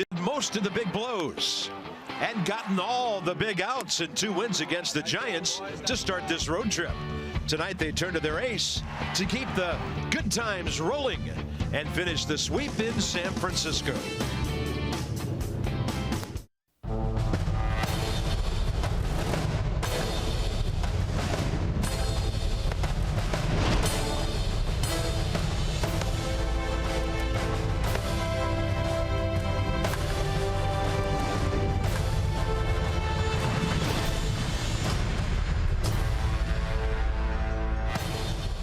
landed most of the big blows and gotten all the big outs in 2 wins against the Giants to start this road trip. Tonight they turn to their ace to keep the good times rolling and finish the sweep in San Francisco.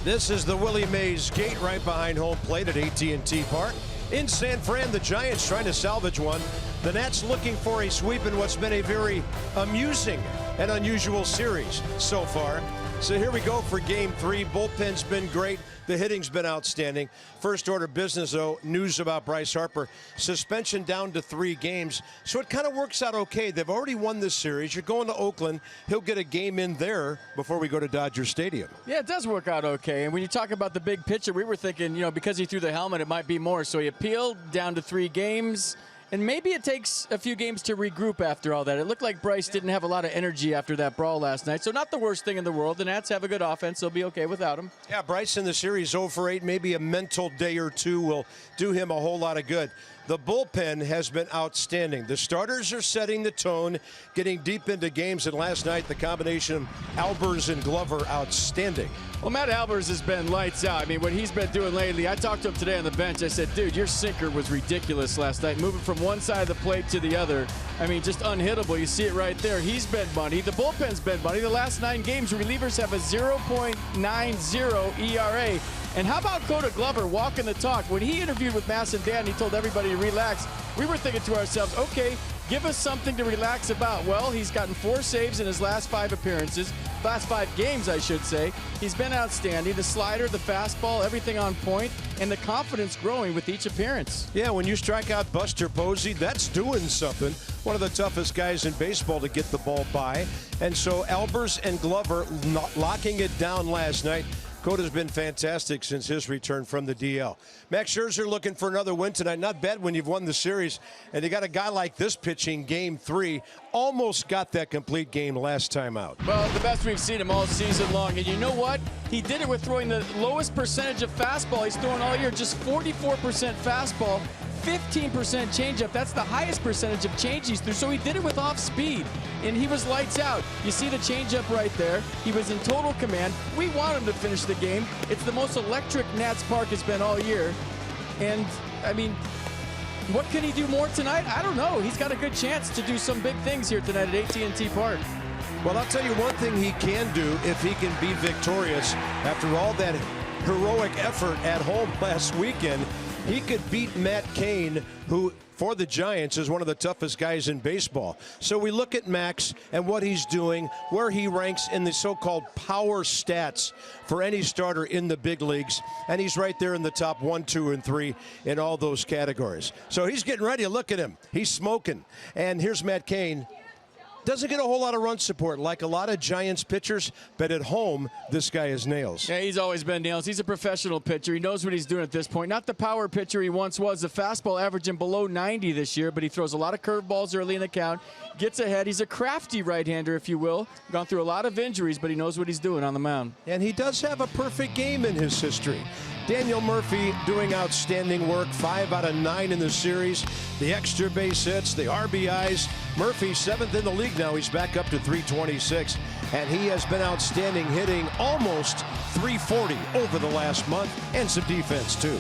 This is the Willie Mays gate right behind home plate at AT Park. In San Fran, the Giants trying to salvage one. The Nats looking for a sweep in what's been a very amusing and unusual series so far. So here we go for game 3. Bullpen's been great. The hitting's been outstanding. First order business, though, news about Bryce Harper. Suspension down to 3 games. So it kind of works out okay. They've already won this series. You're going to Oakland. He'll get a game in there before we go to Dodger Stadium. Yeah, it does work out okay. And when you talk about the big picture, we were thinking, because he threw the helmet, it might be more. So he appealed down to 3 games. And maybe it takes a few games to regroup after all that. It looked like Bryce didn't have a lot of energy after that brawl last night. So not the worst thing in the world. The Nats have a good offense. They'll be okay without him. Yeah, Bryce in the series 0 for 8. Maybe a mental day or two will do him a whole lot of good. The bullpen has been outstanding. The starters are setting the tone, getting deep into games. And last night, the combination of Albers and Glover, outstanding. Well, Matt Albers has been lights out. I mean, what he's been doing lately, I talked to him today on the bench. I said, dude, your sinker was ridiculous last night, moving from one side of the plate to the other. I mean, just unhittable. You see it right there. He's been money. The bullpen's been money. The last 9 games, relievers have a 0.90 ERA. And how about Coda Glover walking the talk? When he interviewed with Mass and Dan, he told everybody to relax. We were thinking to ourselves, okay, give us something to relax about. Well, he's gotten 4 saves in his last 5 appearances. Last 5 games, I should say. He's been outstanding. The slider, the fastball, everything on point, and the confidence growing with each appearance. Yeah, when you strike out Buster Posey, that's doing something. One of the toughest guys in baseball to get the ball by. And so Albers and Glover locking it down last night. Coda's been fantastic since his return from the DL. Max Scherzer looking for another win tonight. Not bad when you've won the series. And you got a guy like this pitching game 3. Almost got that complete game last time out. Well, the best we've seen him all season long. And you know what? He did it with throwing the lowest percentage of fastball he's thrown all year. Just 44% fastball. 15% changeup. That's the highest percentage of change he's through. So he did it with off speed, and he was lights out. You see the changeup right there. He was in total command. We want him to finish the game. It's the most electric Nats Park has been all year. And, I mean, what can he do more tonight? I don't know. He's got a good chance to do some big things here tonight at AT Park. Well, I'll tell you one thing he can do if he can be victorious after all that heroic effort at home last weekend. He could beat Matt Cain, who, for the Giants, is one of the toughest guys in baseball. So we look at Max and what he's doing, where he ranks in the so-called power stats for any starter in the big leagues, and he's right there in the top 1, 2, and 3 in all those categories. So he's getting ready. Look at him. He's smoking. And here's Matt Cain. Doesn't get a whole lot of run support like a lot of Giants pitchers, but at home, this guy is nails. Yeah, he's always been nails. He's a professional pitcher. He knows what he's doing at this point. Not the power pitcher he once was. The fastball averaging below 90 this year, but he throws a lot of curveballs early in the count, gets ahead. He's a crafty right-hander, if you will. Gone through a lot of injuries, but he knows what he's doing on the mound. And he does have a perfect game in his history. Daniel Murphy doing outstanding work, 5 out of 9 in the series. The extra base hits, the RBIs. Murphy 7th in the league now. He's back up to 326. And he has been outstanding, hitting almost 340 over the last month, and some defense too.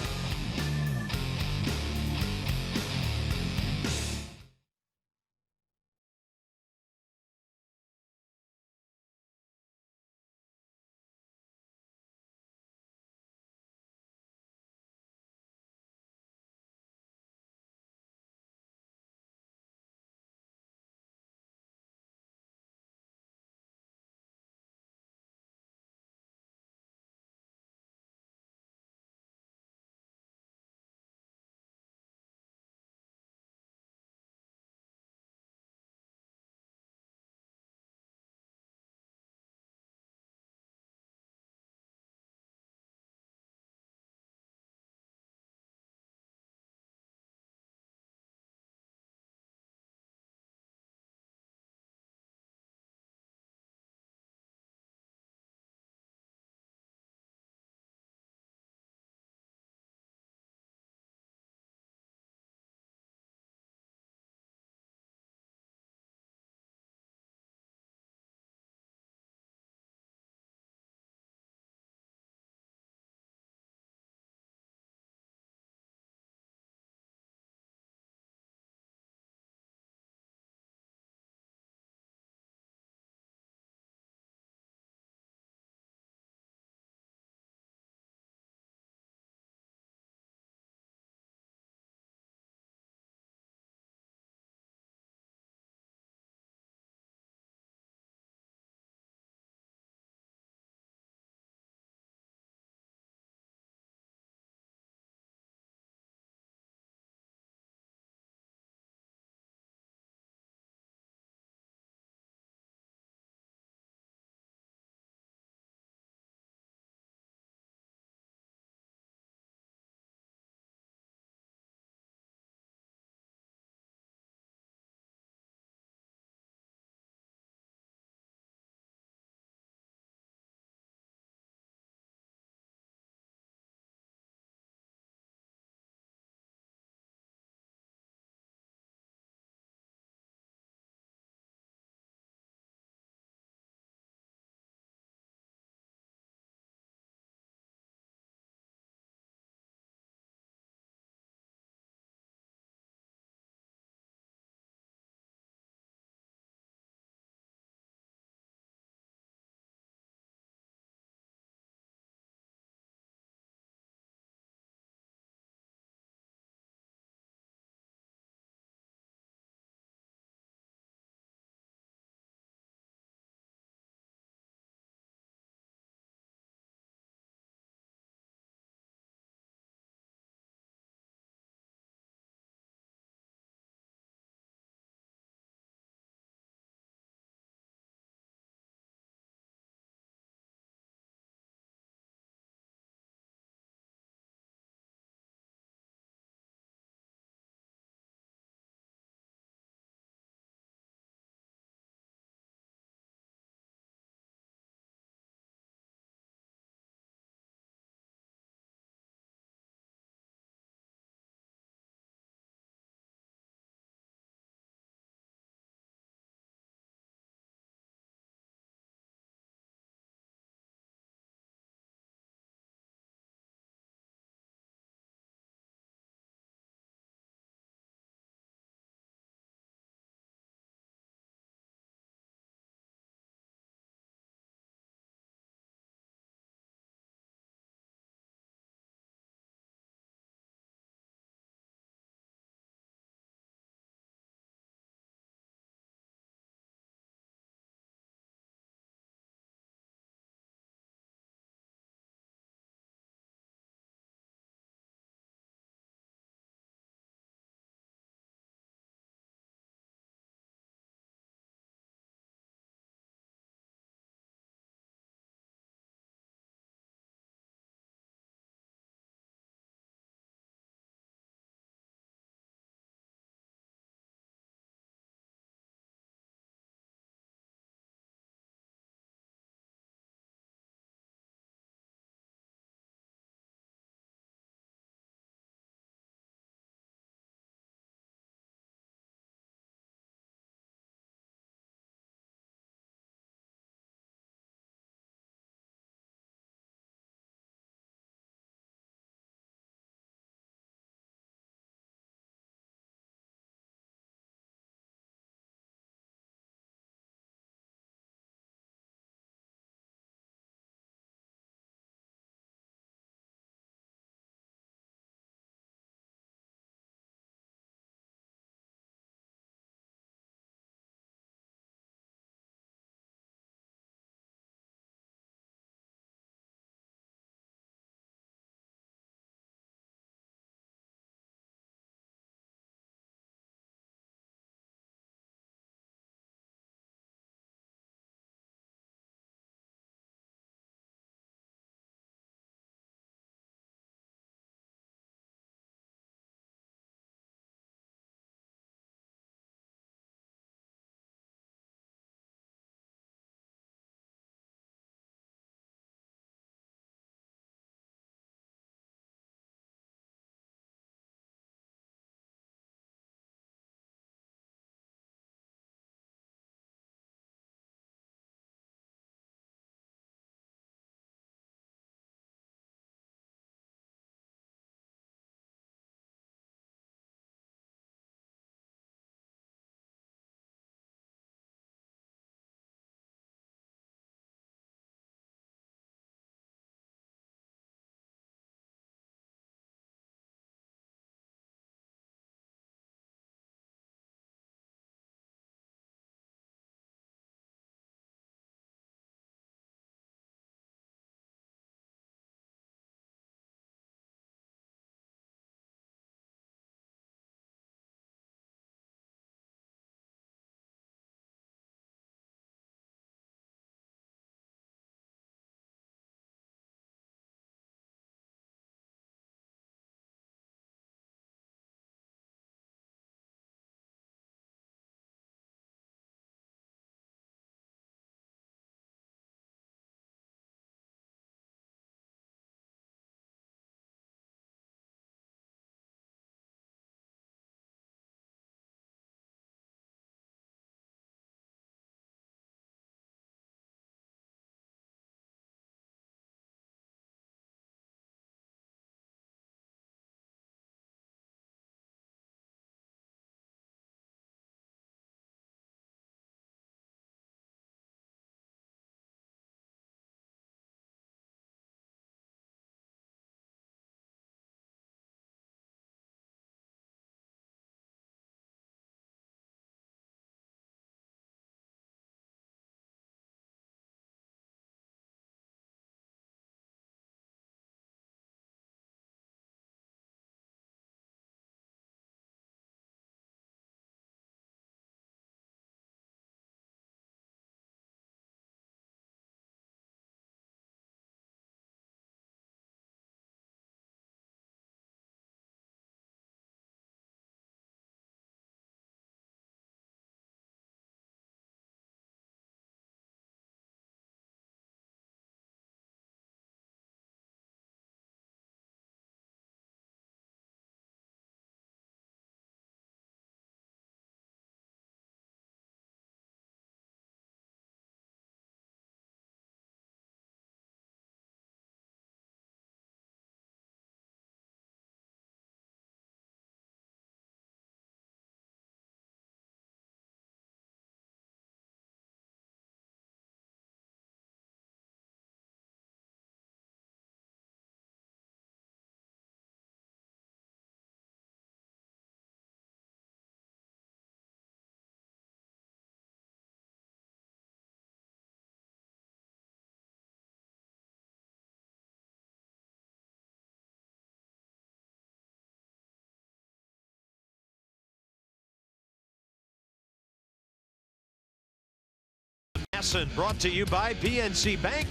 Hassan, brought to you by PNC Bank,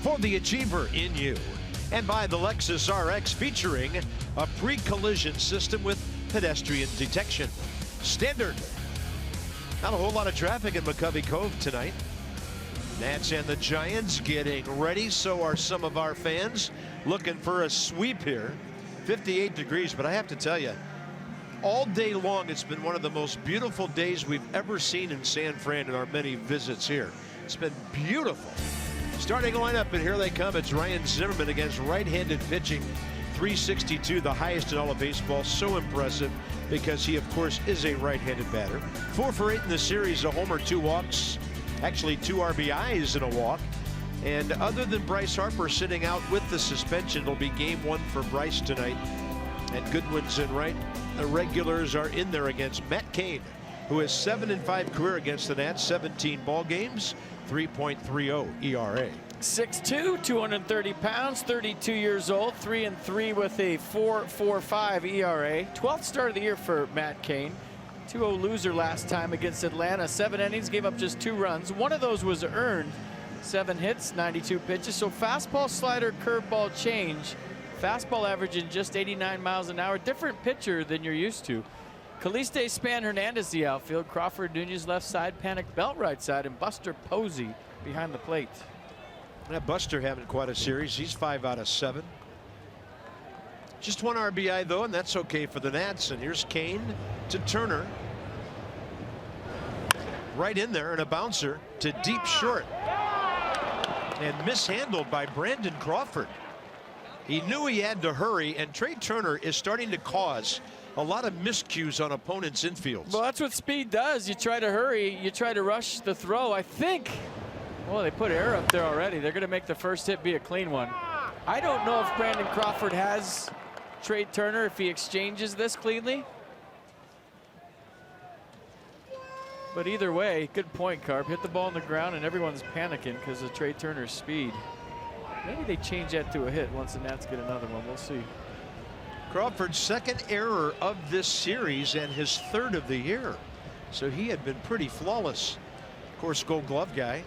for the achiever in you, and by the Lexus RX, featuring a pre-collision system with pedestrian detection. Standard. Not a whole lot of traffic in McCovey Cove tonight. Nats and the Giants getting ready. So are some of our fans, looking for a sweep here. 58 degrees, but I have to tell you, all day long it's been one of the most beautiful days we've ever seen in San Fran in our many visits here. It's been beautiful. Starting lineup, and here they come. It's Ryan Zimmerman against right-handed pitching. 362, the highest in all of baseball. So impressive because he, of course, is a right-handed batter. 4 for 8 in the series, a homer, 2 walks. Actually, 2 RBIs and a walk. And other than Bryce Harper sitting out with the suspension, it'll be game 1 for Bryce tonight. And Goodwin's in right. The regulars are in there against Matt Cain, who has 7-5 career against the Nats, 17 ball games, 3.30 ERA. 6'2", 230 pounds, 32 years old, 3-3 with a 4.45 ERA. 12th start of the year for Matt Cain. 2-0 loser last time against Atlanta. 7 innings, gave up just 2 runs. One of those was earned. 7 hits, 92 pitches. So fastball, slider, curveball change. Fastball averaging just 89 miles an hour. Different pitcher than you're used to. Caliste Span Hernandez the outfield. Crawford Nunez left side. Panic Belt right side. And Buster Posey behind the plate. That Buster having quite a series. He's 5 out of 7. Just 1 RBI though, and that's okay for the Nats. And here's Cain to Turner. Right in there, and a bouncer to deep short. And mishandled by Brandon Crawford. He knew he had to hurry, and Trey Turner is starting to cause a lot of miscues on opponents' infields. Well, that's what speed does. You try to hurry, you try to rush the throw. I think, well, they put air up there already. They're going to make the first hit be a clean one. I don't know if Brandon Crawford has Trey Turner, if he exchanges this cleanly. But either way, good point, Carp. Hit the ball on the ground, and everyone's panicking because of Trey Turner's speed. Maybe they change that to a hit once the Nats get another one. We'll see. Crawford's 2nd error of this series and his 3rd of the year. So he had been pretty flawless. Of course, Gold Glove guy.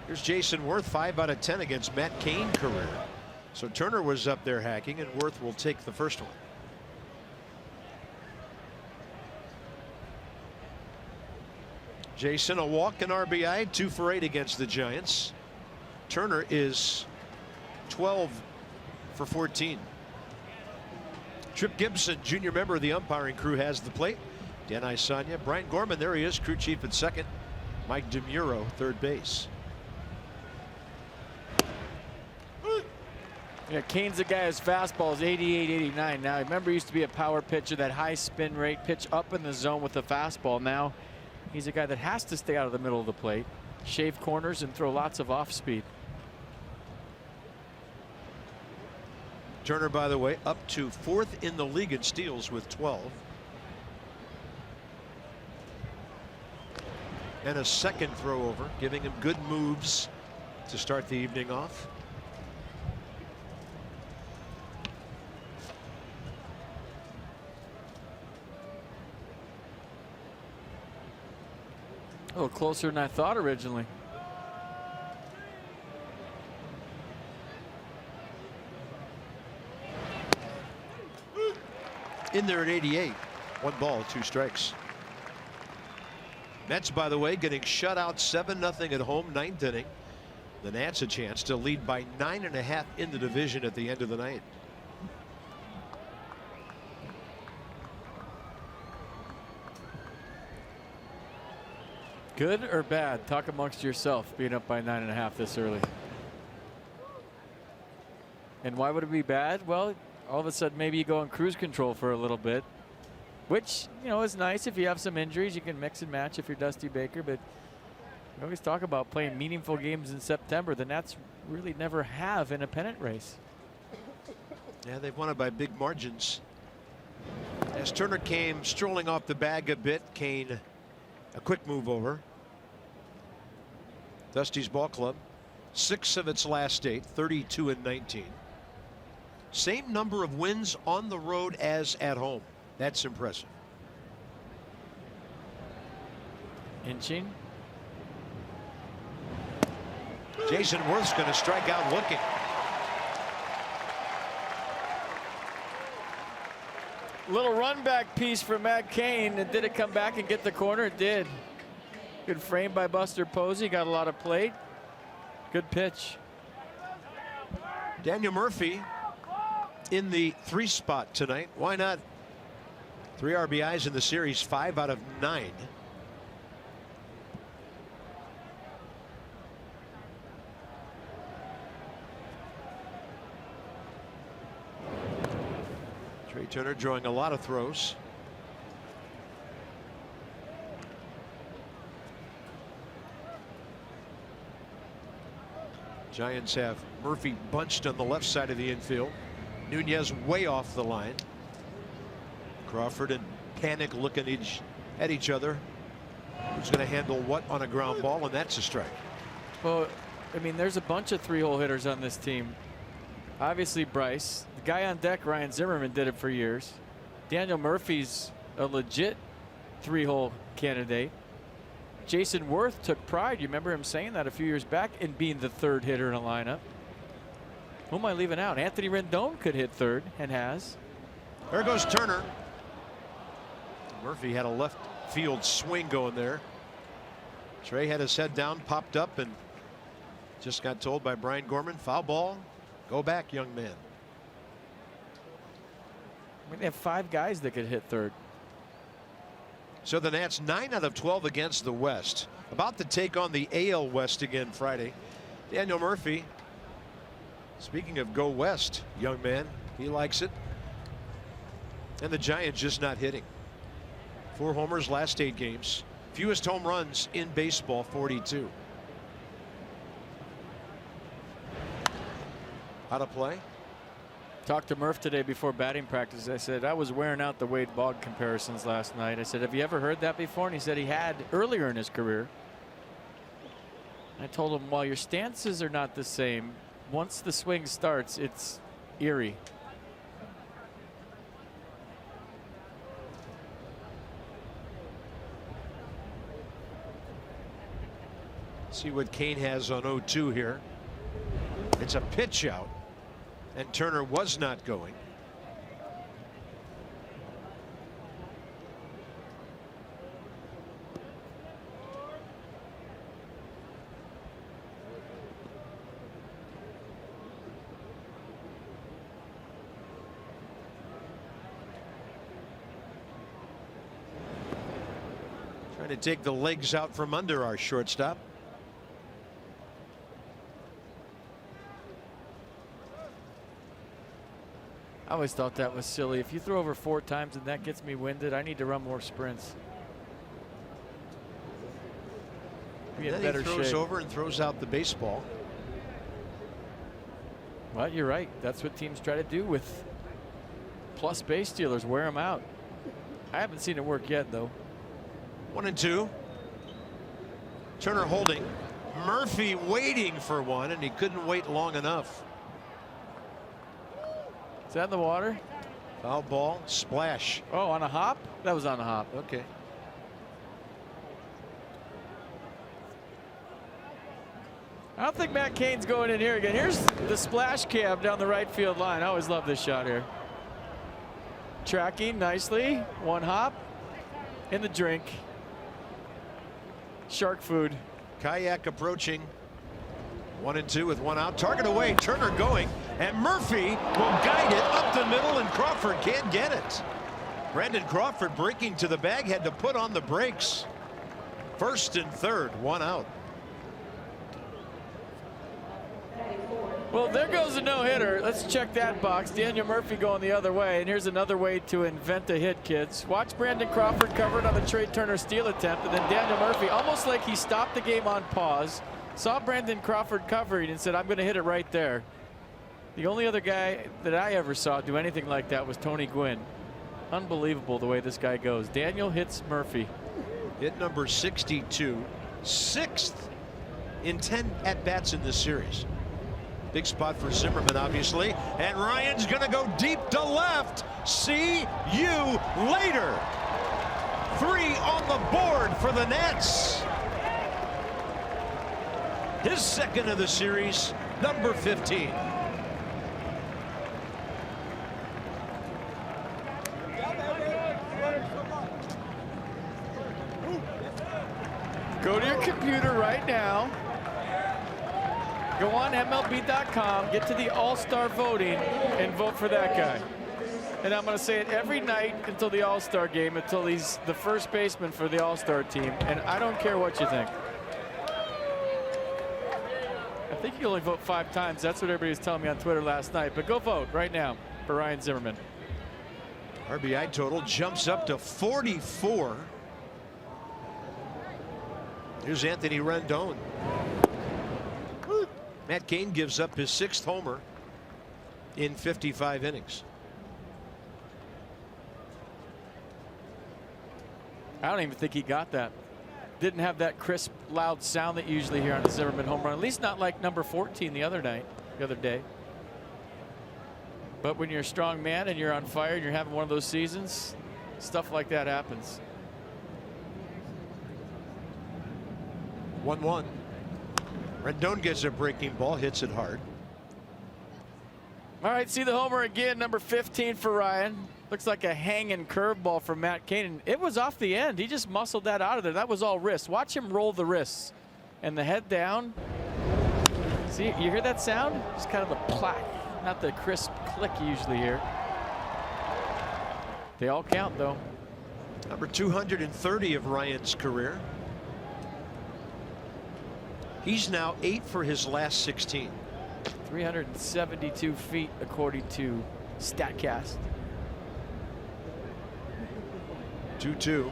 Here's Jason Worth, 5 out of 10 against Matt Cain career. So Turner was up there hacking, and Worth will take the first one. Jason, a walk and RBI, 2 for 8 against the Giants. Turner is 12 for 14. Trip Gibson, junior member of the umpiring crew, has the plate. Dan Isanya, Brian Gorman, there he is, crew chief at 2nd. Mike DeMuro, 3rd base. Yeah, Cain's a guy whose fastball is 88, 89 now. Remember, he used to be a power pitcher, that high spin rate, pitch up in the zone with the fastball. Now he's a guy that has to stay out of the middle of the plate, shave corners, and throw lots of off speed. Turner, by the way, up to 4th in the league in steals with 12. And a 2nd throw over, giving him good moves to start the evening off. A little closer than I thought originally. In there at 88. 1 ball, 2 strikes. Mets, by the way, getting shut out 7-0 at home, 9th inning. The Nats a chance to lead by 9.5 in the division at the end of the night. Good or bad? Talk amongst yourself, being up by 9.5 this early. And why would it be bad? Well, all of a sudden maybe you go on cruise control for a little bit, which, you know, is nice. If you have some injuries, you can mix and match if you're Dusty Baker. But we always talk about playing meaningful games in September. The Nats really never have in a pennant race. Yeah, they've won it by big margins. As Turner came strolling off the bag a bit, Cain a quick move over. Dusty's ball club, 6 of its last 8, 32-19. Same number of wins on the road as at home. That's impressive. Inching. Jason Worth's going to strike out looking. Little run back piece for Matt Cain. Did it come back and get the corner? It did. Good frame by Buster Posey. Got a lot of plate. Good pitch. Daniel Murphy in the 3 spot tonight. Why not? 3 RBIs in the series, 5 out of 9. Trey Turner drawing a lot of throws. Giants have Murphy bunched on the left side of the infield. Nunez way off the line. Crawford and Panic looking at each other. Who's going to handle what on a ground ball, and that's a strike. Well, I mean, there's a bunch of 3-hole hitters on this team. Obviously Bryce. The guy on deck, Ryan Zimmerman, did it for years. Daniel Murphy's a legit 3-hole candidate. Jason Worth took pride, you remember him saying that a few years back, in being the 3rd hitter in a lineup. Who am I leaving out? Anthony Rendon could hit 3rd and has. There goes Turner. Murphy had a left field swing going there. Trey had his head down, popped up, and just got told by Brian Gorman, foul ball. Go back, young man. I mean, they have 5 guys that could hit 3rd. So the Nats 9 out of 12 against the West. About to take on the AL West again Friday. Daniel Murphy. Speaking of go west, young man, he likes it. And the Giants just not hitting. 4 homers last 8 games. Fewest home runs in baseball, 42. Out of play. Talked to Murph today before batting practice. I said, I was wearing out the Wade Bogg comparisons last night. I said, have you ever heard that before? And he said he had earlier in his career. I told him, while your stances are not the same, once the swing starts, it's eerie. See what Cain has on 0-2 here. It's a pitch out, and Turner was not going. Trying to take the legs out from under our shortstop. I always thought that was silly. If you throw over 4 times and that gets me winded, I need to run more sprints. Be in better shape. He throws over and throws out the baseball. Well, you're right. That's what teams try to do with plus base stealers. Wear them out. I haven't seen it work yet, though. 1-2. Turner holding. Murphy waiting for one, and he couldn't wait long enough. Is that in the water? Foul ball, splash. Oh, on a hop? That was on a hop. Okay. I don't think Matt Cain's going in here again. Here's the splash cam down the right field line. I always love this shot here. Tracking nicely. 1 hop. In the drink. Shark food. Kayak approaching. 1-2 with 1 out. Target away. Turner going. And Murphy will guide it up the middle, and Crawford can't get it. Brandon Crawford breaking to the bag, had to put on the brakes. 1st and 3rd, 1 out. Well, there goes a no-hitter. Let's check that box. Daniel Murphy going the other way, and here's another way to invent a hit, kids. Watch Brandon Crawford covered on the Trey Turner steal attempt, and then Daniel Murphy, almost like he stopped the game on pause, saw Brandon Crawford covering and said, I'm going to hit it right there. The only other guy that I ever saw do anything like that was Tony Gwynn. Unbelievable the way this guy goes. Daniel hits Murphy. Hit number 62. 6th in 10 at-bats in this series. Big spot for Zimmerman, obviously. And Ryan's going to go deep to left. See you later. 3 on the board for the Nets. his second of the series, number 15. Go to your computer right now. Go on MLB.com, get to the All-Star voting, and vote for that guy. And I'm going to say it every night until the All-Star game, until he's the first baseman for the All-Star team. And I don't care what you think. I think you can only vote 5 times. That's what everybody was telling me on Twitter last night. But go vote right now for Ryan Zimmerman. RBI total jumps up to 44. Here's Anthony Rendon. Matt Cain gives up his 6th homer in 55 innings. I don't even think he got that. Didn't have that crisp, loud sound that you usually hear on a Zimmerman home run. At least not like number 14 the other day. But when you're a strong man and you're on fire and you're having one of those seasons, stuff like that happens. 1-1. Rendon gets a breaking ball, hits it hard. All right, see the homer again, number 15 for Ryan. Looks like a hanging curveball from Matt Cain. It was off the end. He just muscled that out of there. That was all wrist. Watch him roll the wrists. And the head down. See, you hear that sound? Just kind of a plack, not the crisp click you usually hear. They all count, though. Number 230 of Ryan's career. He's now 8 for his last 16. 372 feet according to StatCast. 2-2.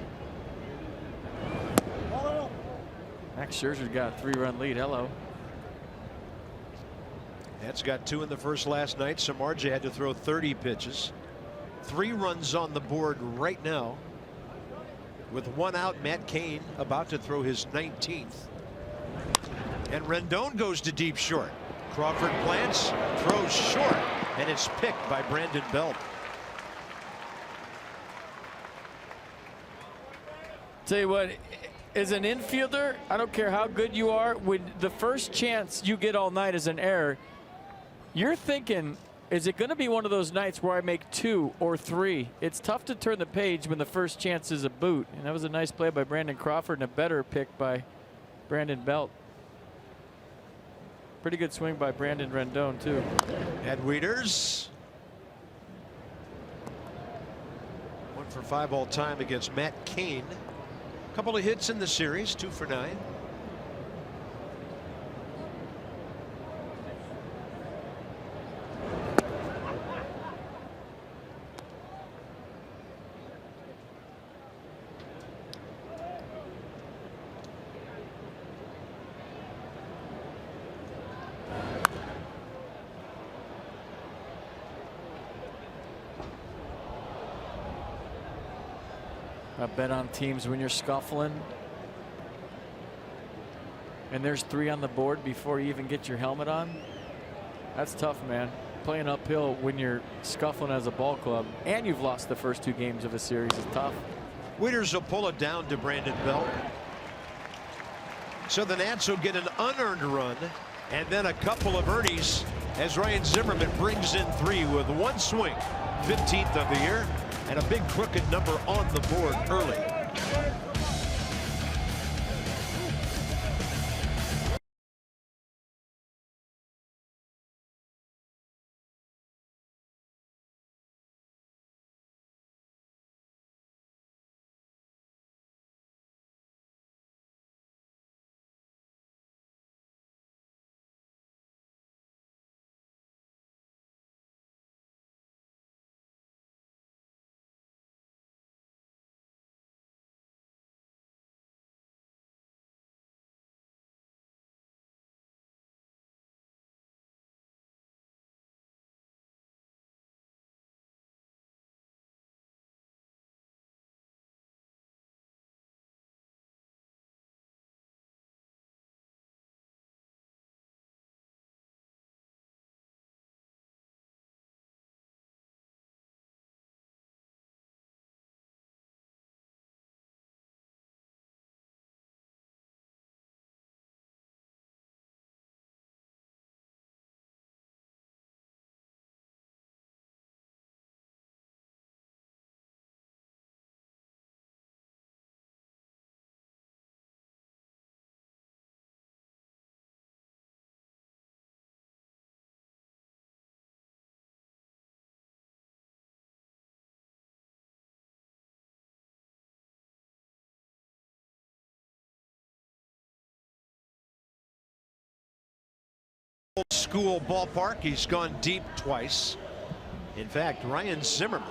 Max Scherzer's got a 3-run lead. Hello. Nats got 2 in the first last night. Samardzija had to throw 30 pitches. 3 runs on the board right now. With 1 out, Matt Cain about to throw his 19th. And Rendon goes to deep short. Crawford plants, throws short, and it's picked by Brandon Belt. Tell you what, as an infielder, I don't care how good you are, when the first chance you get all night is an error, you're thinking, is it going to be one of those nights where I make 2 or 3? It's tough to turn the page when the first chance is a boot. And that was a nice play by Brandon Crawford and a better pick by Brandon Belt. Pretty good swing by Brandon Rendon, too. Ed Wieters. 1 for 5 all time against Matt Cain. Couple of hits in the series, 2 for 9. I bet on teams when you're scuffling and there's 3 on the board before you even get your helmet on. That's tough, man. Playing uphill when you're scuffling as a ball club and you've lost the first 2 games of a series is tough. Wieters will pull it down to Brandon Belt. So the Nats will get an unearned run and then a couple of earnings as Ryan Zimmerman brings in 3 with 1 swing. 15th of the year and a big crooked number on the board early. Old school ballpark. He's gone deep twice. In fact, Ryan Zimmerman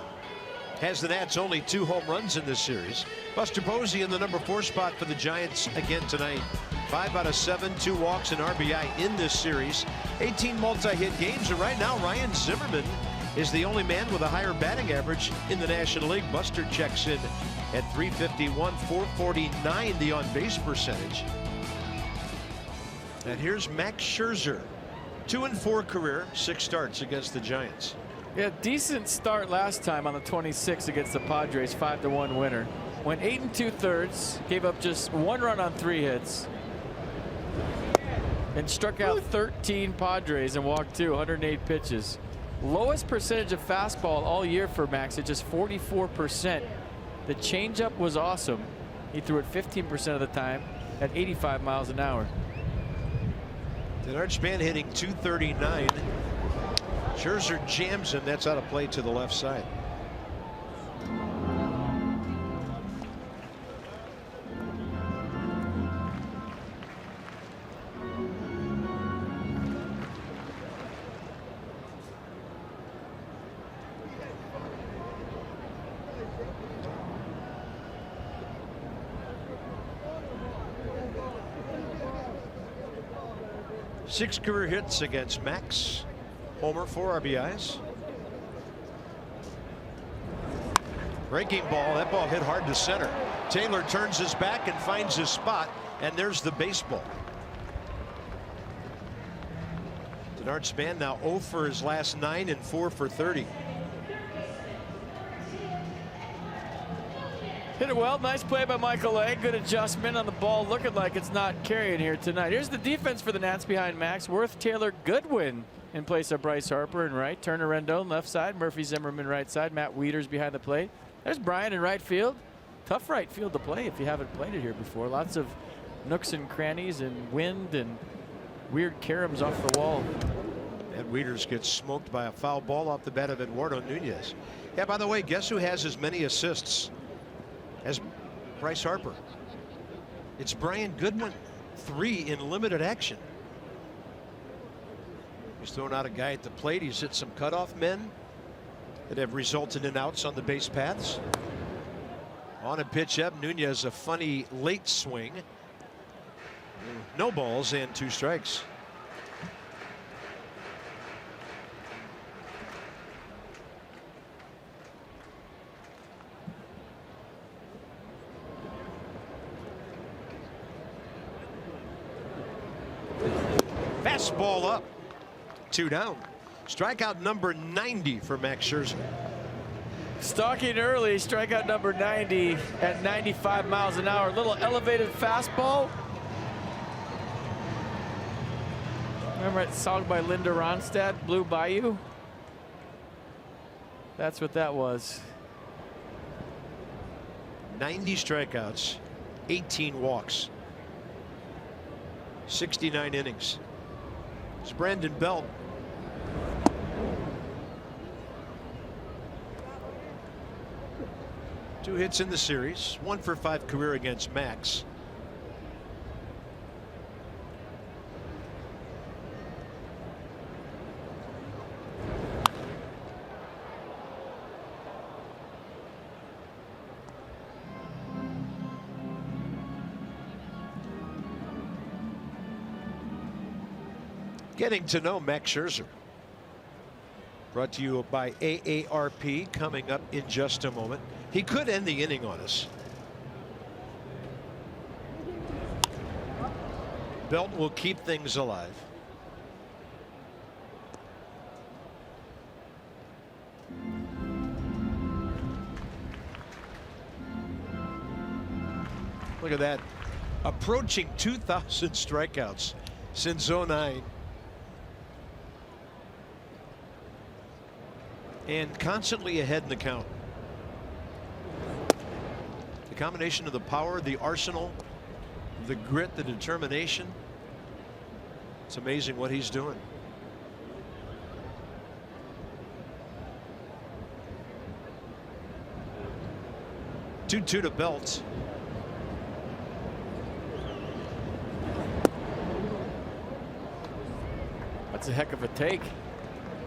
has the Nats only 2 home runs in this series. Buster Posey in the number 4 spot for the Giants again tonight. 5 out of 7, 2 walks and RBI in this series. 18 multi-hit games, and right now Ryan Zimmerman is the only man with a higher batting average in the National League. Buster checks in at .351, .449 the on-base percentage. And here's Max Scherzer. 2-4 career, 6 starts against the Giants. Yeah, decent start last time on the 26th against the Padres, 5-1 winner. Went 8 2/3, gave up just 1 run on 3 hits, and struck out 13 Padres and walked 2, 108 pitches. Lowest percentage of fastball all year for Max at just 44%. The changeup was awesome. He threw it 15% of the time at 85 miles an hour. Denard Span hitting .239. Scherzer jams him. That's out of play to the left side. Six career hits against Max. Homer, 4 RBIs. Breaking ball. That ball hit hard to center. Taylor turns his back and finds his spot, and there's the baseball. Denard Span now 0 for his last 9 and 4 for 30. Hit it well. Nice play by Michael A. Good adjustment on the ball. Looking like it's not carrying here tonight. Here's the defense for the Nats behind Max. Worth, Taylor, Goodwin in place of Bryce Harper in right. Turner Rendon left side. Murphy Zimmerman right side. Matt Wieters behind the plate. There's Brian in right field. Tough right field to play if you haven't played it here before. Lots of nooks and crannies and wind and weird caroms off the wall. And Wieters gets smoked by a foul ball off the bat of Eduardo Nunez. Yeah, by the way, guess who has as many assists as Bryce Harper? It's Brian Goodwin. 3 in limited action. He's thrown out a guy at the plate. He's hit some cutoff men that have resulted in outs on the base paths. On a pitch up, Nunez a funny late swing. No balls and 2 strikes. Fastball up. 2 down. Strikeout number 90 for Max Scherzer. Stalking early, strikeout number 90 at 95 miles an hour. Little elevated fastball. Remember that song by Linda Ronstadt, Blue Bayou? That's what that was. 90 strikeouts, 18 walks, 69 innings. It's Brandon Belt. Two hits in the series, 1 for 5 career against Max. Getting to know Max Scherzer. Brought to you by AARP, coming up in just a moment. He could end the inning on us. Belt will keep things alive. Look at that. Approaching 2,000 strikeouts since '09. And constantly ahead in the count. The combination of the power, the arsenal, the grit, the determination. It's amazing what he's doing. Two to Belt. That's a heck of a take.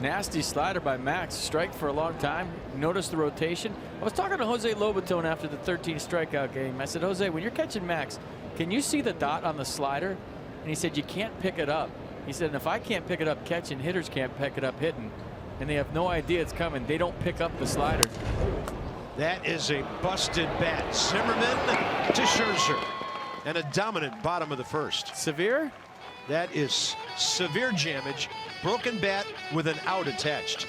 Nasty slider by Max. Strike for a long time. Notice the rotation. I was talking to Jose Lobaton after the 13 strikeout game. I said, Jose, when you're catching Max, can you see the dot on the slider? And he said, you can't pick it up. He said, and if I can't pick it up catching, hitters can't pick it up hitting. And they have no idea it's coming. They don't pick up the slider. That is a busted bat. Zimmerman to Scherzer. And a dominant bottom of the first. Severe? That is severe damage. Broken bat with an out attached.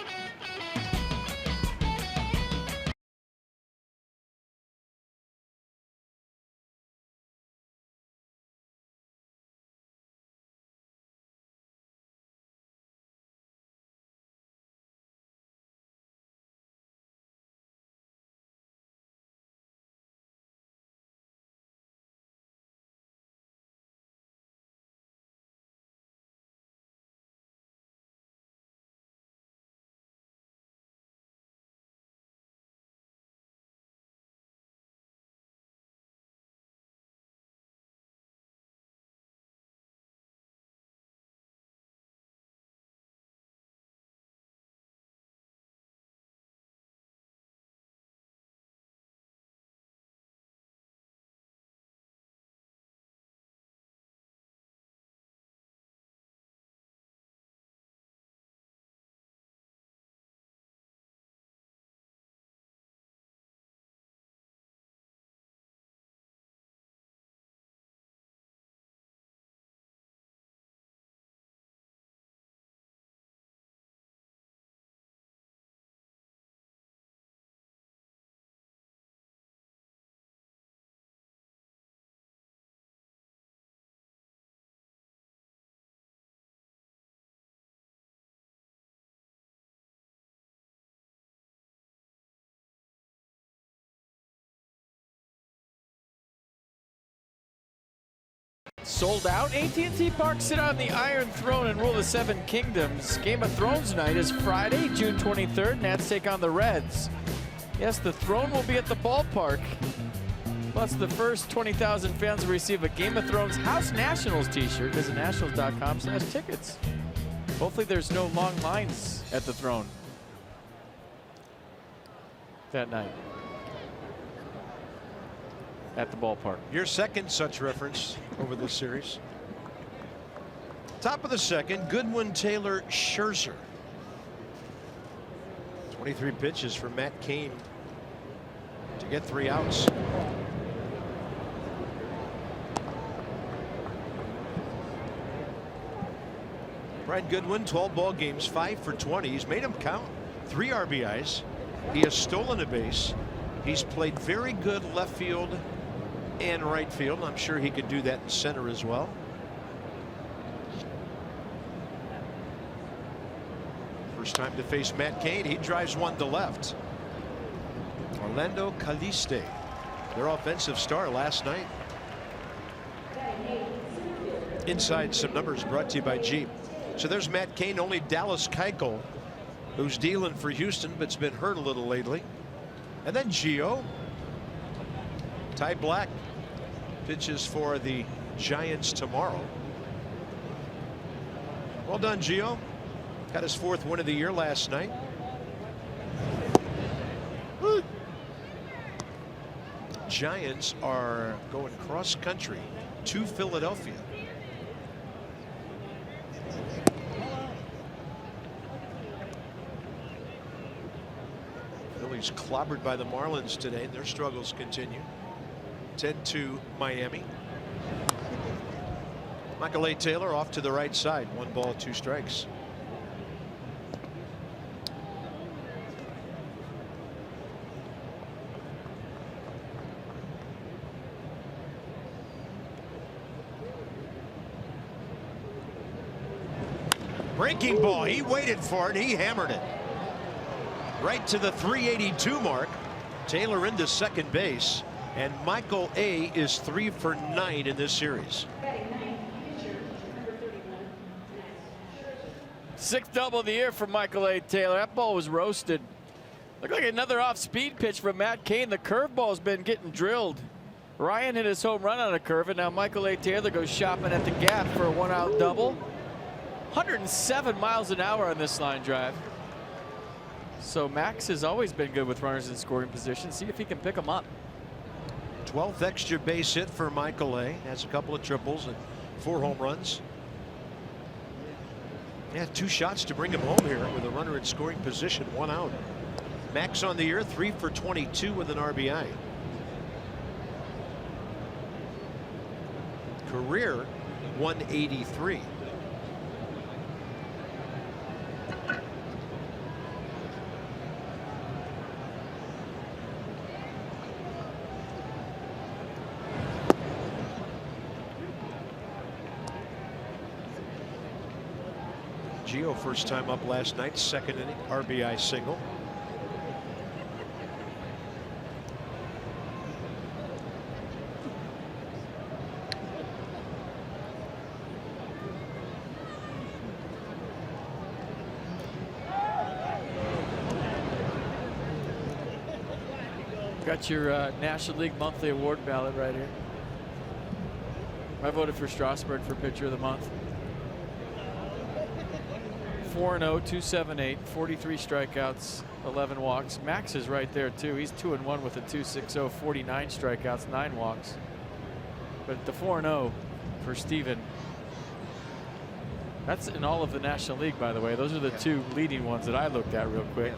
Sold out. AT Park sit on the Iron Throne and rule the Seven Kingdoms. Game of Thrones night is Friday, June 23rd. Nats take on the Reds. Yes, the throne will be at the ballpark. Plus, the first 20,000 fans will receive a Game of Thrones House Nationals t-shirt. Visit nationals.com/tickets. Hopefully there's no long lines at the throne that night at the ballpark. Your second such reference over this series. Top of the second, Goodwin, Taylor, Scherzer. 23 pitches for Matt Cain to get 3 outs. Brian Goodwin, 12 ball games, 5 for 20. He's made them count. 3 RBIs. He has stolen a base. He's played very good left field and right field. I'm sure he could do that in center as well. First time to face Matt Cain. He drives one to left. Orlando Caliste, their offensive star last night. Inside some numbers brought to you by Jeep. So there's Matt Cain. Only Dallas Keuchel, who's dealing for Houston but's been hurt a little lately. And then Gio. Ty Black pitches for the Giants tomorrow. Well done, Gio. Got his 4th win of the year last night. Woo. Giants are going cross country to Philadelphia. Phillies clobbered by the Marlins today, and their struggles continue. 10-2 Miami. Michael A. Taylor off to the right side. 1 ball, 2 strikes. Breaking ball. He waited for it. He hammered it right to the 382 mark. Taylor into second base. And Michael A. is 3 for 9 in this series. 6th double of the year for Michael A. Taylor. That ball was roasted. Looked like another off-speed pitch from Matt Cain. The curveball's been getting drilled. Ryan hit his home run on a curve, and now Michael A. Taylor goes shopping at the gap for a 1-out double. 107 miles an hour on this line drive. So Max has always been good with runners in scoring position. See if he can pick them up. 12th extra base hit for Michael A. Has a couple of triples and 4 home runs. Yeah, 2 shots to bring him home here with a runner in scoring position, 1 out. Max on the year, 3 for 22 with an RBI. Career 183. Gio first time up last night, 2nd inning RBI single. Got your National League Monthly Award ballot right here. I voted for Strasburg for Pitcher of the Month. 4-0, 278, 43 strikeouts, 11 walks. Max is right there too. He's 2-1 with a 2.60, 49 strikeouts, 9 walks. But the 4-0 for Steven. That's in all of the National League, by the way. Those are the 2 leading ones that I looked at real quick.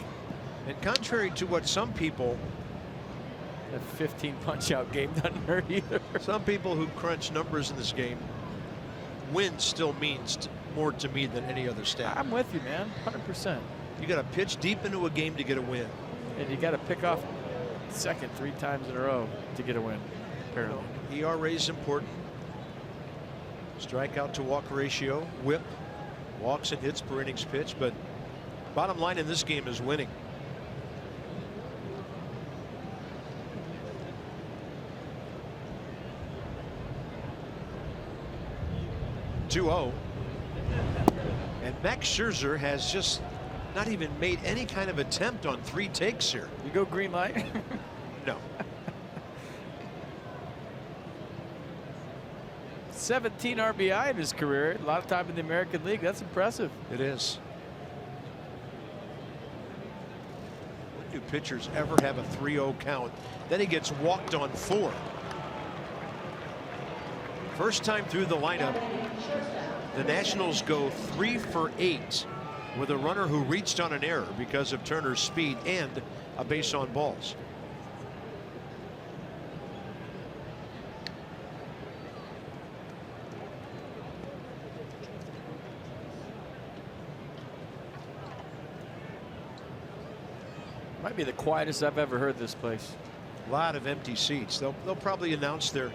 And contrary to what some people, that 15 punch-out game doesn't hurt either. Some people who crunch numbers in this game, win still means more to me than any other stat. I'm with you, man, 100%. You got to pitch deep into a game to get a win. And you got to pick off second 3 times in a row to get a win, apparently. ERA is important. Strikeout to walk ratio, whip, walks and hits per innings pitch, but bottom line in this game is winning. (2-0). And Max Scherzer has just not even made any kind of attempt on 3 takes here. You go green light? No. 17 RBI in his career. A lot of time in the American League. That's impressive. It is. When do pitchers ever have a 3-0 count? Then he gets walked on 4. First time through the lineup, the Nationals go 3 for 8 with a runner who reached on an error because of Turner's speed and a base on balls. Might be the quietest I've ever heard this place. A lot of empty seats. They'll probably announce their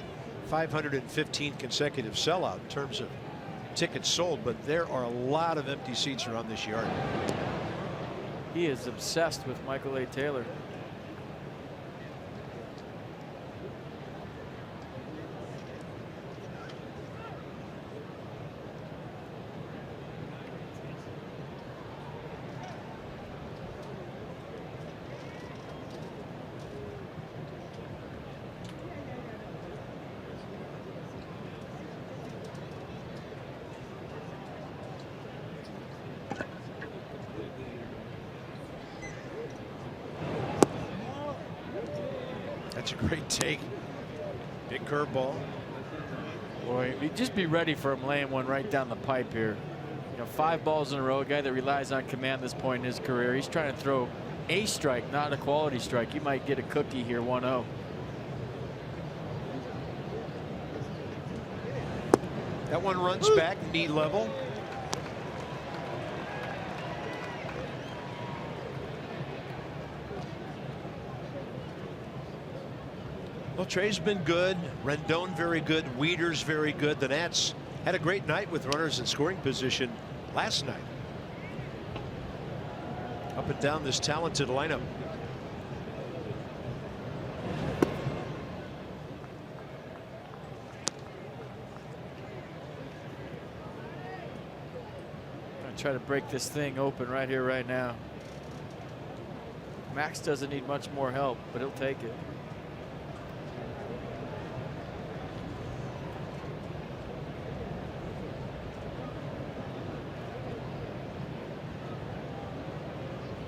515 consecutive sellout in terms of tickets sold, but there are a lot of empty seats around this yard. He is obsessed with Michael A. Taylor. That's a great take. Big curveball. Boy, just be ready for him laying one right down the pipe here. You know, 5 balls in a row. A guy that relies on command this point in his career. He's trying to throw a strike, not a quality strike. You might get a cookie here, 1-0. That one runs back, knee level. Well, Trey's been good. Rendon very good. Wieters very good. The Nats had a great night with runners in scoring position last night. Up and down this talented lineup. Gonna try to break this thing open right here, right now. Max doesn't need much more help, but he'll take it.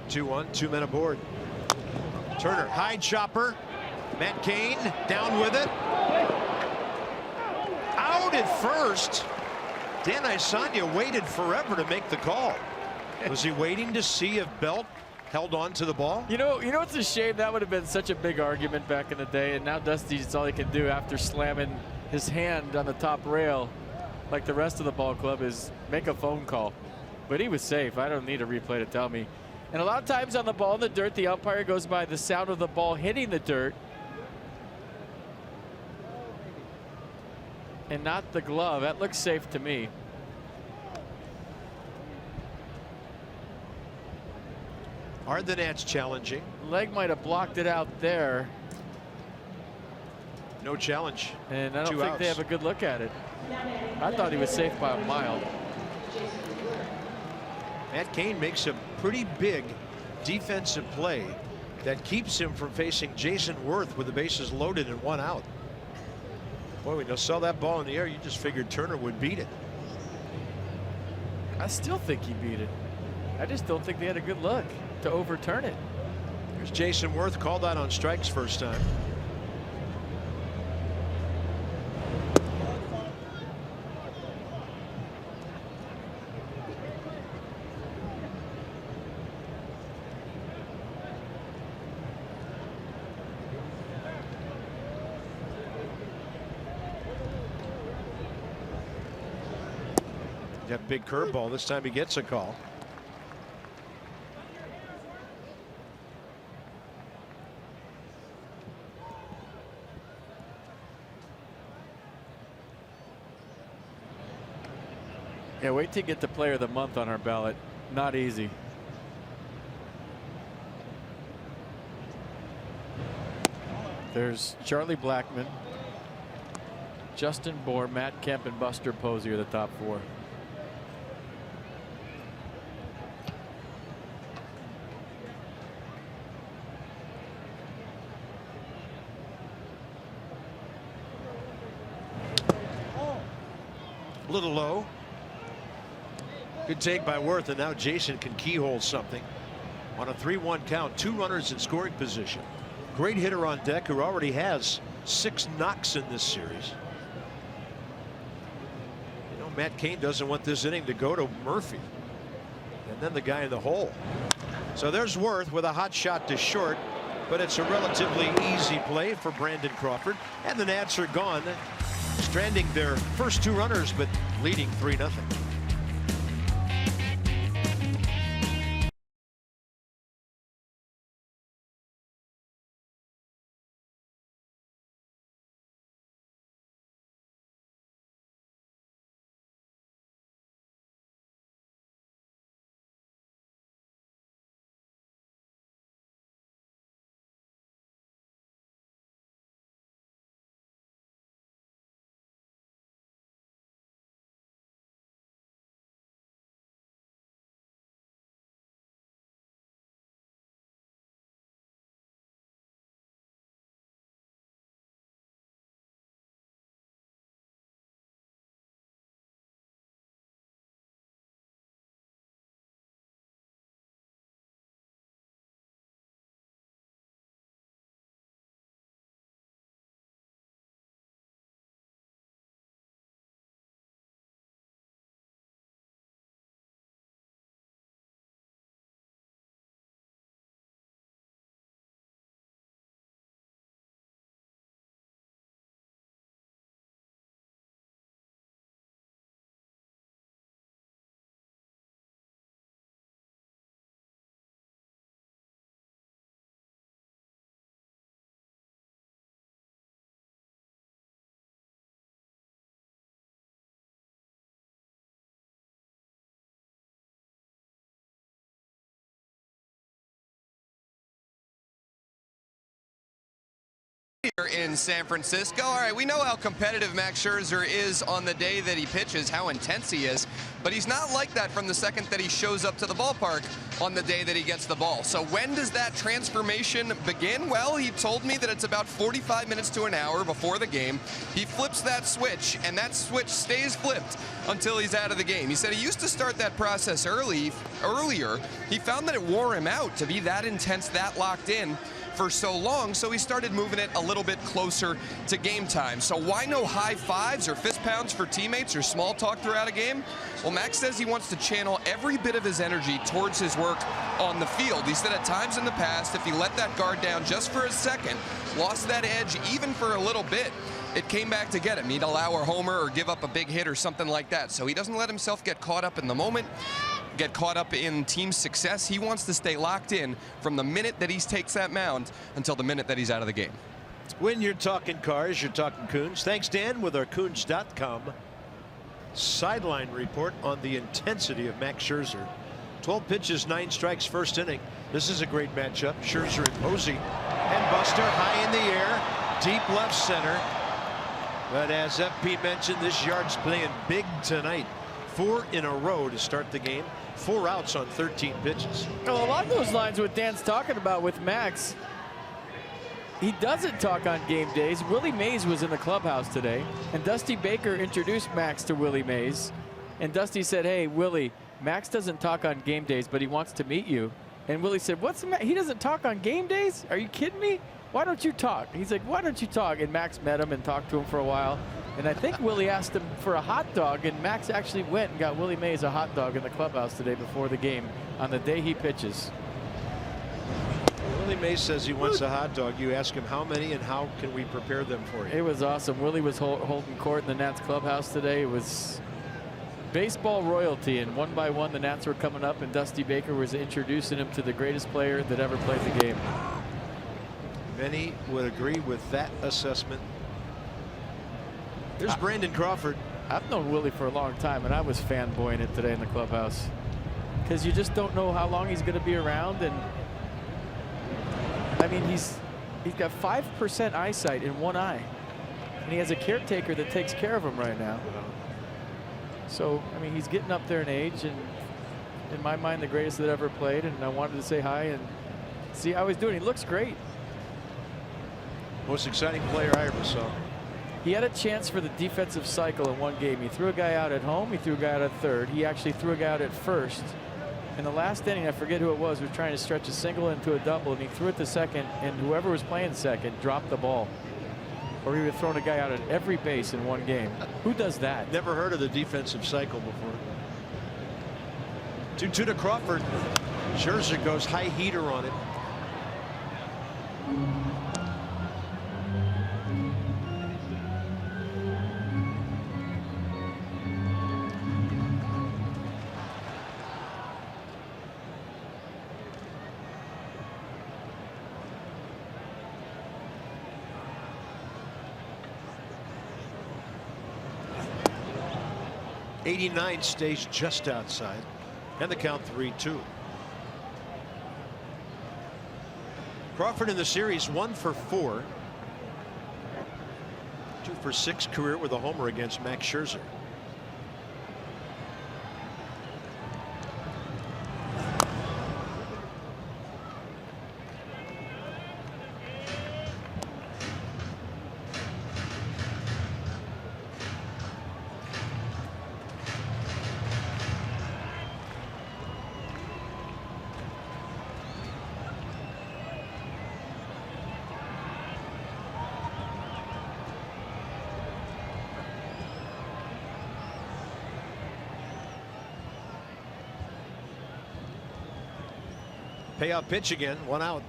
2-1, 2 men aboard. Turner, high chopper. Matt Cain down with it. Out at first. Dan Isanya waited forever to make the call. Was he waiting to see if Belt held on to the ball? You know, it's a shame. That would have been such a big argument back in the day, and now Dusty's all he can do after slamming his hand on the top rail like the rest of the ball club is make a phone call. But he was safe. I don't need a replay to tell me. And a lot of times on the ball in the dirt, the umpire goes by the sound of the ball hitting the dirt and not the glove. That looks safe to me. Are the Nats challenging? Leg might have blocked it out there. No challenge. And I don't think they have a good look at it. I thought he was safe by a mile. Matt Cain makes a pretty big defensive play that keeps him from facing Jason Worth with the bases loaded and 1 out. Boy, when you saw that ball in the air, you just figured Turner would beat it. I still think he beat it. I just don't think they had a good look to overturn it. There's Jason Worth, called out on strikes first time. That big curveball. This time he gets a call. Yeah, wait till you get the player of the month on our ballot. Not easy. There's Charlie Blackmon, Justin Bohr, Matt Kemp, and Buster Posey are the top 4. A little low. Good take by Worth, and now Jason can keyhole something. On a 3-1 count, 2 runners in scoring position. Great hitter on deck who already has 6 knocks in this series. You know, Matt Cain doesn't want this inning to go to Murphy. And then the guy in the hole. So there's Worth with a hot shot to short, but it's a relatively easy play for Brandon Crawford. And the Nats are gone, stranding their first 2 runners, but leading 3-0. in San Francisco. All right, we know how competitive Max Scherzer is on the day that he pitches, how intense he is, but he's not like that from the second that he shows up to the ballpark on the day that he gets the ball. So when does that transformation begin? Well, he told me that it's about 45 minutes to an hour before the game. He flips that switch, and that switch stays flipped until he's out of the game. He said he used to start that process earlier. He found that it wore him out to be that intense, that locked in for so long, so he started moving it a little bit closer to game time. So why no high fives or fist pounds for teammates or small talk throughout a game? Well, Max says he wants to channel every bit of his energy towards his work on the field. He said at times in the past, if he let that guard down just for a second, lost that edge even for a little bit, it came back to get him. He'd allow a homer or give up a big hit or something like that. So he doesn't let himself get caught up in the moment, get caught up in team success. He wants to stay locked in from the minute that he takes that mound until the minute that he's out of the game. When you're talking cars, you're talking Coons. Thanks, Dan, with our Coons.com sideline report on the intensity of Max Scherzer. 12 pitches, 9 strikes, first inning. This is a great matchup. Scherzer and Posey. And Buster high in the air, deep left center. But as FP mentioned, this yard's playing big tonight. 4 in a row to start the game. 4 outs on 13 pitches. Well, along those lines, what Dan's talking about with Max, he doesn't talk on game days. Willie Mays was in the clubhouse today, and Dusty Baker introduced Max to Willie Mays. And Dusty said, hey, Willie, Max doesn't talk on game days, but he wants to meet you. And Willie said, what's the matter? He doesn't talk on game days? Are you kidding me? Why don't you talk? He's like, why don't you talk? And Max met him and talked to him for a while. And I think Willie asked him for a hot dog, and Max actually went and got Willie Mays a hot dog in the clubhouse today before the game on the day he pitches. Willie Mays says he wants a hot dog. You ask him how many and how can we prepare them for you. It was awesome. Willie was holding court in the Nats clubhouse today. It was baseball royalty, and one by one the Nats were coming up, and Dusty Baker was introducing him to the greatest player that ever played the game. Many would agree with that assessment. There's Brandon Crawford. I've known Willie for a long time, and I was fanboying it today in the clubhouse because you just don't know how long he's going to be around. And I mean, he's got 5% eyesight in one eye, and he has a caretaker that takes care of him right now. So I mean, he's getting up there in age, and in my mind, the greatest that ever played. And I wanted to say hi and see how he's doing. He looks great. Most exciting player I ever saw. He had a chance for the defensive cycle in one game. He threw a guy out at home. He threw a guy out at third. He actually threw a guy out at first. In the last inning, I forget who it was trying to stretch a single into a double, and he threw it to second, and whoever was playing second dropped the ball. Or he would have thrown a guy out at every base in one game. Who does that? Never heard of the defensive cycle before. 2-2 to Crawford. Scherzer goes high heater on it. '89 stays just outside, and the count 3-2. Crawford in the series 1 for 4, 2 for 6 career with a homer against Max Scherzer. Payout pitch again, 1 out.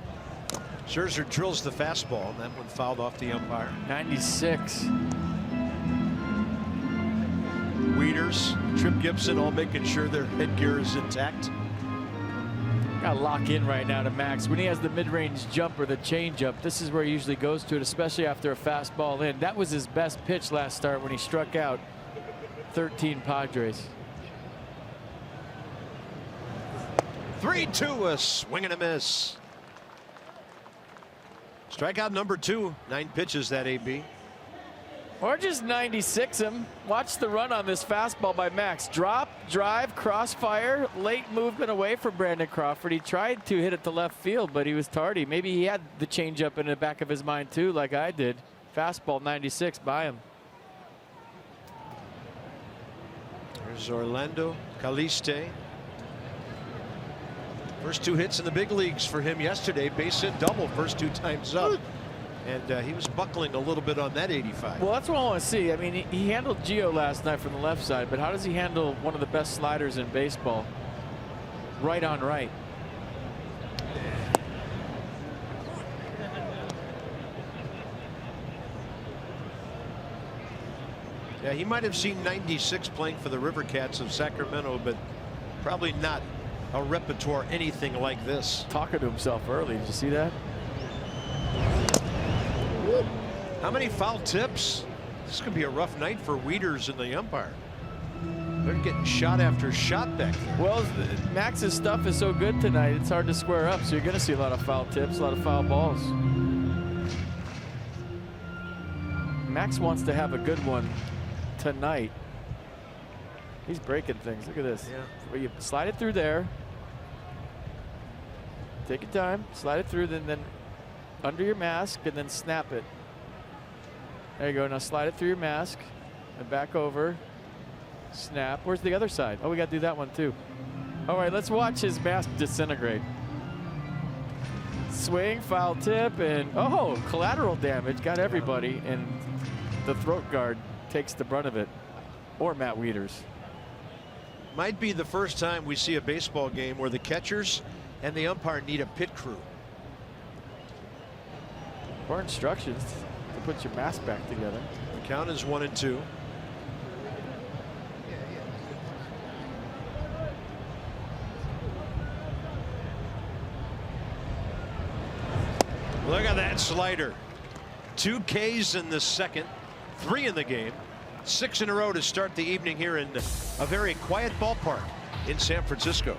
Scherzer drills the fastball, and that one fouled off the umpire. 96. Wieters, Trip Gibson all making sure their headgear is intact. Got to lock in right now to Max. When he has the mid-range jump or the changeup, this is where he usually goes to it, especially after a fastball in. That was his best pitch last start when he struck out 13 Padres. 3-2, a swing and a miss. Strikeout number 2, 9 pitches that AB. Or just 96 him. Watch the run on this fastball by Max. Drop, drive, crossfire, late movement away from Brandon Crawford. He tried to hit it to left field, but he was tardy. Maybe he had the changeup in the back of his mind too, like I did. Fastball 96 by him. There's Orlando Caliste. First 2 hits in the big leagues for him yesterday. Base hit double, first 2 times up. And he was buckling a little bit on that 85. Well, that's what I want to see. I mean, he handled Gio last night from the left side, but how does he handle one of the best sliders in baseball? Right on right. Yeah, he might have seen 96 playing for the River Cats of Sacramento, but probably not a repertoire anything like this. Talking to himself early. Did you see that? How many foul tips? This could be a rough night for Wieters and the umpire. They're getting shot after shot back there. Well, Max's stuff is so good tonight, it's hard to square up. So you're going to see a lot of foul tips, a lot of foul balls. Max wants to have a good one tonight. He's breaking things. Look at this. Yeah. You slide it through there. Take your time. Slide it through, then under your mask, and then snap it. There you go. Now slide it through your mask and back over. Snap. Where's the other side? Oh, we got to do that one too. All right, let's watch his mask disintegrate. Swing, foul tip, and oh, collateral damage. Got everybody, and the throat guard takes the brunt of it. Or Matt Wieters. Might be the first time we see a baseball game where the catchers and the umpire need a pit crew. Or instructions to put your mask back together. The count is 1-2. Look at that slider. 2 Ks in the second, 3 in the game, 6 in a row to start the evening here in a very quiet ballpark in San Francisco.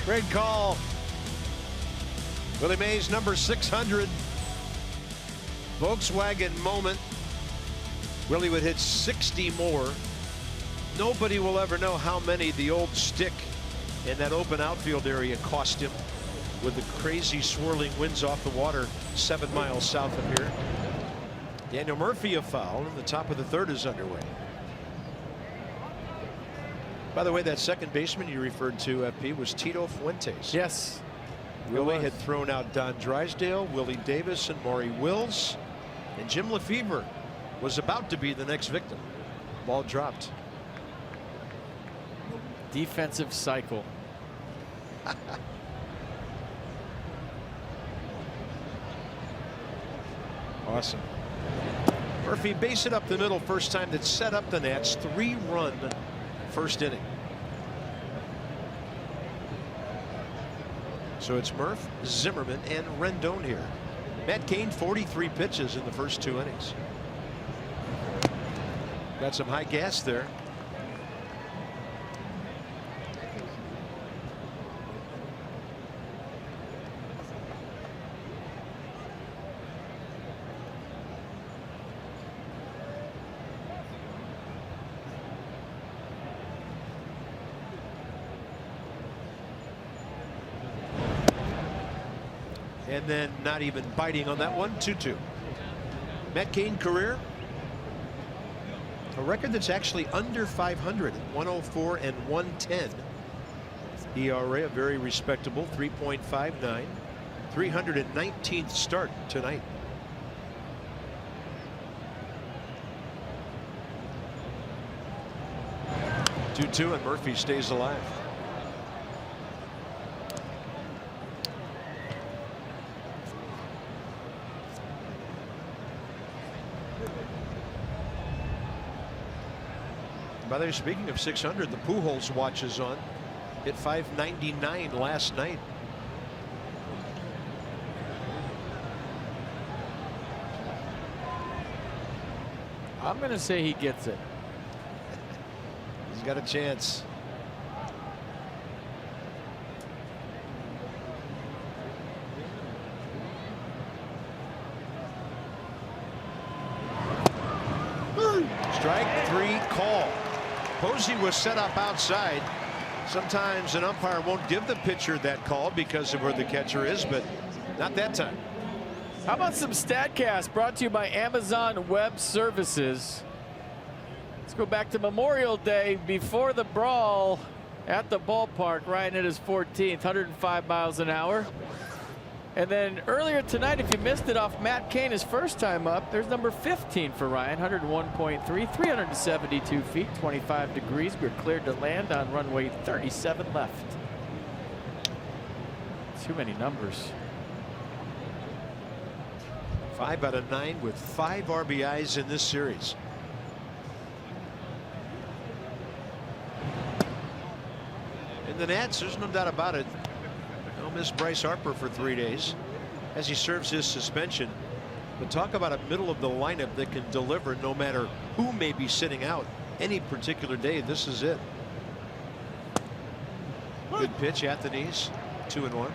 Great call. Willie Mays, number 600. Volkswagen moment. Willie would hit 60 more. Nobody will ever know how many the old stick in that open outfield area cost him with the crazy swirling winds off the water 7 miles south of here. Daniel Murphy a foul, and the top of the third is underway. By the way, that second baseman you referred to, FP, was Tito Fuentes. Yes. Willie had thrown out Don Drysdale, Willie Davis, and Maury Wills. And Jim Lefebvre was about to be the next victim. Ball dropped. Defensive cycle. Awesome. Murphy base it up the middle, first time that set up the Nats. 3-run first inning. So it's Murph, Zimmerman, and Rendon here. Matt Cain 43 pitches in the first 2 innings. Got some high gas there. And then not even biting on that one. 2-2. Matt Cain career, a record that's actually under 500 at 104 and 110. ERA, a very respectable 3.59. 319th start tonight. Two and Murphy stays alive. By the way, speaking of 600, the Pujols watch is on. Hit 599 last night. I'm going to say he gets it. He's got a chance. Strike 3 call. Posey was set up outside. Sometimes an umpire won't give the pitcher that call because of where the catcher is, but not that time. How about some StatCast brought to you by Amazon Web Services? Let's go back to Memorial Day before the brawl at the ballpark. Ryan hit his 14th, 105 miles an hour. And then earlier tonight, if you missed it off Matt Cain, his first time up, there's number 15 for Ryan, 101.3, 372 feet, 25 degrees. We're cleared to land on runway 37 left. Too many numbers. 5 out of 9 with 5 RBIs in this series. And the Nats, there's no doubt about it, they'll miss Bryce Harper for 3 days as he serves his suspension. But talk about a middle of the lineup that can deliver no matter who may be sitting out any particular day. This is it. Good pitch at the knees. 2-1.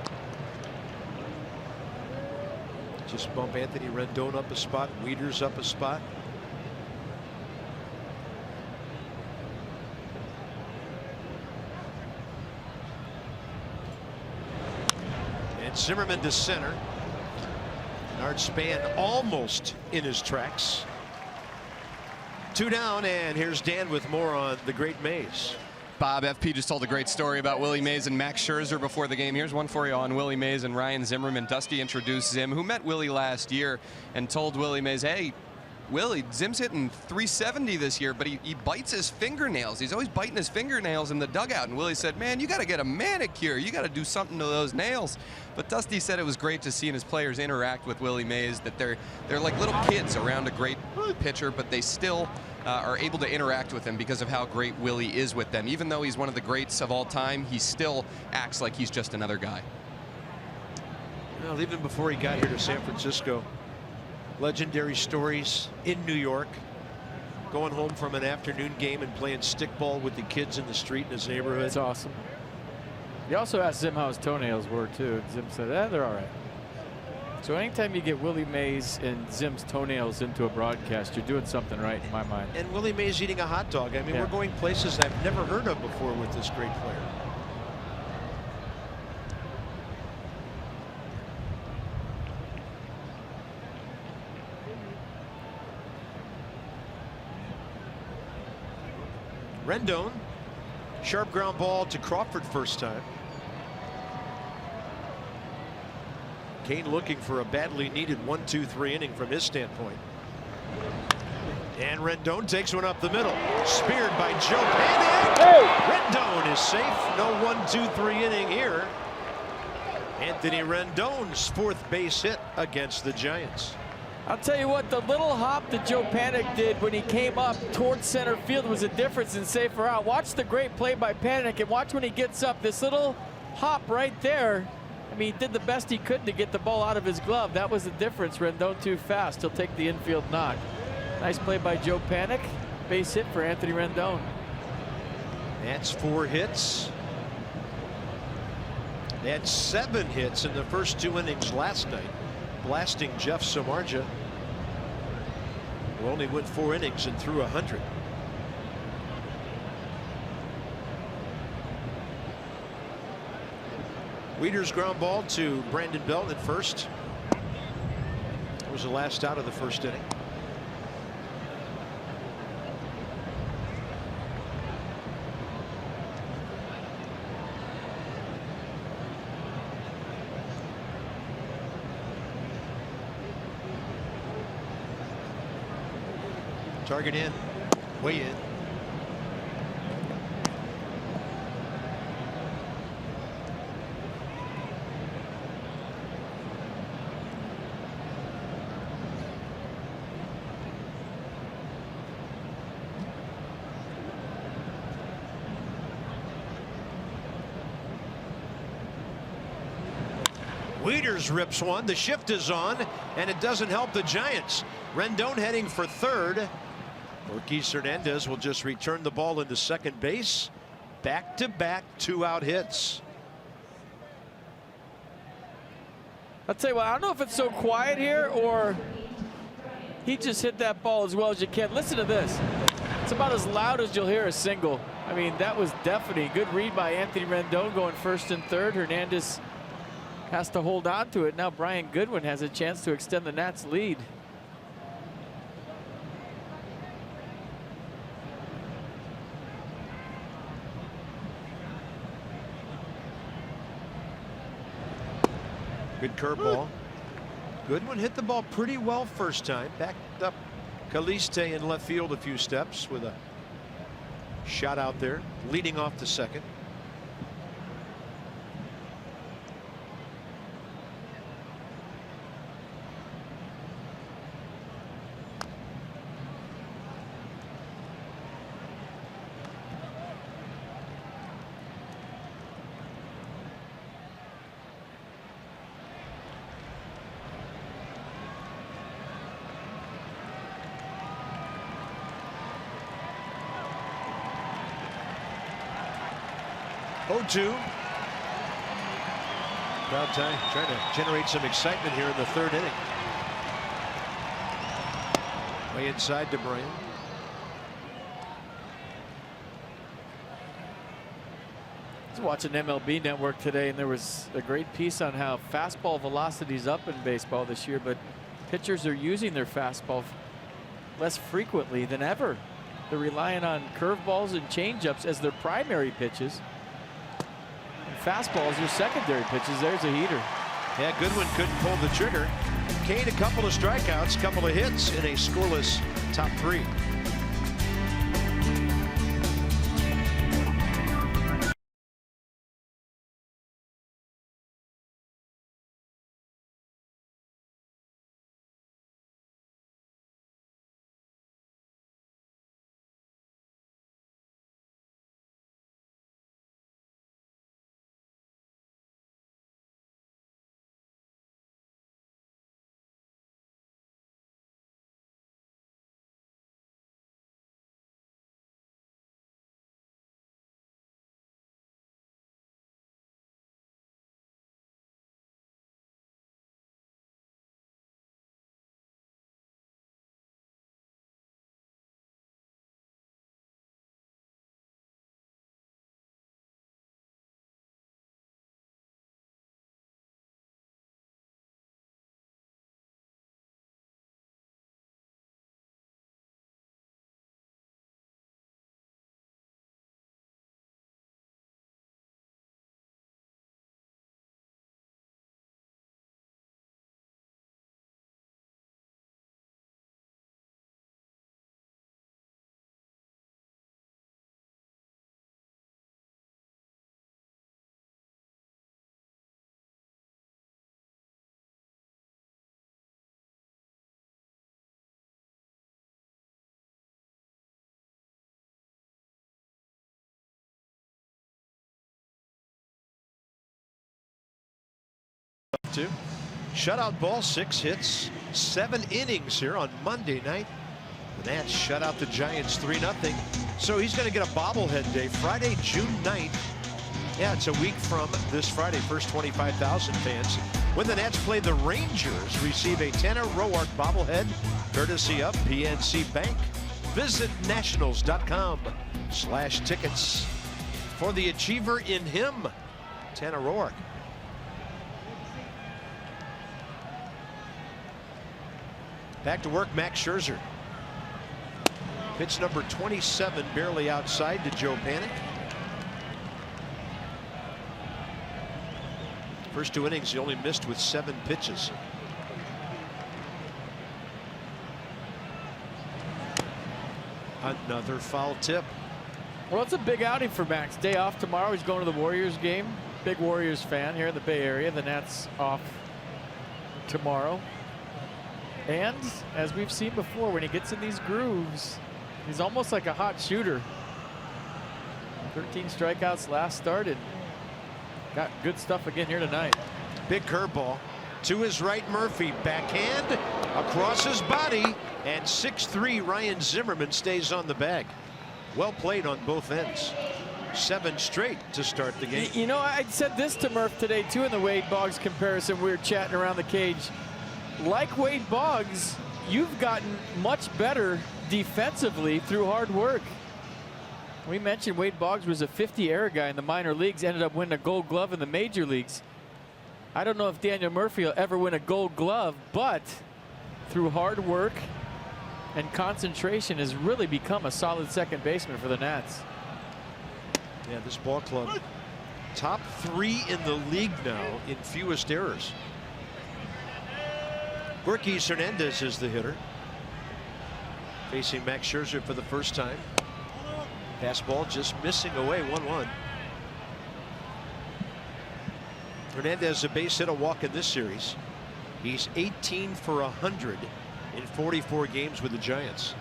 Just bump Anthony Rendon up a spot, Wieters up a spot. And Zimmerman to center. Bernard Span almost in his tracks. 2 down, and here's Dan with more on the great Mays. Bob, FP just told a great story about Willie Mays and Max Scherzer before the game. Here's one for you on Willie Mays and Ryan Zimmerman. Dusty introduced Zim, who met Willie last year, and told Willie Mays, hey, Willie, Zim's hitting 370 this year, but he bites his fingernails. He's always biting his fingernails in the dugout. And Willie said, man, you got to get a manicure. You got to do something to those nails. But Dusty said it was great to see his players interact with Willie Mays, that they're like little kids around a great pitcher, but they still are able to interact with him because of how great Willie is with them. Even though he's one of the greats of all time, he still acts like he's just another guy. Well, even before he got here to San Francisco, legendary stories in New York, going home from an afternoon game and playing stickball with the kids in the street in his neighborhood. That's awesome. He also asked Zim how his toenails were too. Zim said, they're all right. So anytime you get Willie Mays and Zim's toenails into a broadcast, you're doing something right in my mind. And Willie Mays eating a hot dog. I mean, we're going places I've never heard of before with this great player. Rendon, sharp ground ball to Crawford first time. Cain looking for a badly needed 1-2-3 inning from his standpoint. And Rendon takes one up the middle. Speared by Joe Panic. Rendon is safe. No 1-2-3 inning here. Anthony Rendon's 4th base hit against the Giants. I'll tell you what, the little hop that Joe Panik did when he came up towards center field was a difference in safe or out. Watch the great play by Panik, and watch when he gets up. This little hop right there, I mean, he did the best he could to get the ball out of his glove. That was the difference. Rendon too fast. He'll take the infield knock. Nice play by Joe Panik. Base hit for Anthony Rendon. That's 4 hits. They had 7 hits in the first 2 innings last night, blasting Jeff Samardzija, who only went 4 innings and threw 100. Wieters ground ball to Brandon Belt at first. That was the last out of the first inning. Target in, way in. Wieters rips one. The shift is on, and it doesn't help the Giants. Rendon heading for third. Ortiz Hernandez will just return the ball into second base. Back-to-back 2-out hits. I'll tell you what, I don't know if it's so quiet here or he just hit that ball as well as you can. Listen to this. It's about as loud as you'll hear a single. I mean, that was deafening. Good read by Anthony Rendon going first and third. Hernandez has to hold on to it. Now Brian Goodwin has a chance to extend the Nats' lead. Good curveball. Goodwin hit the ball pretty well first time. Backed up Caliste in left field a few steps with a shot out there, leading off the second. Oh-2. Crowd time trying to generate some excitement here in the third inning. Way inside to Bryant. I was watching MLB Network today, and there was a great piece on how fastball velocity is up in baseball this year, but pitchers are using their fastball less frequently than ever. They're relying on curveballs and changeups as their primary pitches. Fastballs are secondary pitches. There's a heater. Yeah, Goodwin couldn't pull the trigger. Kane, a couple of strikeouts, couple of hits in a scoreless top 3. 2. Shutout ball, 6 hits, 7 innings here on Monday night. The Nats shut out the Giants 3-0. So he's going to get a bobblehead day Friday, June 9th. Yeah, it's a week from this Friday. First 25,000 fans. When the Nats play the Rangers, receive a Tanner Roark bobblehead courtesy of PNC Bank. Visit nationals.com/tickets for the achiever in him, Tanner Roark. Back to work, Max Scherzer. Pitch number 27, barely outside to Joe Panik. First 2 innings, he only missed with 7 pitches. Another foul tip. Well, it's a big outing for Max. Day off tomorrow. He's going to the Warriors game. Big Warriors fan here in the Bay Area. The Nats off tomorrow. And as we've seen before, when he gets in these grooves, he's almost like a hot shooter. 13 strikeouts last start and got good stuff again here tonight. Big curveball to his right. Murphy backhand across his body, and 6'3" Ryan Zimmerman stays on the bag. Well played on both ends. 7 straight to start the game. You know, I said this to Murph today too in the Wade Boggs comparison. We were chatting around the cage. Like Wade Boggs, you've gotten much better defensively through hard work. We mentioned Wade Boggs was a 50 error guy in the minor leagues, ended up winning a Gold Glove in the major leagues. I don't know if Daniel Murphy will ever win a Gold Glove, but through hard work and concentration has really become a solid second baseman for the Nats. Yeah, this ball club top 3 in the league now in fewest errors. Urquiz Hernandez is the hitter, facing Max Scherzer for the first time. Fastball just missing away, 1-1. Hernandez a base hit, a walk in this series. He's 18 for 100 in 44 games with the Giants.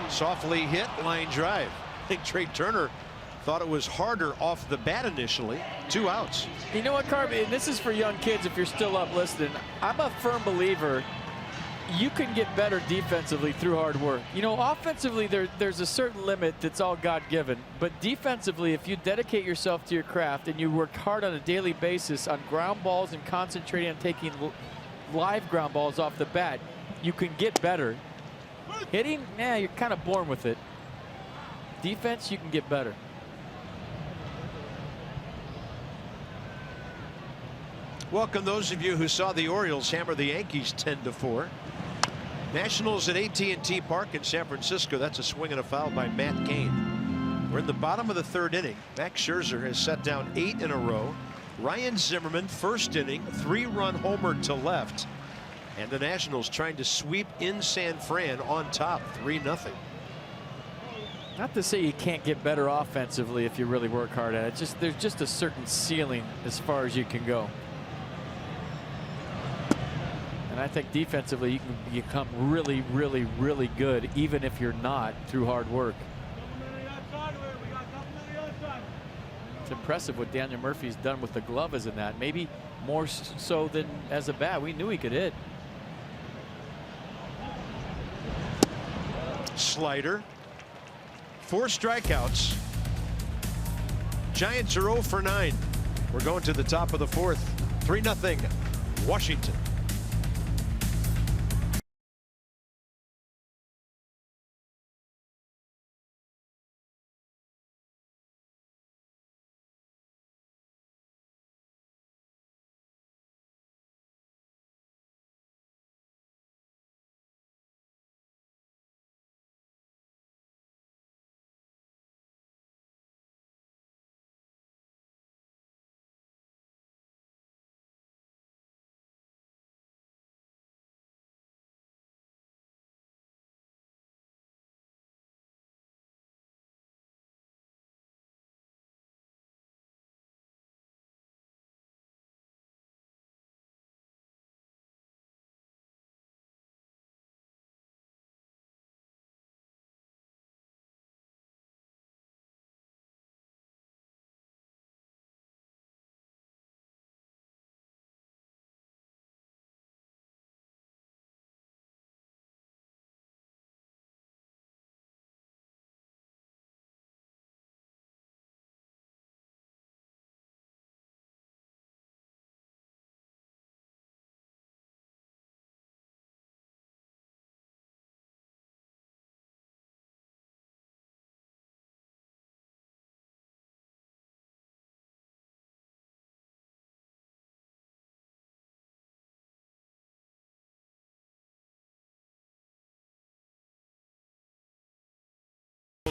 Softly hit, line drive. I think Trey Turner thought it was harder off the bat initially. 2 outs. You know what, Carby, and this is for young kids if you're still up listening. I'm a firm believer you can get better defensively through hard work. You know, offensively, there's a certain limit that's all God-given. But defensively, if you dedicate yourself to your craft and you work hard on a daily basis on ground balls and concentrating on taking live ground balls off the bat, you can get better. Hitting, you're kind of born with it. Defense, you can get better. Welcome those of you who saw the Orioles hammer the Yankees 10-4. Nationals at AT Park in San Francisco. That's a swing and a foul by Matt Cain. We're in the bottom of the 3rd inning. Max Scherzer has set down 8 in a row. Ryan Zimmerman, first inning, 3-run homer to left. And the Nationals trying to sweep in San Fran on top, 3-0. Not to say you can't get better offensively if you really work hard at it. There's just a certain ceiling as far as you can go. And I think defensively you can become really, really, really good even if you're not through hard work. It's impressive what Daniel Murphy's done with the glove as in that. Maybe more so than as a bat. We knew he could hit. Slider. 4 strikeouts. Giants are 0 for 9. We're going to the top of the 4th. 3-0 Washington.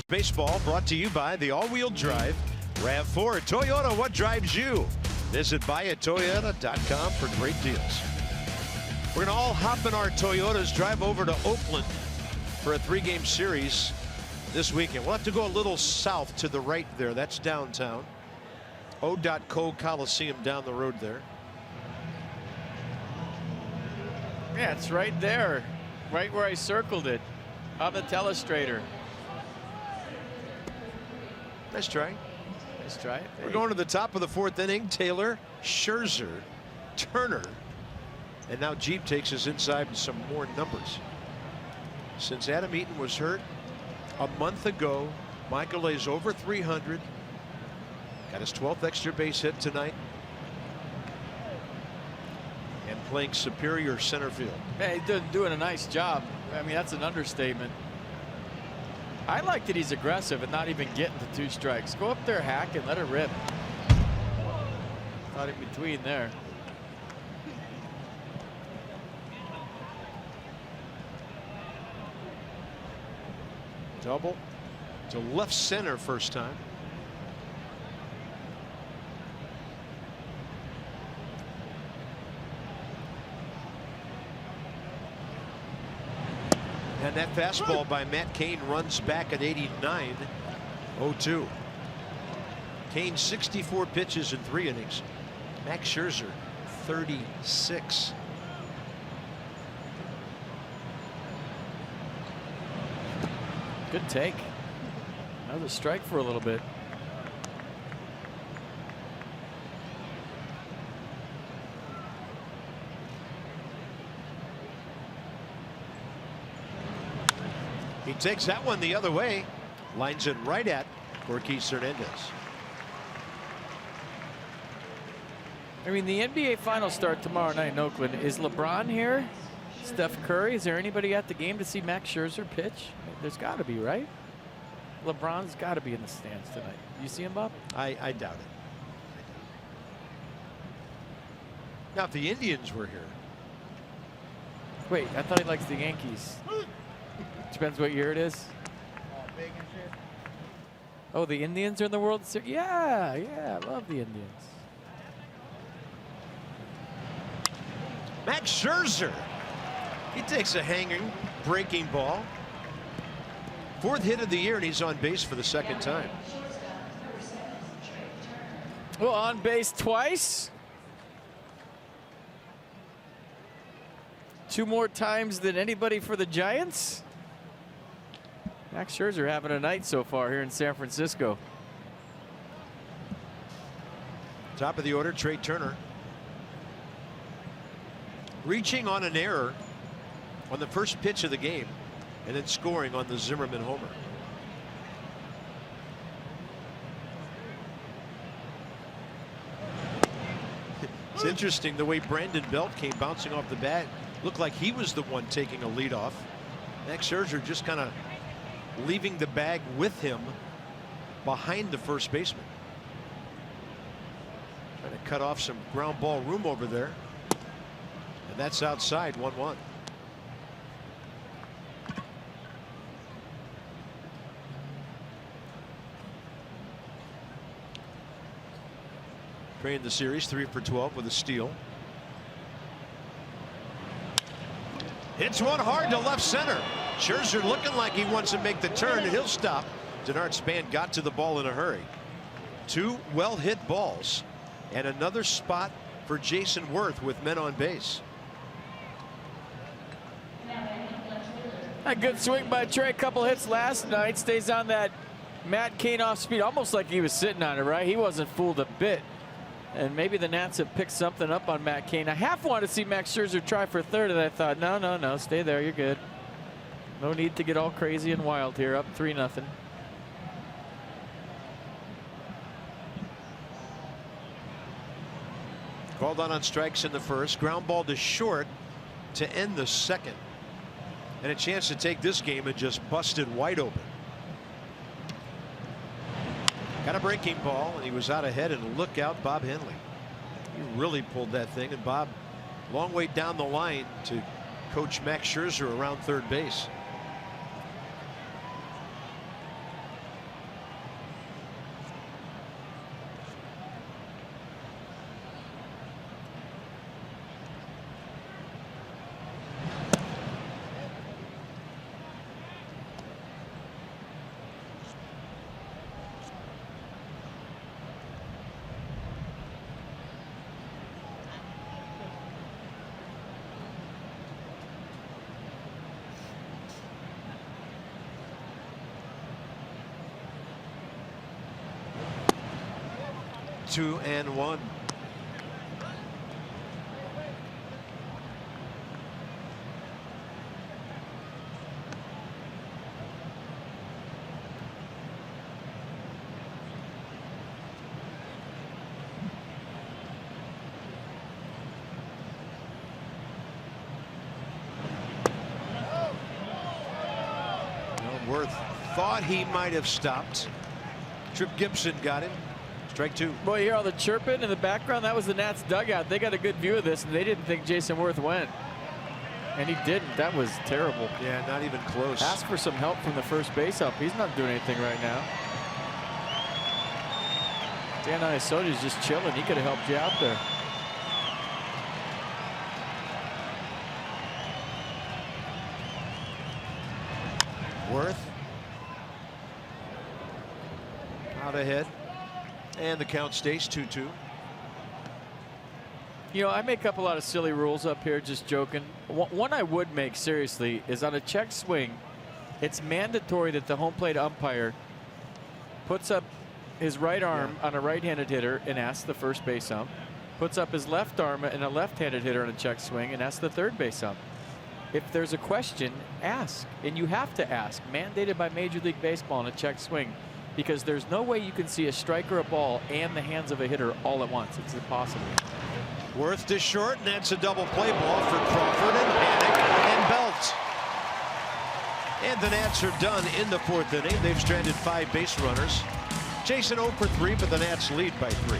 Baseball brought to you by the all-wheel drive RAV4 Toyota. What drives you? Visit buyatoyota.com for great deals. We're going to all hop in our Toyotas, drive over to Oakland for a 3-game series this weekend. We'll have to go a little south to the right there. That's downtown. O.Co Coliseum down the road there. Yeah, it's right there. Right where I circled it on the telestrator. Nice try. Nice try. We're going to the top of the 4th inning. Taylor, Scherzer, Turner, and now Jeep takes us inside with some more numbers. Since Adam Eaton was hurt a month ago, Michael is over 300. Got his 12th extra base hit tonight. And playing superior center field. Man, he's doing a nice job. I mean, that's an understatement. I like that he's aggressive and not even getting to 2 strikes. Go up there, hack, and let it rip. Caught in between there. Double to left center first time. And that fastball by Matt Cain runs back at 89. 0-2. Cain 64 pitches in 3 innings. Max Scherzer 36. Good take. Another strike for a little bit. He takes that one the other way. Lines it right at Marquise Hernandez. I mean, the NBA Finals start tomorrow night in Oakland. Is LeBron here? Steph Curry? Is there anybody at the game to see Max Scherzer pitch? There's got to be, right? LeBron's got to be in the stands tonight. You see him, Bob? I doubt it. Now, if the Indians were here. Wait, I thought he likes the Yankees. Depends what year it is. Oh, the Indians are in the World Series? Yeah, I love the Indians. Max Scherzer. He takes a hanging, breaking ball. 4th hit of the year, and he's on base for the 2nd time. Well, on base twice. 2 more times than anybody for the Giants. Max Scherzer having a night so far here in San Francisco. Top of the order, Trey Turner. Reaching on an error on the first pitch of the game, and then scoring on the Zimmerman homer. It's interesting the way Brandon Belt came bouncing off the bat. Looked like he was the one taking a lead off. Max Scherzer just kind of leaving the bag with him behind the first baseman. Trying to cut off some ground ball room over there. And that's outside. 1-1. Trey in the series 3 for 12 with a steal. Hits one hard to left center. Scherzer looking like he wants to make the turn, and he'll stop. Denard Span got to the ball in a hurry. 2 well hit balls and another spot for Jason Worth with men on base. A good swing by Trey. A couple hits last night. Stays on that Matt Cain off speed, almost like he was sitting on it, right? He wasn't fooled a bit. And maybe the Nats have picked something up on Matt Cain. I half wanted to see Max Scherzer try for 3rd, and I thought, no, stay there. You're good. No need to get all crazy and wild here. Up 3-0. Called on strikes in the first. Ground ball to short to end the 2nd. And a chance to take this game and just busted wide open. Got a breaking ball, and he was out ahead, and look out, Bob Henley. He really pulled that thing, and Bob, long way down the line to coach Max Scherzer around 3rd base. 2-1. Worth thought he might have stopped. Trip Gibson got him. Strike 2. Boy, you hear all the chirping in the background? That was the Nats dugout. They got a good view of this, and they didn't think Jason Worth went. And he didn't. That was terrible. Yeah, not even close. Ask for some help from the first base up. He's not doing anything right now. Dan Iasoti's just chilling. He could have helped you out there. Worth out ahead, and the count stays 2-2. You know, I make up a lot of silly rules up here, just joking. One I would make seriously is on a check swing, it's mandatory that the home plate umpire puts up his right arm on a right-handed hitter and asks the first base ump, puts up his left arm in a left-handed hitter on a check swing and asks the third base ump. If there's a question, ask. And you have to ask. Mandated by Major League Baseball on a check swing. Because there's no way you can see a strike or a ball and the hands of a hitter all at once. It's impossible. Worth to short, and that's a double play ball for Crawford and Panic and Belt. And the Nats are done in the 4th inning. They've stranded 5 base runners. Jason 0 for 3, but the Nats lead by 3.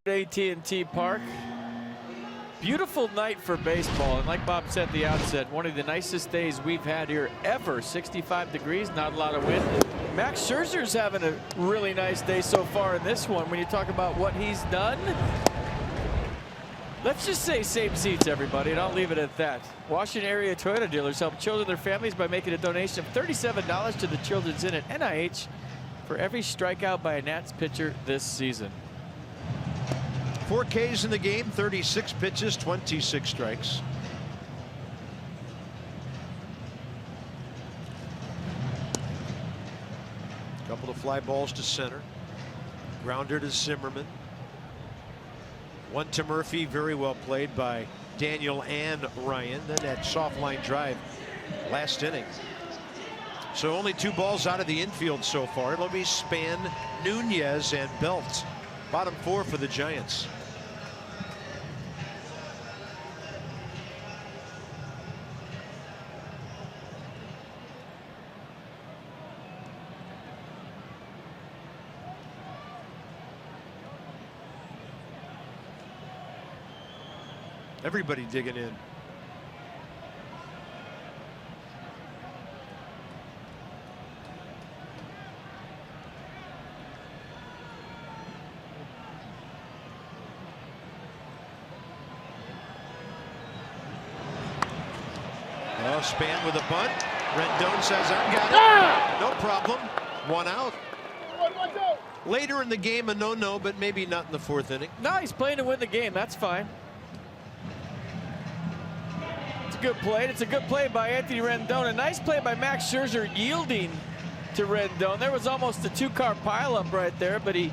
AT&T Park. Beautiful night for baseball, and like Bob said at the outset, one of the nicest days we've had here ever. 65 degrees, not a lot of wind. Max Scherzer's having a really nice day so far in this one. When you talk about what he's done, let's just say same seats, everybody, and I'll leave it at that. Washington area Toyota dealers help children and their families by making a donation of $37 to the Children's Inn at NIH for every strikeout by a Nats pitcher this season. 4 Ks in the game, 36 pitches, 26 strikes. Couple of fly balls to center. Grounder to Zimmerman. One to Murphy, very well played by Daniel and Ryan. Then that soft line drive last inning. So only 2 balls out of the infield so far. It'll be Span, Nunez, and Belt. Bottom 4 for the Giants. Everybody digging in. Span with a bunt. Rendon says, I've got it. No problem. 1 out. Later in the game, a no-no, but maybe not in the 4th inning. No, he's playing to win the game. That's fine. It's a good play. It's a good play by Anthony Rendon. A nice play by Max Scherzer yielding to Rendon. There was almost a 2-car pileup right there, but he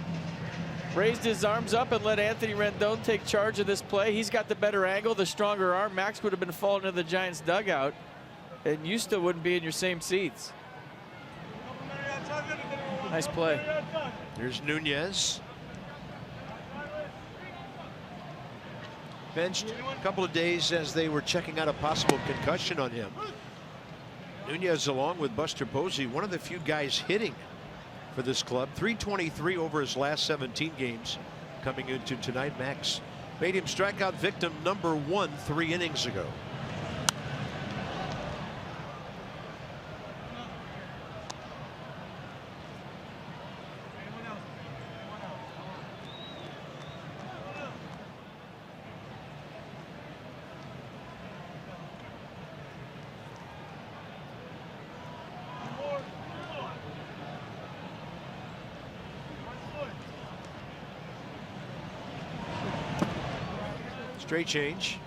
raised his arms up and let Anthony Rendon take charge of this play. He's got the better angle, the stronger arm. Max would have been falling into the Giants' dugout, and you still wouldn't be in your same seats. Nice play. Here's Nunez. Benched a couple of days as they were checking out a possible concussion on him. Nunez, along with Buster Posey, one of the few guys hitting for this club. .323 over his last 17 games coming into tonight. Max made him strikeout victim number 1 3 innings ago. Straight change.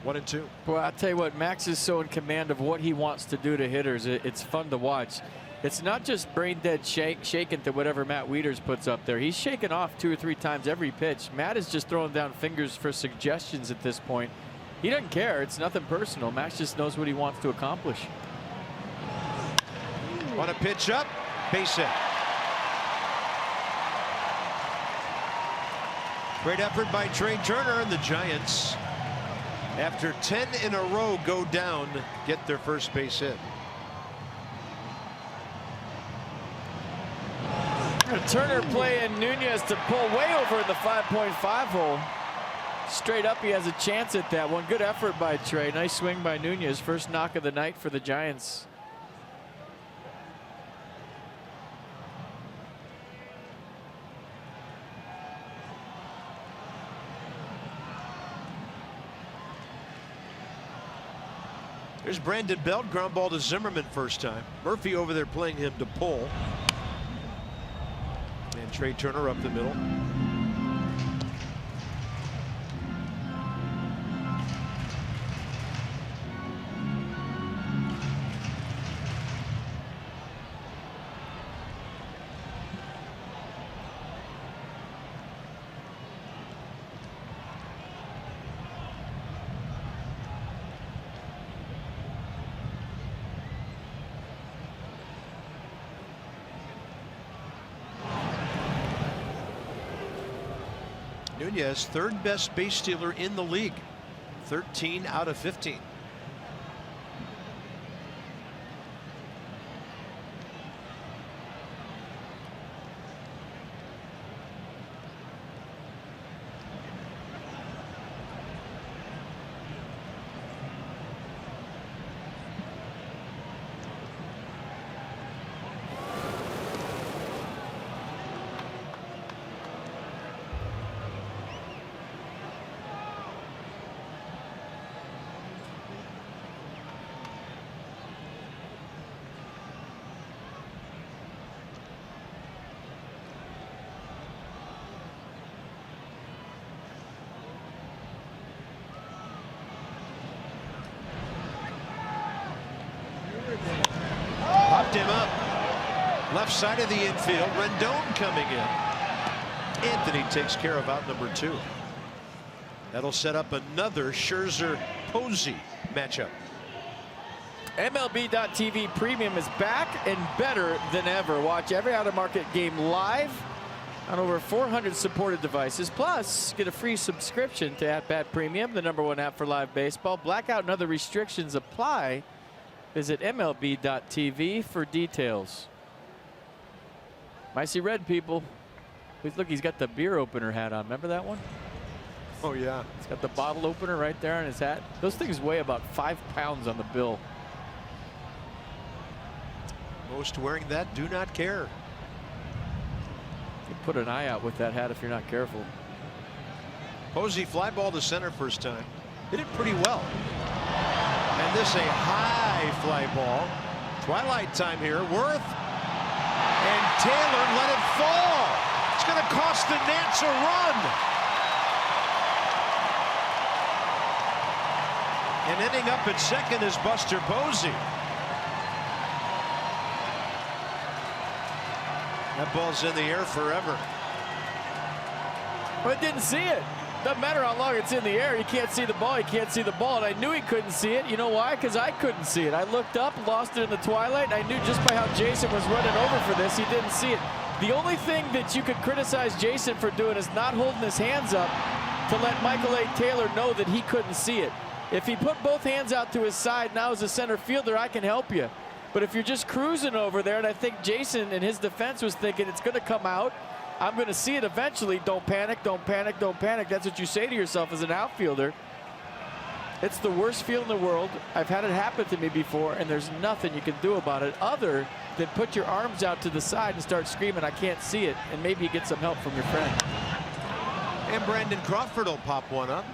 1 and 2. Well, I'll tell you what, Max is so in command of what he wants to do to hitters. It's fun to watch. It's not just brain dead shaking to whatever Matt Wieters puts up there. He's shaking off 2 or 3 times every pitch. Matt is just throwing down fingers for suggestions at this point. He doesn't care. It's nothing personal. Max just knows what he wants to accomplish. On a pitch up, base hit. Great effort by Trey Turner, and the Giants, after 10 in a row, go down, get their first base hit. Turner playing Nunez to pull way over in the 5.5 hole. Straight up, he has a chance at that one. Good effort by Trey. Nice swing by Nunez. First knock of the night for the Giants. There's Brandon Belt, ground ball to Zimmerman first time. Murphy over there playing him to pull. And Trey Turner up the middle. Nunez, 3rd best base stealer in the league. 13 out of 15. Him up left side of the infield. Rendon coming in. Anthony takes care of out number 2. That'll set up another Scherzer Posey matchup. MLB.TV Premium is back and better than ever. Watch every out-of-market game live on over 400 supported devices. Plus, get a free subscription to @Bat Premium, the #1 app for live baseball. Blackout and other restrictions apply. Visit MLB.TV for details. Micey Red, people. Look, he's got the beer opener hat on. Remember that one? Oh, yeah. He's got the bottle opener right there on his hat. Those things weigh about 5 pounds on the bill. Most wearing that do not care. You put an eye out with that hat if you're not careful. Posey fly ball to center first time. Hit it pretty well. And this a high fly ball. Twilight time here. Worth and Taylor let it fall. It's going to cost the Nats a run. And ending up at second is Buster Posey. That ball's in the air forever. But didn't see it. Doesn't matter how long it's in the air. He can't see the ball. He can't see the ball. And I knew he couldn't see it. You know why? Because I couldn't see it. I looked up, lost it in the twilight. I knew just by how Jason was running over for this, he didn't see it. The only thing that you could criticize Jason for doing is not holding his hands up to let Michael A. Taylor know that he couldn't see it. If he put both hands out to his side now as a center fielder, I can help you. But if you're just cruising over there, and I think Jason in his defense was thinking it's going to come out, I'm going to see it eventually. Don't panic, don't panic, don't panic. That's what you say to yourself as an outfielder. It's the worst feeling in the world. I've had it happen to me before, and there's nothing you can do about it other than put your arms out to the side and start screaming, I can't see it, and maybe you get some help from your friend. And Brandon Crawford will pop one up.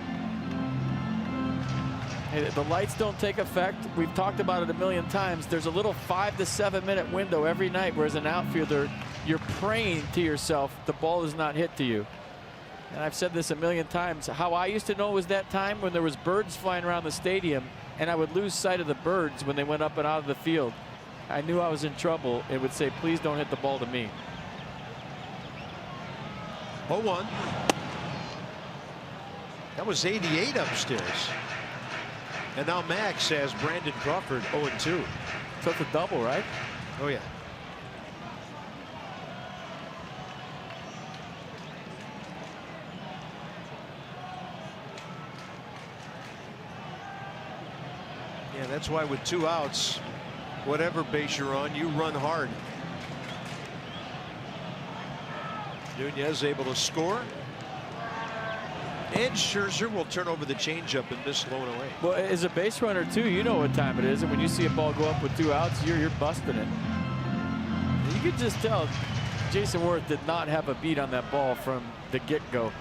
Hey, the lights don't take effect. We've talked about it a million times. There's a little 5 to 7 minute window every night where as an outfielder, you're praying to yourself the ball is not hit to you. And I've said this a million times. How I used to know was that time when there was birds flying around the stadium and I would lose sight of the birds when they went up and out of the field. I knew I was in trouble. It would say, please don't hit the ball to me. 0-1. That was 88 upstairs. And now Max has Brandon Crawford 0-2. So it's a double, right? Oh, yeah. Yeah, that's why with 2 outs, whatever base you're on, you run hard. Nunez able to score. And Scherzer will turn over the changeup and miss low and away. Well, as a base runner too, you know what time it is, and when you see a ball go up with 2 outs, you're busting it. You could just tell Jason Worth did not have a beat on that ball from the get-go.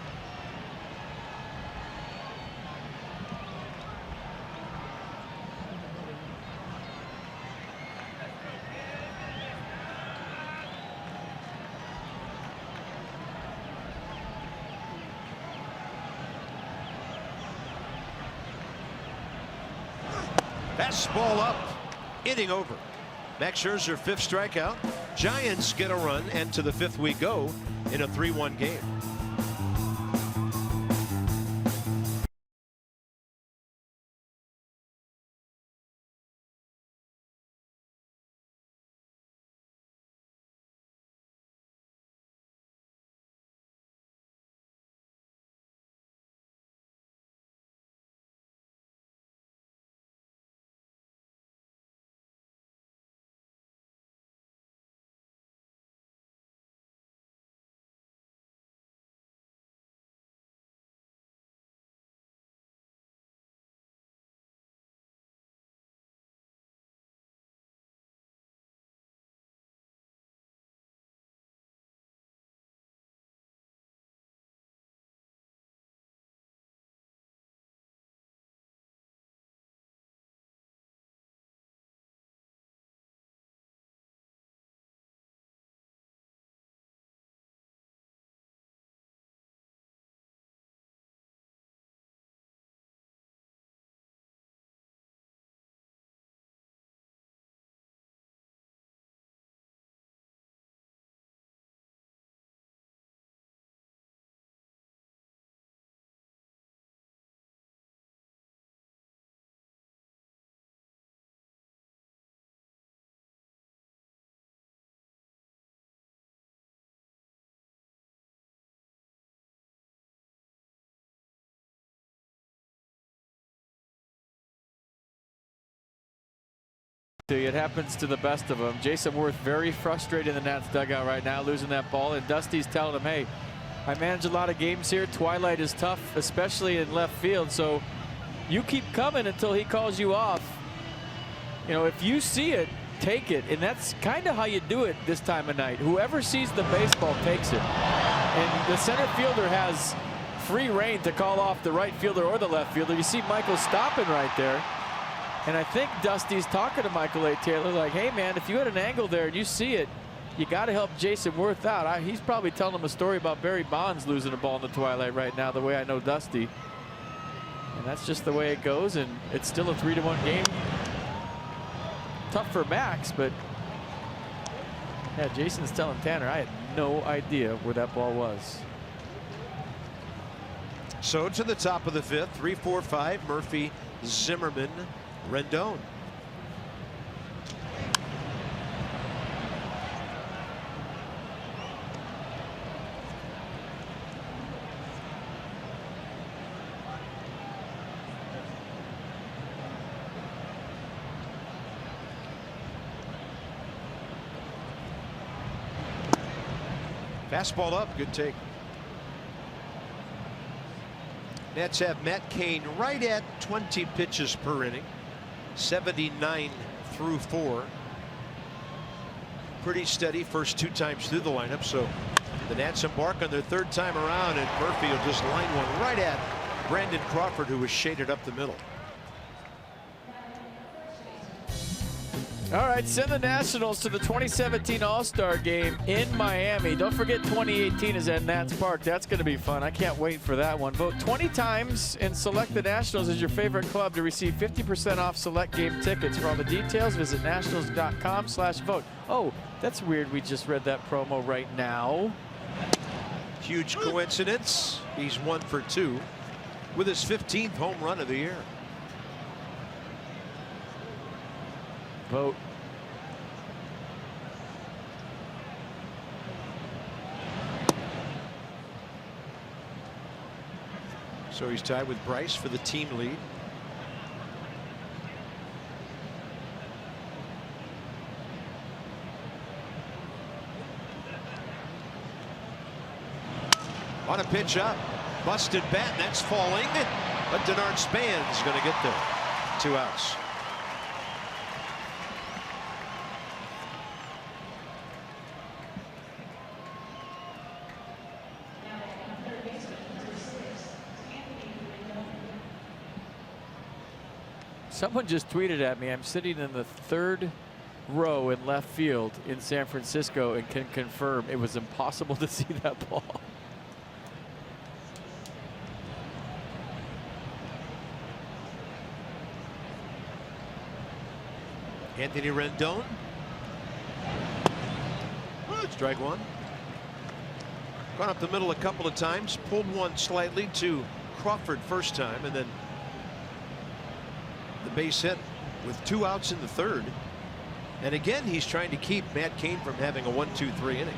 Fastball up, inning over. Max Scherzer 5th strikeout. Giants get a run, and to the 5th we go in a 3-1 game. It happens to the best of them. Jason Worth very frustrated in the Nats dugout right now, losing that ball, and Dusty's telling him, hey, I manage a lot of games here. Twilight is tough, especially in left field, so you keep coming until he calls you off. You know, if you see it, take it, and that's kind of how you do it this time of night. Whoever sees the baseball takes it, and the center fielder has free reign to call off the right fielder or the left fielder. You see Michael stopping right there. And I think Dusty's talking to Michael A. Taylor like, hey, man, if you had an angle there and you see it, you got to help Jason Worth out. He's probably telling him a story about Barry Bonds losing a ball in the twilight right now, the way I know Dusty. And that's just the way it goes, and it's still a 3-1 game. Tough for Max, but yeah, Jason's telling Tanner, I had no idea where that ball was. So to the top of the 5th, 3-4-5, Murphy, Zimmerman, Rendon. Fastball up, good take. Nats have Matt Cain right at 20 pitches per inning, 79 through 4. Pretty steady first 2 times through the lineup. So the Nats embark on their 3rd time around, and Murphy will just line one right at Brandon Crawford, who was shaded up the middle. All right, send the Nationals to the 2017 All-Star Game in Miami. Don't forget 2018 is at Nats Park. That's going to be fun. I can't wait for that one. Vote 20 times and select the Nationals as your favorite club to receive 50% off select game tickets. For all the details, visit nationals.com/vote. Oh, that's weird. We just read that promo right now. Huge coincidence. He's 1 for 2 with his 15th home run of the year. Vote. So he's tied with Bryce for the team lead. On a pitch up, busted bat, and that's falling, but Denard Span's going to get there. 2 outs. Someone just tweeted at me, I'm sitting in the 3rd row in left field in San Francisco and can confirm it was impossible to see that ball. Anthony Rendon. Strike 1. Gone up the middle a couple of times, pulled one slightly to Crawford first time, and then the base hit with 2 outs in the 3rd. And again, he's trying to keep Matt Cain from having a 1-2-3 inning.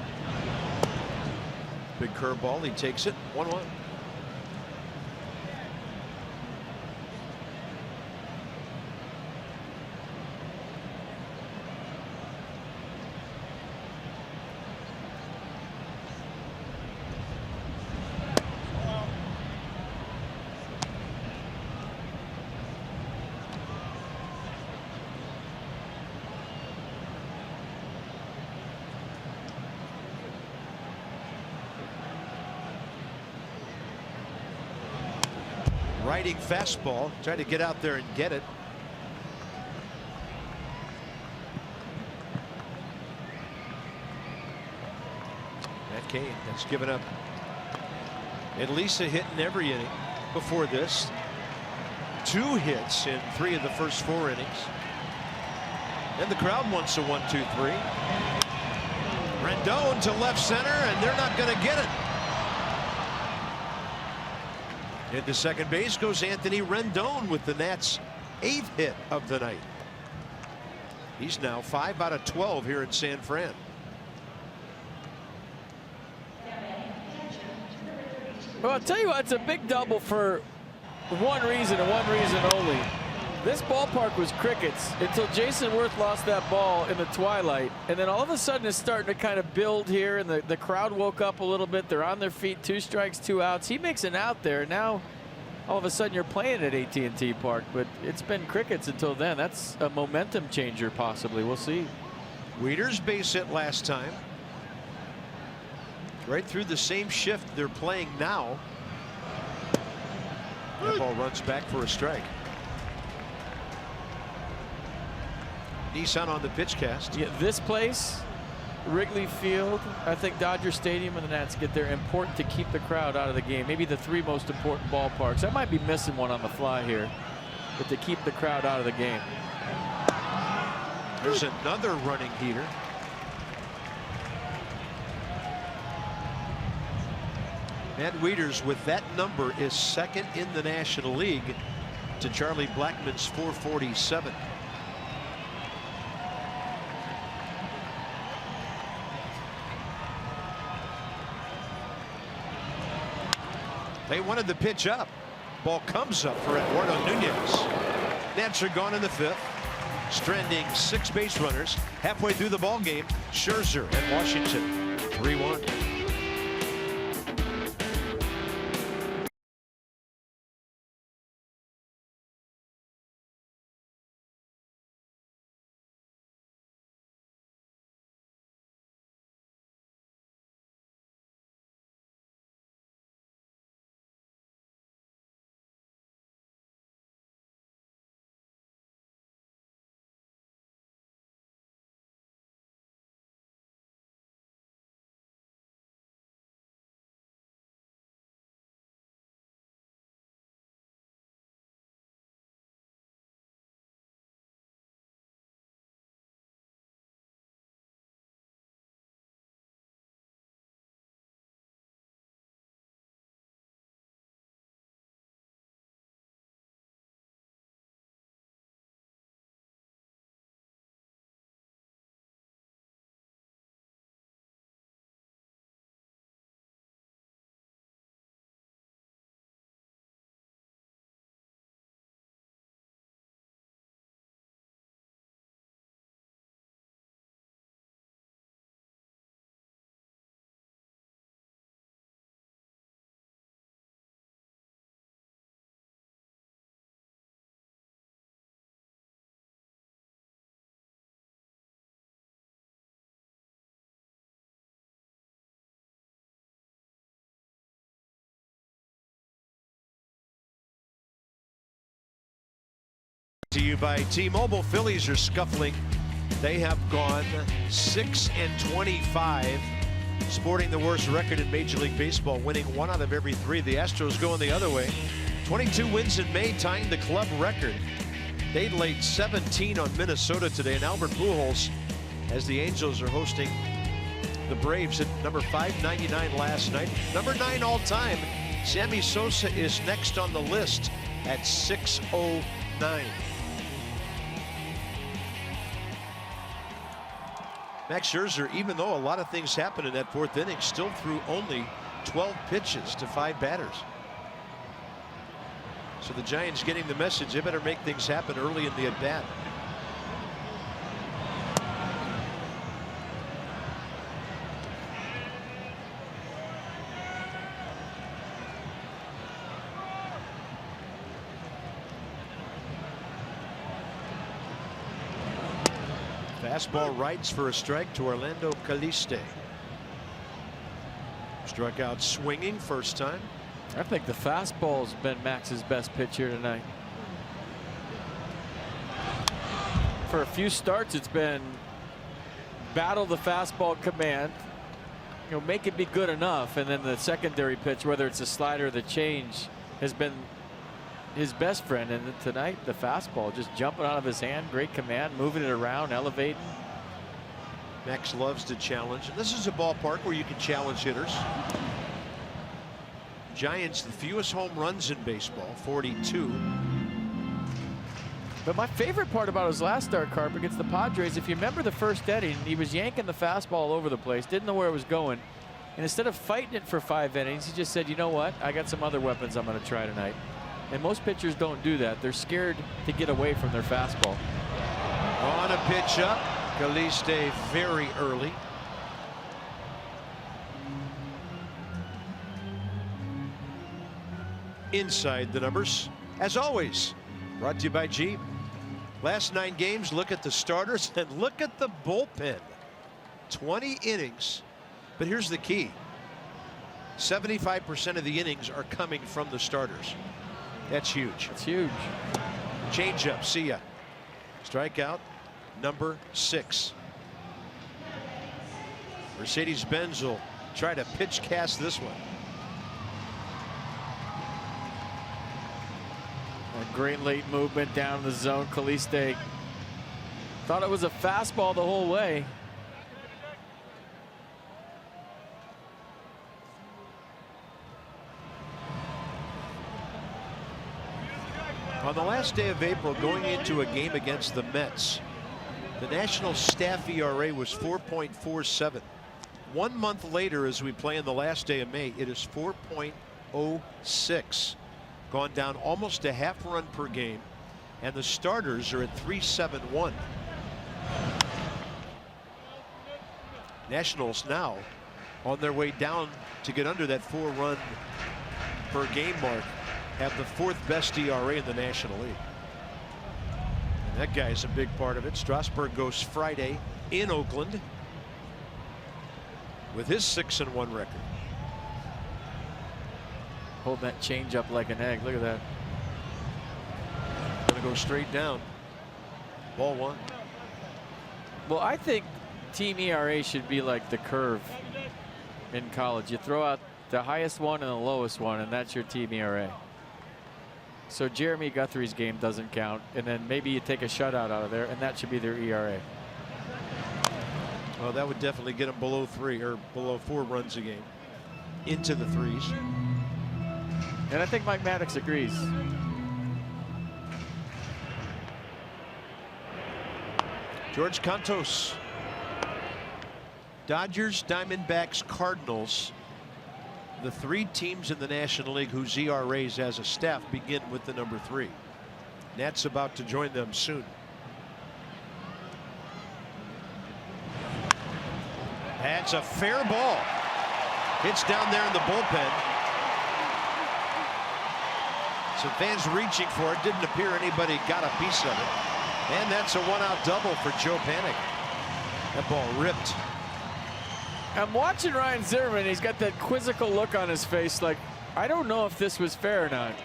Big curveball, he takes it, 1-1. Riding fastball, try to get out there and get it. Matt Cain has given up at least a hit in every inning before this. 2 hits in 3 of the first 4 innings. And the crowd wants a 1-2-3. Rendon to left center, and they're not going to get it. Into second base goes Anthony Rendon with the Nats' 8th hit of the night. He's now 5 out of 12 here in San Fran. Well, I'll tell you what, it's a big double for one reason and one reason only. This ballpark was crickets until Jason Worth lost that ball in the twilight. And then all of a sudden it's starting to kind of build here, and the crowd woke up a little bit. They're on their feet, 2 strikes, 2 outs. He makes an out there. Now all of a sudden you're playing at AT&T Park, but it's been crickets until then. That's a momentum changer possibly. We'll see. Weeder's base hit last time. Right through the same shift they're playing now. That ball runs back for a strike. Nissan on the pitch cast. Yeah, this place, Wrigley Field, I think Dodger Stadium and the Nats get there, important to keep the crowd out of the game. Maybe the 3 most important ballparks. I might be missing one on the fly here, but to keep the crowd out of the game. There's another running heater. Matt Wieters with that number is second in the National League to Charlie Blackmon's 447. They wanted the pitch up. Ball comes up for Eduardo Nunez. Nats are gone in the 5th. Stranding 6 base runners halfway through the ball game. Scherzer and Washington 3-1. To you by T-Mobile. Phillies are scuffling. They have gone 6-25, sporting the worst record in Major League Baseball, winning 1 out of every 3. The Astros going the other way. 22 wins in May, tying the club record. They laid 17 on Minnesota today, and Albert Pujols, as the Angels are hosting the Braves, at number 599 last night. Number 9 all time. Sammy Sosa is next on the list at 609. Max Scherzer, even though a lot of things happened in that 4th inning, still threw only 12 pitches to 5 batters. So the Giants getting the message, they better make things happen early in the at-bat. Fastball rights for a strike to Orlando Caliste. Struck out swinging first time. I think the fastball's been Max's best pitch here tonight. For a few starts, it's been battle the fastball command, you know, make it be good enough, and then the secondary pitch, whether it's a slider or the change, has been his best friend. And tonight, the fastball just jumping out of his hand, great command, moving it around, elevating. Max loves to challenge, and this is a ballpark where you can challenge hitters. Giants, the fewest home runs in baseball, 42. But my favorite part about his last start, Carp, against the Padres, if you remember the first inning, he was yanking the fastball all over the place, didn't know where it was going. And instead of fighting it for 5 innings, he just said, you know what, I got some other weapons I'm going to try tonight. And most pitchers don't do that. They're scared to get away from their fastball. On a pitch up, Caliste very early. Inside the numbers, as always, brought to you by Jeep. Last 9 games, look at the starters and look at the bullpen. 20 innings, but here's the key. 75% of the innings are coming from the starters. That's huge. It's huge. Change up, see ya. Strikeout. number 6. Mercedes-Benz will try to pitch cast this one. A great late movement down the zone. Caliste thought it was a fastball the whole way. On the last day of April, going into a game against the Mets, the National staff ERA was 4.47. 1 month later, as we play in the last day of May, it is 4.06. Gone down almost a half run per game, and the starters are at 3.71. Nationals now on their way down to get under that 4-run per game mark, have the 4th best ERA in the National League. And that guy is a big part of it. Strasburg goes Friday in Oakland with his 6-1 record. Hold that change up like an egg. Look at that. Gonna go straight down. Ball 1. Well, I think team ERA should be like the curve in college. You throw out the highest one and the lowest one, and that's your team ERA. So Jeremy Guthrie's game doesn't count, and then maybe you take a shutout out of there, and that should be their ERA. Well, that would definitely get them below 3 or below 4 runs a game, into the 3s. And I think Mike Maddox agrees. George Cantos. Dodgers, Diamondbacks, Cardinals. The 3 teams in the National League whose ERAs as a staff begin with the number 3. Nat's about to join them soon. That's a fair ball. It's down there in the bullpen. Some fans reaching for it. Didn't appear anybody got a piece of it. And that's a 1-out double for Joe Panik. That ball ripped. I'm watching Ryan Zimmerman. He's got that quizzical look on his face like, I don't know if this was fair or not.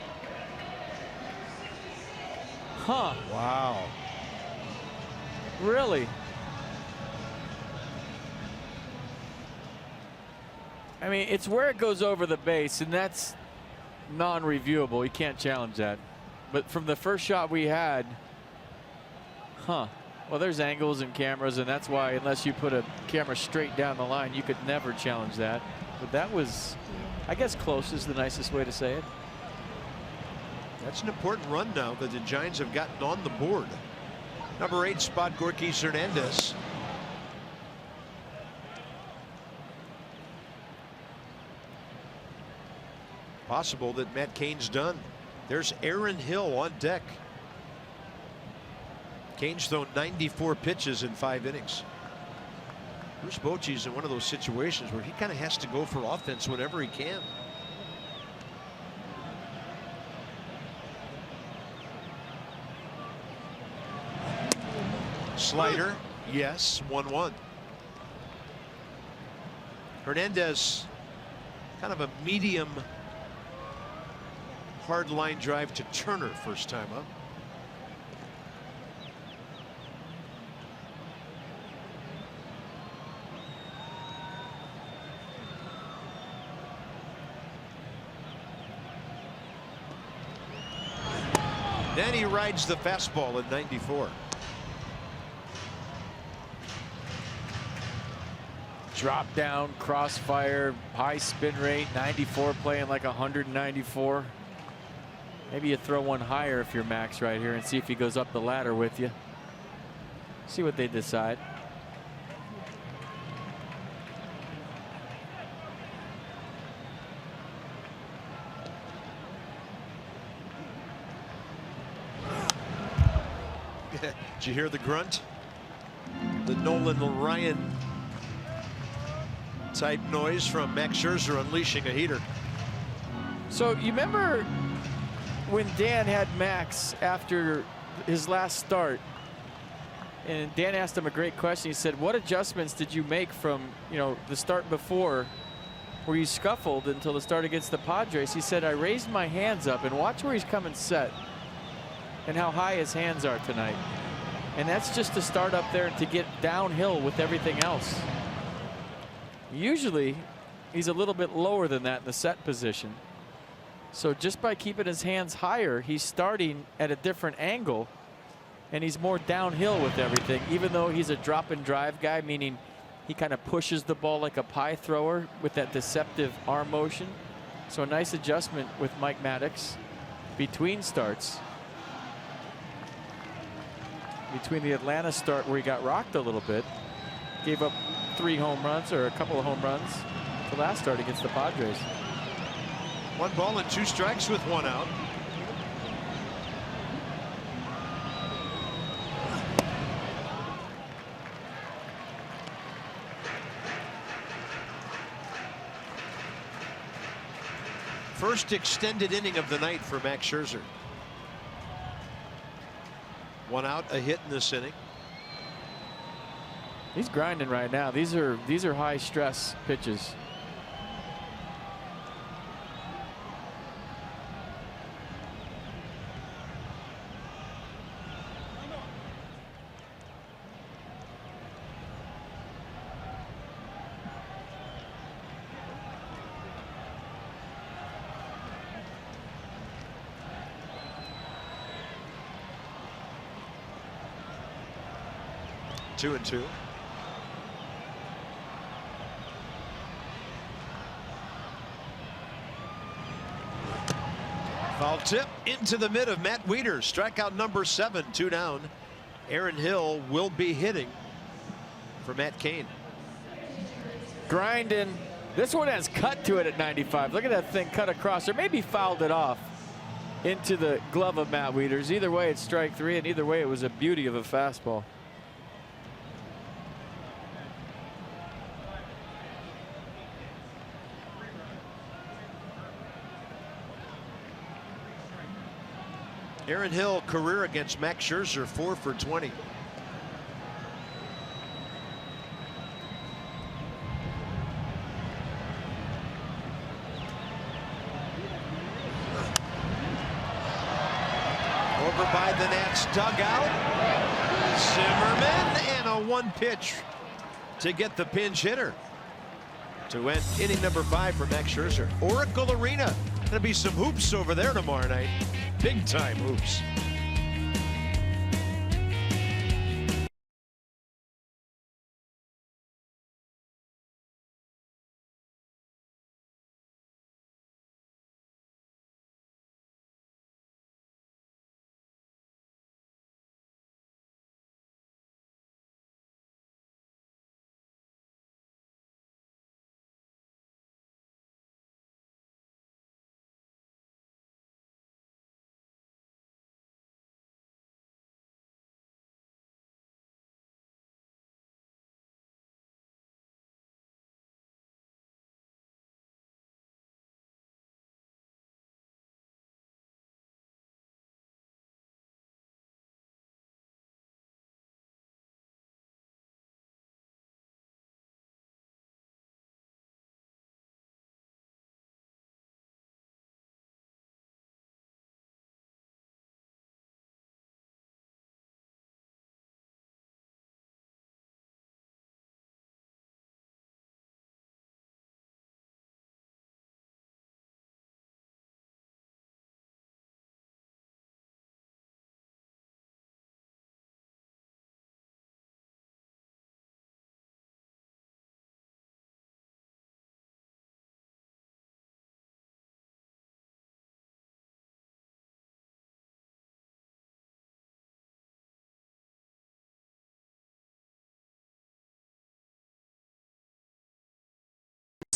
Huh. Wow. Really? I mean, it's where it goes over the base, and that's non-reviewable. You can't challenge that. But from the first shot we had, well, there's angles and cameras, and that's why unless you put a camera straight down the line, you could never challenge that. But that was, I guess, close is the nicest way to say it. That's an important run now that the Giants have gotten on the board. Number 8 spot, Gorkys Hernandez. Possible that Matt Cain's done. There's Aaron Hill on deck. Cain's thrown 94 pitches in 5 innings. Bruce Bochy's in one of those situations where he kind of has to go for offense whenever he can. Slider, yes, 1-1. Hernandez, kind of a medium hard line drive to Turner first time up. Then he rides the fastball at 94. Drop down, crossfire, high spin rate, 94 playing like 194. Maybe you throw one higher if you're Max right here and see if he goes up the ladder with you. See what they decide. Did you hear the grunt? The Nolan Ryan type noise from Max Scherzer unleashing a heater. So you remember when Dan had Max after his last start, and Dan asked him a great question. He said, what adjustments did you make from, the start before where you scuffled until the start against the Padres? He said, I raised my hands up, and watch where he's coming set and how high his hands are tonight. And that's just to start up there and to get downhill with everything else. Usually, he's a little bit lower than that in the set position. So just by keeping his hands higher, he's starting at a different angle, and he's more downhill with everything, even though he's a drop and drive guy, meaning he kind of pushes the ball like a pie thrower with that deceptive arm motion. So a nice adjustment with Mike Maddox between starts. Between the Atlanta start where he got rocked a little bit, gave up 3 home runs or a couple of home runs, the last start against the Padres. 1 ball and 2 strikes with 1 out. First extended inning of the night for Max Scherzer. 1 out, a hit in this inning. He's grinding right now. These are high stress pitches. Two and two. Foul tip into the mid of Matt Wieters. Strikeout number 7, 2 down. Aaron Hill will be hitting for Matt Cain. Grinding. This one has cut to it at 95. Look at that thing cut across, or maybe fouled it off into the glove of Matt Wieters. Either way, it's strike 3, and either way, it was a beauty of a fastball. Aaron Hill career against Max Scherzer 4 for 20. Over by the Nats dugout. Zimmerman, and a 1 pitch to get the pinch hitter to end inning number 5 for Max Scherzer. Oracle Arena. Gonna be some hoops over there tomorrow night. Big time hoops.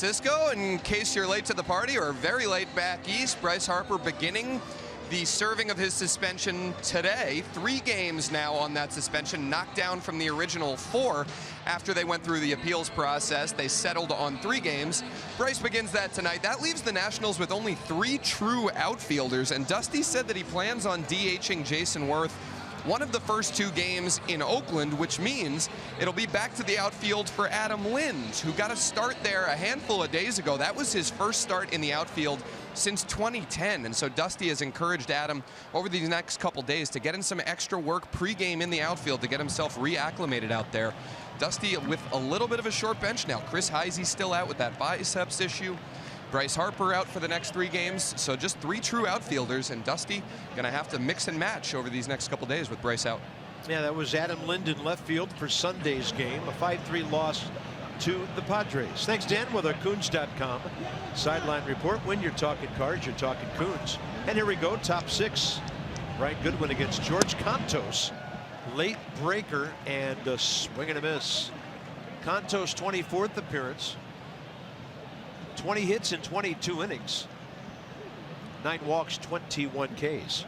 Francisco, in case you're late to the party or very late back east, Bryce Harper beginning the serving of his suspension today. 3 games now on that suspension, knocked down from the original 4 after they went through the appeals process. They settled on 3 games. Bryce begins that tonight. That leaves the Nationals with only 3 true outfielders, and Dusty said that he plans on DHing Jason Worth one of the first 2 games in Oakland, which means it'll be back to the outfield for Adam Lind, who got a start there a handful of days ago. That was his first start in the outfield since 2010. And so Dusty has encouraged Adam over these next couple days to get in some extra work pregame in the outfield to get himself reacclimated out there. Dusty with a little bit of a short bench now. Chris Heisey's still out with that biceps issue. Bryce Harper out for the next 3 games. So just 3 true outfielders, and Dusty going to have to mix and match over these next couple days with Bryce out. Yeah, that was Adam Lind in left field for Sunday's game, a 5-3 loss to the Padres. Thanks, Dan, with our Coons.com sideline report. When you're talking Cards, you're talking Coons. And here we go, top 6. Brian Goodwin against George Contos. Late breaker and a swing and a miss. Contos' 24th appearance. 20 hits in 22 innings. 9 walks, 21 Ks.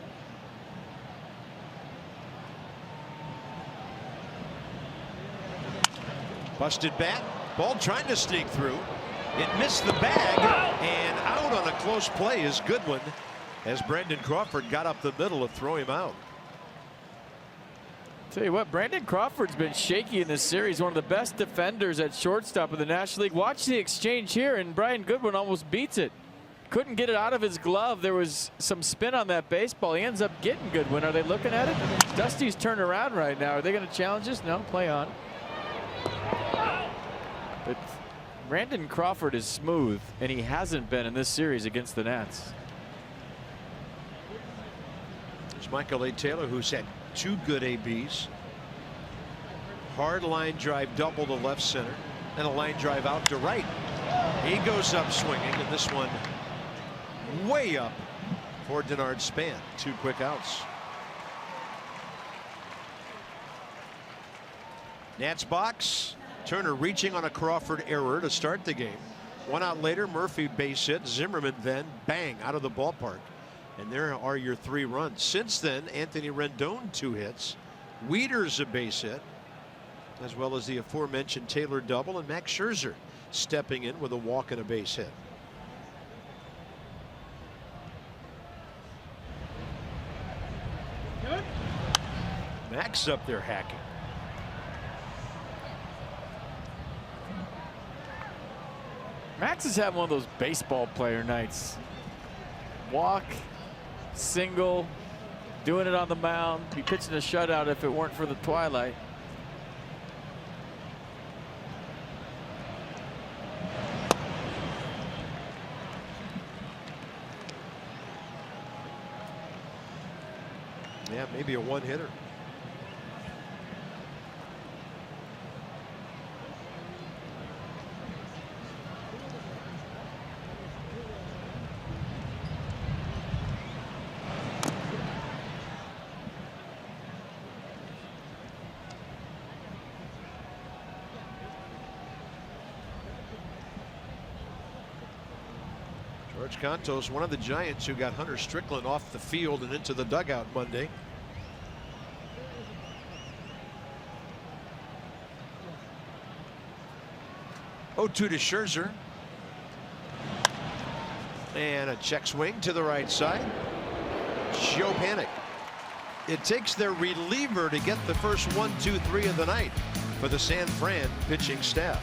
Busted bat. Ball trying to sneak through. It missed the bag, and out on a close play is Goodwin as Brandon Crawford got up the middle to throw him out. Tell you what, Brandon Crawford's been shaky in this series. One of the best defenders at shortstop in the National League. Watch the exchange here, and Brian Goodwin almost beats it. Couldn't get it out of his glove. There was some spin on that baseball. He ends up getting Goodwin. Are they looking at it? Dusty's turned around right now. Are they going to challenge this? No, play on. But Brandon Crawford is smooth, and he hasn't been in this series against the Nats. There's Michael A. Taylor, who's had 2 good ABs. Hard line drive double to left center, and a line drive out to right. He goes up swinging, and this one way up for Denard Span. 2 quick outs. Nats box. Turner reaching on a Crawford error to start the game. 1 out later, Murphy base hit. Zimmerman then bang out of the ballpark. And there are your 3 runs. Since then, Anthony Rendon 2 hits. Wieters a base hit, as well as the aforementioned Taylor double, and Max Scherzer stepping in with a walk and a base hit. Max up there hacking. Max is having one of those baseball player nights. Walk, single, doing it on the mound. Be pitching a shutout if it weren't for the twilight. Yeah, maybe a 1-hitter. George Contos, one of the Giants who got Hunter Strickland off the field and into the dugout Monday. Oh, 2 to Scherzer. And a check swing to the right side. Joe Panic. It takes their reliever to get the first 1, 2, 3 of the night for the San Fran pitching staff.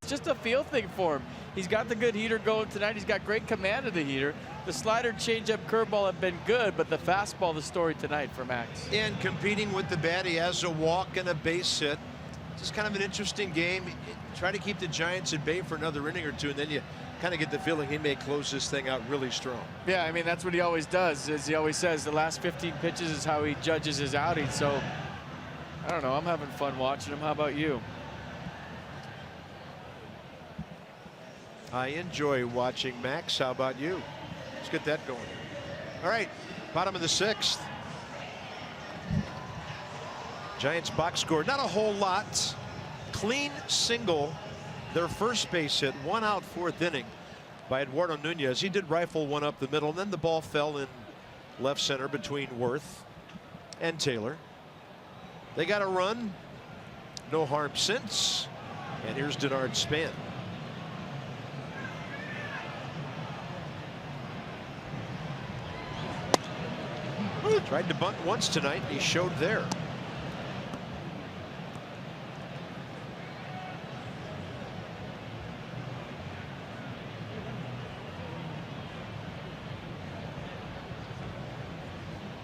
It's just a feel thing for him. He's got the good heater going tonight. He's got great command of the heater. The slider, changeup, curveball have been good, but the fastball, the story tonight for Max. And competing with the bat, he has a walk and a base hit. Just kind of an interesting game. Try to keep the Giants at bay for another inning or two, and then you kind of get the feeling he may close this thing out really strong. Yeah, I mean, that's what he always does. As he always says, the last 15 pitches is how he judges his outing. So, I don't know. I'm having fun watching him. How about you? I enjoy watching Max. How about you? Let's get that going. All right, bottom of the 6th. Giants box score, not a whole lot. Clean single, their first base hit, 1 out, 4th inning by Eduardo Nunez. He did rifle one up the middle, and then the ball fell in left center between Worth and Taylor. They got a run, no harm since, and here's Denard Span. Tried to bunt once tonight, and he showed there.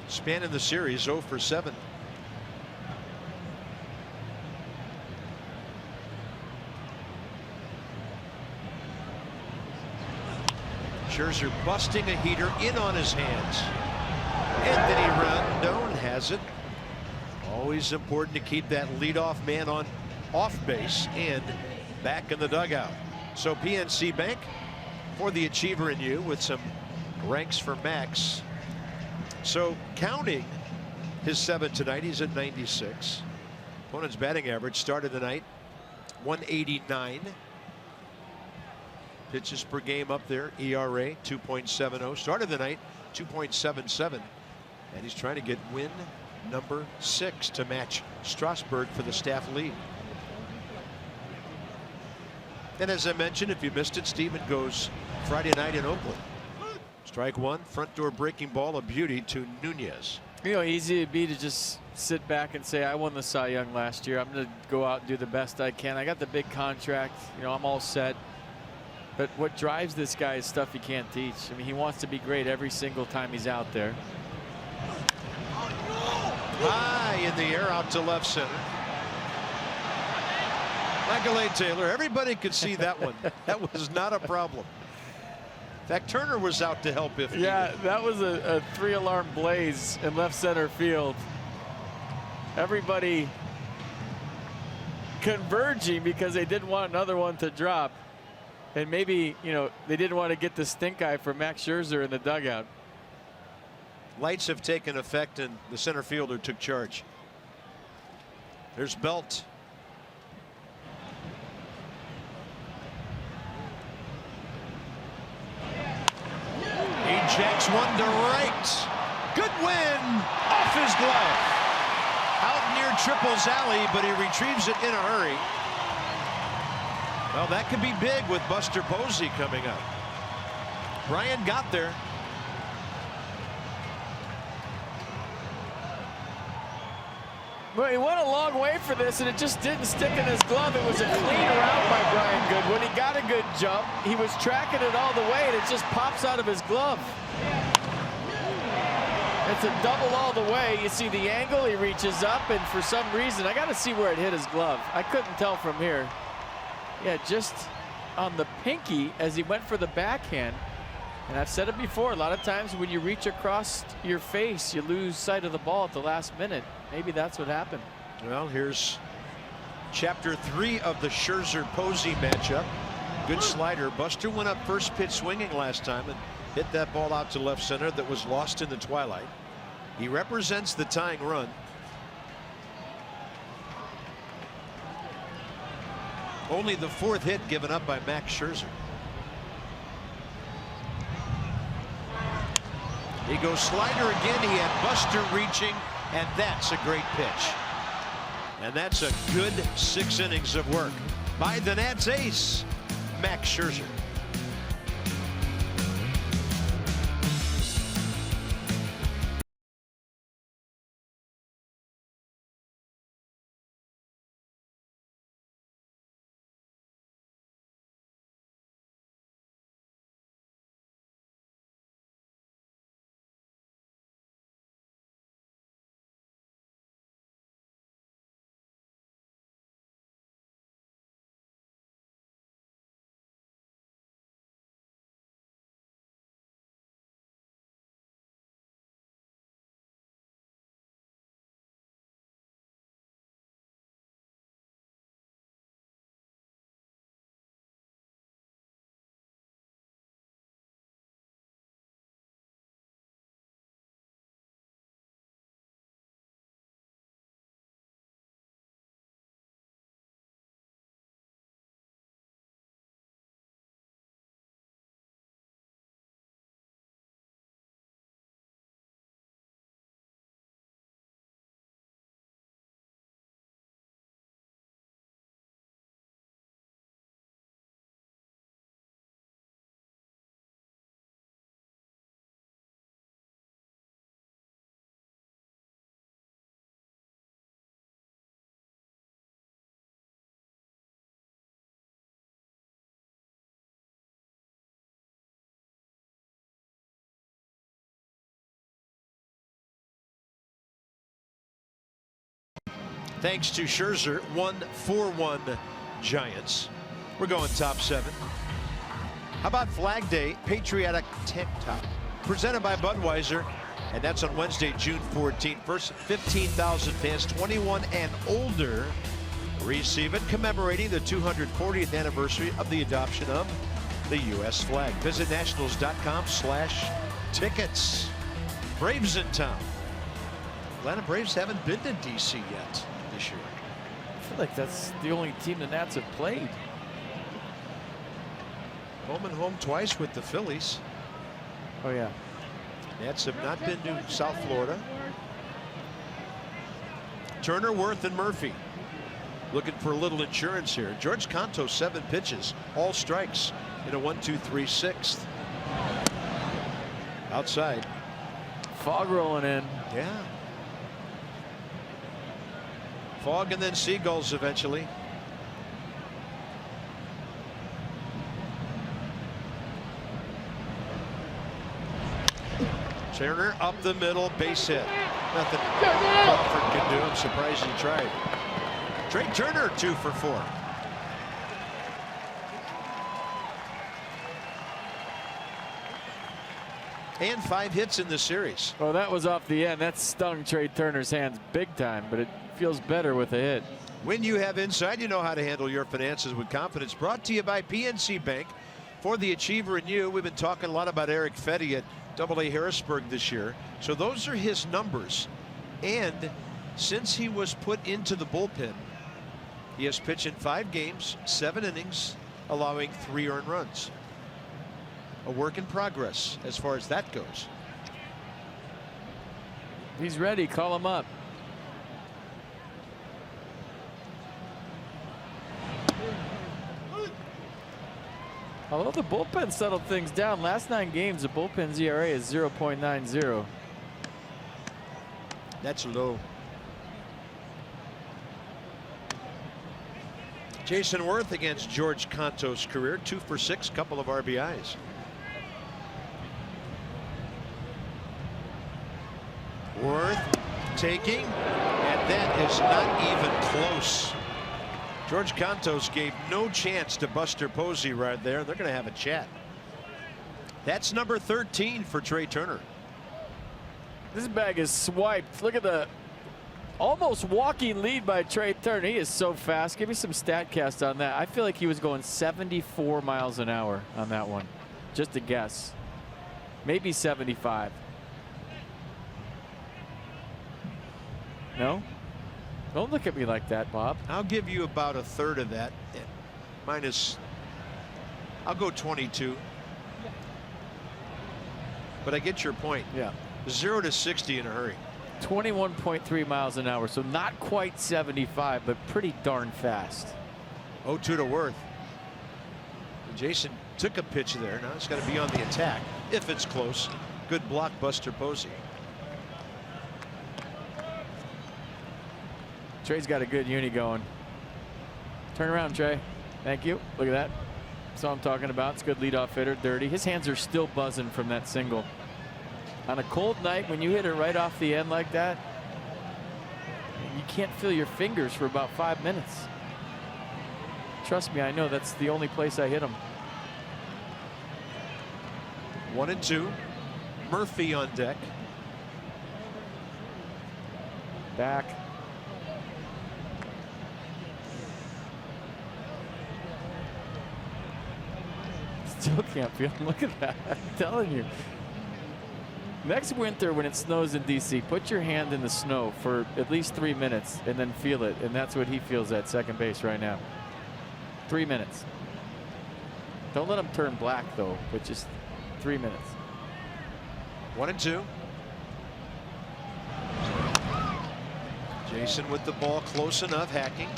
Span in the series 0 for 7. Scherzer busting a heater in on his hands. Anthony Rendon has it. Always important to keep that leadoff man on off base and back in the dugout. So PNC Bank for the achiever in you with some ranks for Max. So counting his 7 tonight, he's at 96. Opponent's batting average started the night 189. Pitches per game up there. ERA 2.70. Started the night 2.77. And he's trying to get win number 6 to match Strasburg for the staff lead. And as I mentioned, if you missed it, Steven goes Friday night in Oakland. Strike 1, front door breaking ball, a beauty to Nunez. You know, easy it'd be to just sit back and say, I won the Cy Young last year. I'm going to go out and do the best I can. I got the big contract. You know, I'm all set. But what drives this guy is stuff he can't teach. I mean, he wants to be great every single time he's out there. High in the air out to left center. Michael A. Taylor, everybody could see that one. That was not a problem. In fact, Turner was out to help if yeah, needed. that was a 3-alarm blaze in left center field. Everybody converging because they didn't want another one to drop. And maybe, you know, they didn't want to get the stink eye for Max Scherzer in the dugout. Lights have taken effect, and the center fielder took charge. There's Belt. He jacks one to right. Good win off his glove. Out near Triple's alley, but he retrieves it in a hurry. Well, that could be big with Buster Posey coming up. Brian got there. Well, he went a long way for this, and it just didn't stick in his glove. It was a clean route by Brian Goodwin. He got a good jump. He was tracking it all the way, and it just pops out of his glove. It's a double all the way. You see the angle, he reaches up, and for some reason, I got to see where it hit his glove. I couldn't tell from here. Yeah, just on the pinky as he went for the backhand. And I've said it before, a lot of times when you reach across your face, you lose sight of the ball at the last minute. Maybe that's what happened. Well, here's chapter 3 of the Scherzer-Posey matchup. Good slider. Buster went up first pitch swinging last time and hit that ball out to left center that was lost in the twilight. He represents the tying run. Only the 4th hit given up by Max Scherzer. He goes slider again. He had Buster reaching, and that's a great pitch. And that's a good 6 innings of work by the Nats ace, Max Scherzer. thanks to Scherzer. 1-4-1 Giants. We're going top 7. How about Flag Day Patriotic Tank Top? Presented by Budweiser. And that's on Wednesday, June 14th. First 15,000 fans 21 and older receive it, commemorating the 240th anniversary of the adoption of the U.S. flag. Visit nationals.com/tickets. Braves in town. Atlanta Braves haven't been to D.C. yet this year. I feel like that's the only team the Nats have played. Home and home twice with the Phillies. Oh, yeah. Nats have not been to South Florida. Turner, Worth, and Murphy looking for a little insurance here. George Canto, 7 pitches, all strikes in a 1-2-3-6. Outside. Fog rolling in. Yeah. Fog and then seagulls eventually. Turner up the middle, base hit. Nothing Crawford can do. I'm surprised he tried. Trey Turner 2 for 4. And 5 hits in the series. Well, that was off the end. That stung Trey Turner's hands big time, but it feels better with a hit. When you have insight, you know how to handle your finances with confidence. Brought to you by PNC Bank. For the achiever in you, we've been talking a lot about Eric Fetty at AA Harrisburg this year. So those are his numbers. And since he was put into the bullpen, he has pitched in 5 games, 7 innings, allowing 3 earned runs. A work in progress as far as that goes. He's ready. Call him up. Although the bullpen settled things down, last 9 games, the bullpen's ERA is 0.90. That's low. Jason Worth against George Canto's career, 2 for 6, couple of RBIs. Worth taking, and that is not even close. George Cantos gave no chance to Buster Posey right there. They're going to have a chat. That's number 13 for Trey Turner. This bag is swiped. Look at the almost walking lead by Trey Turner. He is so fast. Give me some StatCast on that. I feel like he was going 74 miles an hour on that one. Just a guess. Maybe 75. No? Don't look at me like that, Bob. I'll give you about a third of that. Minus, I'll go 22. But I get your point. Yeah. 0 to 60 in a hurry. 21.3 miles an hour, so not quite 75, but pretty darn fast. 0-2 to Worth. Jason took a pitch there. Now it's got to be on the attack if it's close. Good block, Buster Posey. Trey's got a good uni going. Turn around, Trey. Thank you. Look at that. That's what I'm talking about. It's good leadoff hitter, dirty. His hands are still buzzing from that single. On a cold night, when you hit it right off the end like that, you can't feel your fingers for about 5 minutes. Trust me, I know that's the only place I hit him. 1-2. Murphy on deck. Back. Still can't feel him. Look at that. I'm telling you. Next winter when it snows in DC, put your hand in the snow for at least 3 minutes and then feel it. And that's what he feels at second base right now. 3 minutes. Don't let him turn black though, but just 3 minutes. 1-2. Jason with the ball close enough, hacking.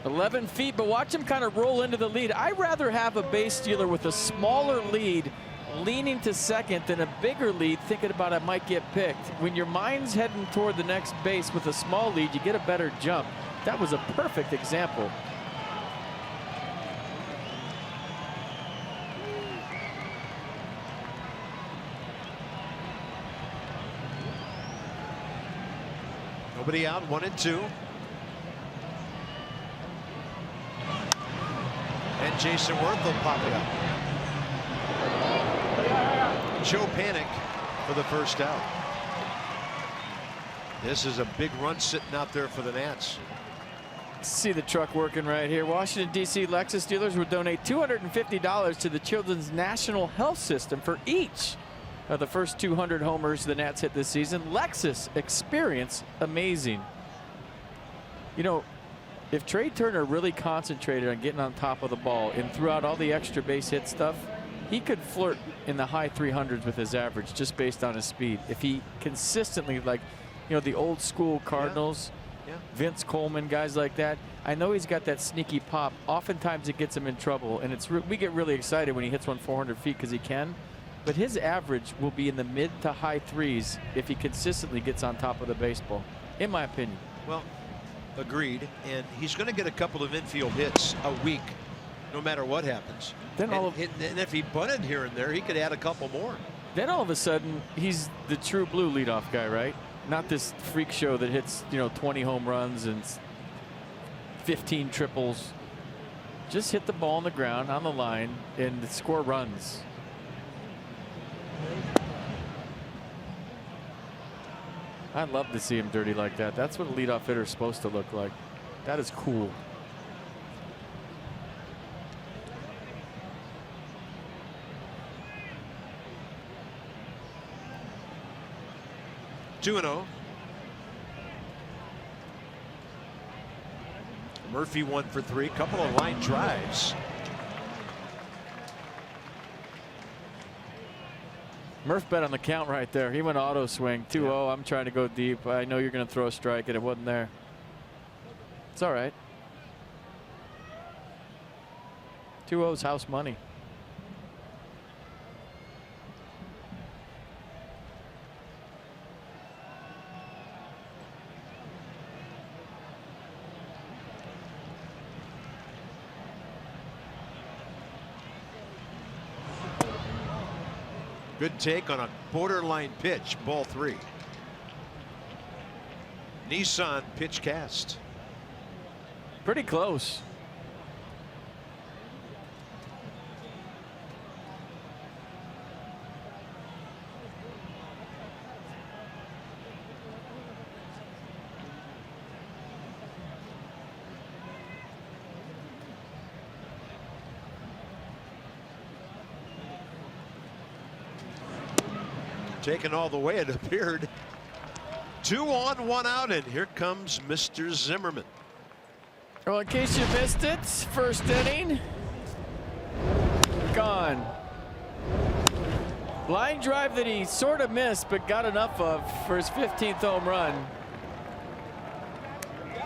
$11 feet, but watch him kind of roll into the lead. I'd rather have a base stealer with a smaller lead leaning to second than a bigger lead thinking about it might get picked. When your mind's heading toward the next base with a small lead, you get a better jump. That was a perfect example. Nobody out, 1-2. And Jason Worth will pop it up. Joe Panic for the first out. This is a big run sitting out there for the Nats. See the truck working right here. Washington, D.C. Lexus dealers would donate $250 to the Children's National Health System for each of the first 200 homers the Nats hit this season. Lexus, experience amazing. You know, if Trey Turner really concentrated on getting on top of the ball and throughout all the extra base hit stuff, he could flirt in the high 300s with his average just based on his speed. If he consistently, like, you know, the old school Cardinals, Vince Coleman, guys like that. I know he's got that sneaky pop. Oftentimes it gets him in trouble, and we get really excited when he hits one 400 feet because he can. But his average will be in the mid to high 3s if he consistently gets on top of the baseball, in my opinion. Well, agreed. And he's going to get a couple of infield hits a week, no matter what happens. Then and if he bunted here and there, he could add a couple more. Then all of a sudden, he's the true blue leadoff guy, right? Not this freak show that hits, you know, 20 home runs and 15 triples. Just hit the ball on the ground, on the line, and score runs. I'd love to see him dirty like that. That's what a leadoff hitter is supposed to look like. That is cool. Two and 0. Murphy 1 for 3. Couple of line drives. Murph bet on the count right there. He went auto swing. 2-0. I'm trying to go deep. I know you're going to throw a strike, and it wasn't there. It's all right. 2-0's house money. Good take on a borderline pitch. Ball 3. Nissan pitch cast. Pretty close. Taken all the way, it appeared. 2 on, 1 out, and here comes Mr. Zimmerman. Well, in case you missed it, first inning, gone. Line drive that he sort of missed, but got enough of for his 15th home run.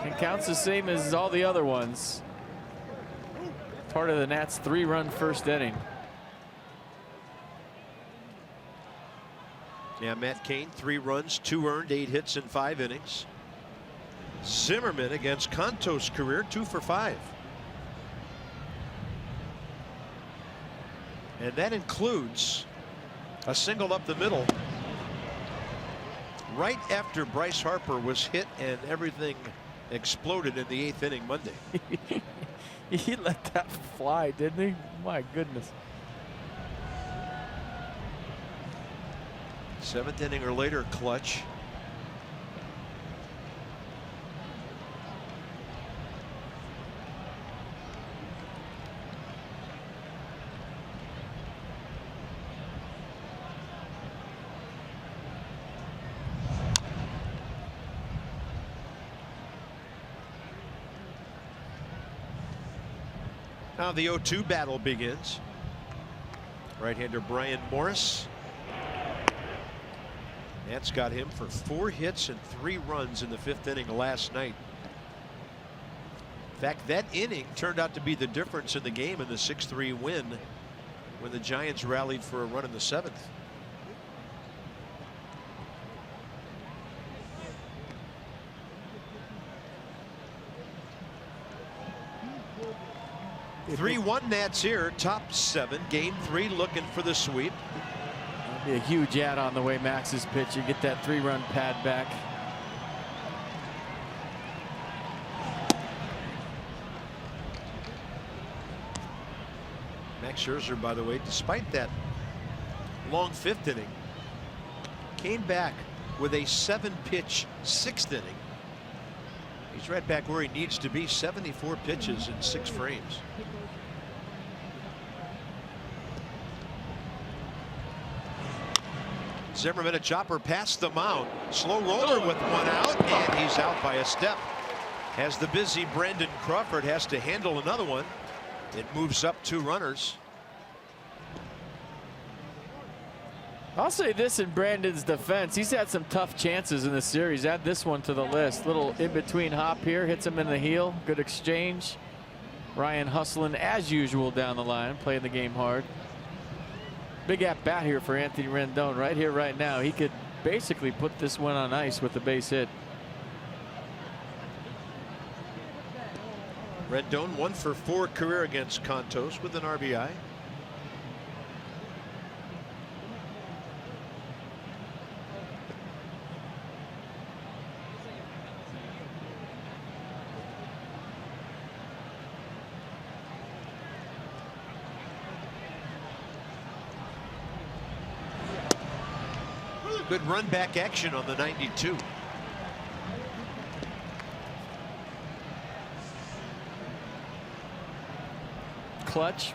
It counts the same as all the other ones. Part of the Nats' 3-run first inning. Yeah, Matt Cain, 3 runs, 2 earned, 8 hits in 5 innings. Zimmerman against Conto's career, 2 for 5. And that includes a single up the middle right after Bryce Harper was hit and everything exploded in the 8th inning Monday. He let that fly, didn't he? My goodness. 7th inning or later clutch. Now the 0-2 battle begins. Right-hander Brian Morris. Nats got him for 4 hits and 3 runs in the 5th inning last night. In fact, that inning turned out to be the difference in the game in the 6-3 win when the Giants rallied for a run in the 7th. If 3-1 Nats here, top 7, game 3, looking for the sweep. Be a huge add on the way Max is pitching. Get that 3-run pad back. Max Scherzer, by the way, despite that long 5th inning, came back with a 7-pitch 6th inning. He's right back where he needs to be. 74 pitches in 6 frames. Zimmerman, a chopper past the mound. Slow roller with 1 out, and he's out by a step. As the busy Brandon Crawford has to handle another one. It moves up 2 runners. I'll say this in Brandon's defense. He's had some tough chances in this series. Add this one to the list. Little in-between hop here. Hits him in the heel. Good exchange. Ryan hustling as usual down the line. Playing the game hard. Big at-bat here for Anthony Rendon. Right here, right now. He could basically put this one on ice with the base hit. Rendon 1 for 4 career against Contos with an RBI. Good run back action on the 92. Clutch.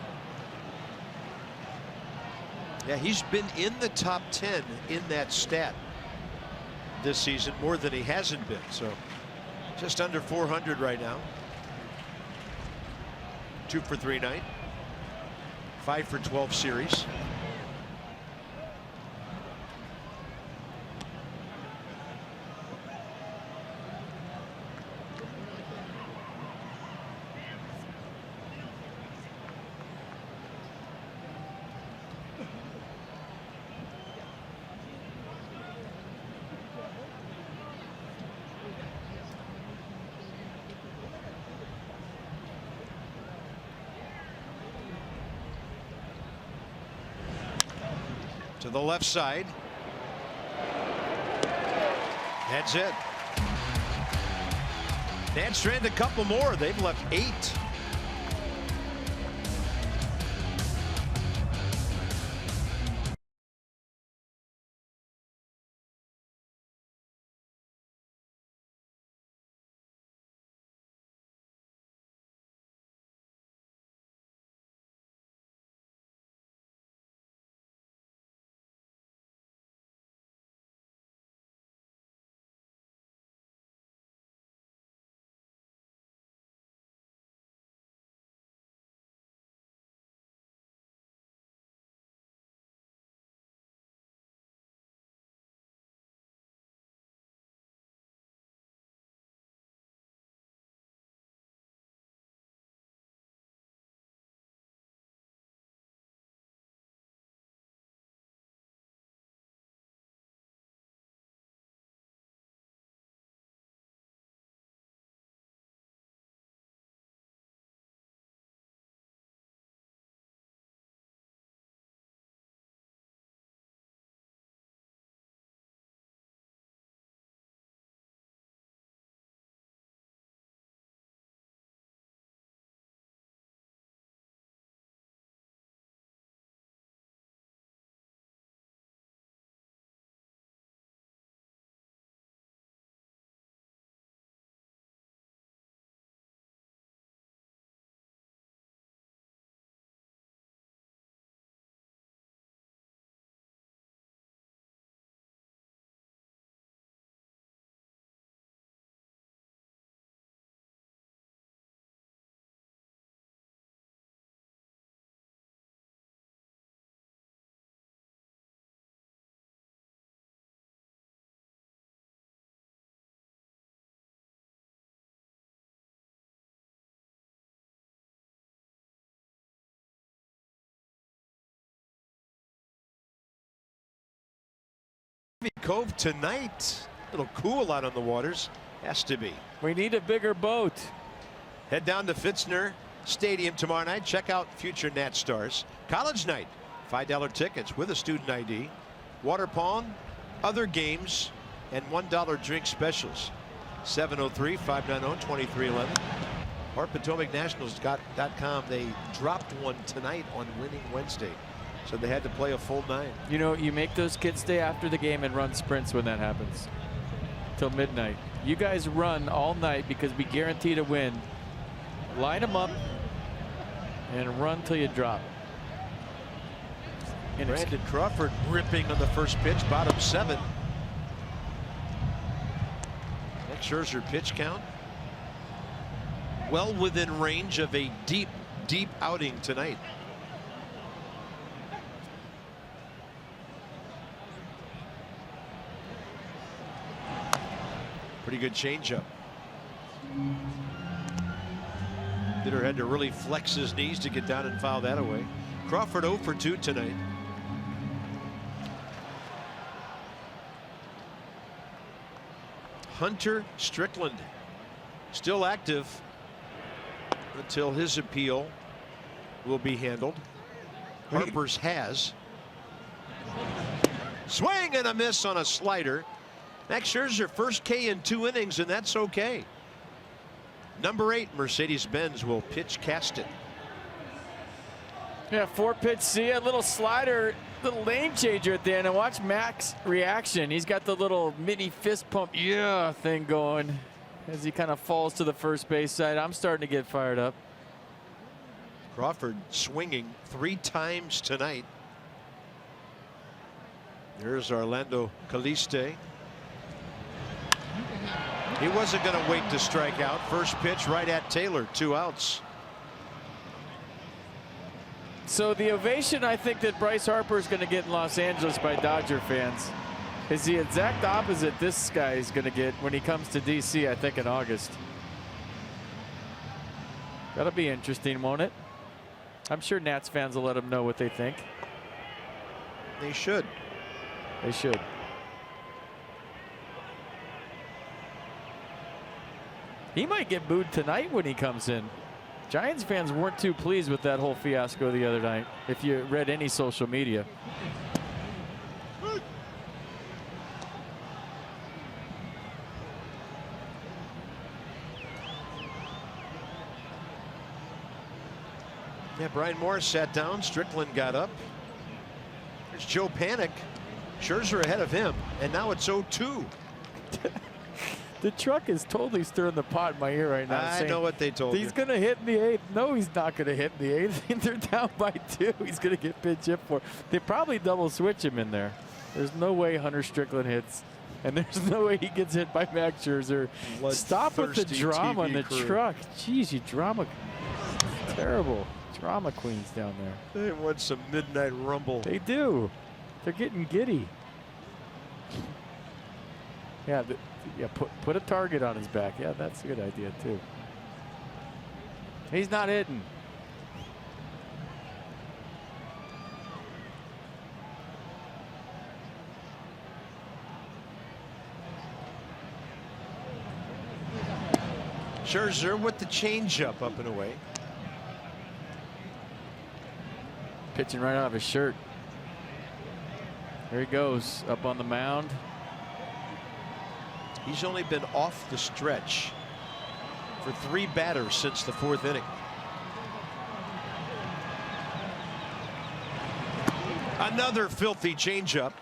Yeah, he's been in the top 10 in that stat this season more than he hasn't been. So just under 400 right now. 2 for 3 night. 5 for 12 series. To the left side. That's it. Nats stranded a couple more. They've left 8. Cove tonight. A little cool out on the waters. Has to be. We need a bigger boat. Head down to Fitzner Stadium tomorrow night. Check out future Nat stars. College night. $5 tickets with a student ID. Water pong, other games, and $1 drink specials. 703-590-2311. Or PotomacNationals.com. They dropped one tonight on Winning Wednesday. So they had to play a full 9. You know, you make those kids stay after the game and run sprints when that happens. Till midnight. You guys run all night because we guarantee to win. Line them up and run till you drop. Brandon Crawford ripping on the first pitch, bottom 7. Next Scherzer pitch count. Well within range of a deep outing tonight. Pretty good changeup. Bitter had to really flex his knees to get down and foul that away. Crawford 0 for 2 tonight. Hunter Strickland still active until his appeal will be handled. Harper's has. Swing and a miss on a slider. Max Scherzer first K in 2 innings, and that's okay. Number 8, Mercedes-Benz will pitch Caston. Yeah, 4-pitch, see a little slider, little lane changer at the end, and watch Mac's reaction. He's got the little mini fist pump thing going as he kind of falls to the first base side. I'm starting to get fired up. Crawford swinging 3 times tonight. There's Orlando Caliste. He wasn't going to wait to strike out. First pitch right at Taylor, 2 outs. So the ovation I think that Bryce Harper is going to get in Los Angeles by Dodger fans is the exact opposite this guy is going to get when he comes to DC, I think in August. That'll be interesting, won't it? I'm sure Nats fans will let him know what they think. They should. They should. He might get booed tonight when he comes in. Giants fans weren't too pleased with that whole fiasco the other night, if you read any social media. Yeah, Brian Morris sat down. Strickland got up. There's Joe Panic. Scherzer ahead of him, and now it's 0-2. The truck is totally stirring the pot in my ear right now. I know what they told you. He's going to hit in the 8th. No, he's not going to hit in the 8th. They're down by 2. He's going to get pitch hit for. They probably double switch him in there. There's no way Hunter Strickland hits. And there's no way he gets hit by Max Scherzer. Stop with the drama in the truck. Jeez, you drama. Terrible. Drama queens down there. They want some midnight rumble. They do. They're getting giddy. Yeah, put a target on his back. Yeah, that's a good idea too. He's not hitting. Scherzer with the changeup up and away. Pitching right out of his shirt. There he goes, up on the mound. He's only been off the stretch for 3 batters since the 4th inning. Another filthy changeup,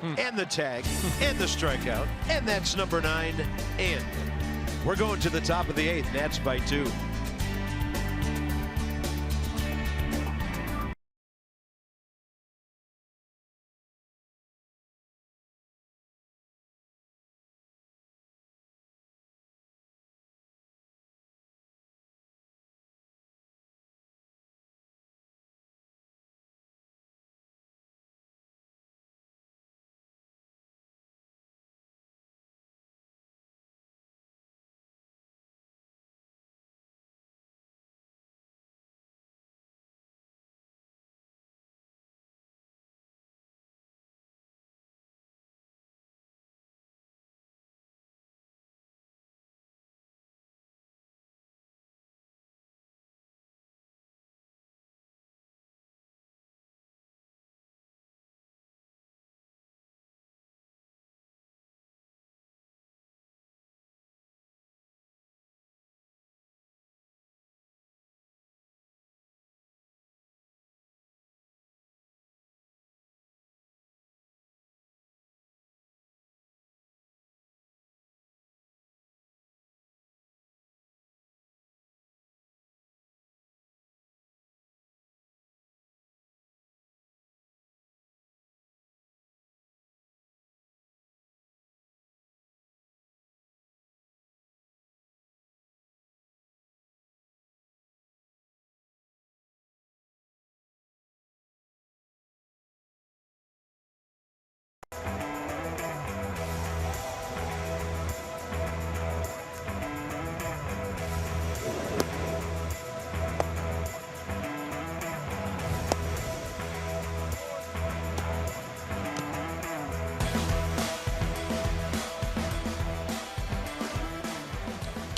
and the tag, and the strikeout, and that's number 9. And we're going to the top of the 8th. Nats by 2.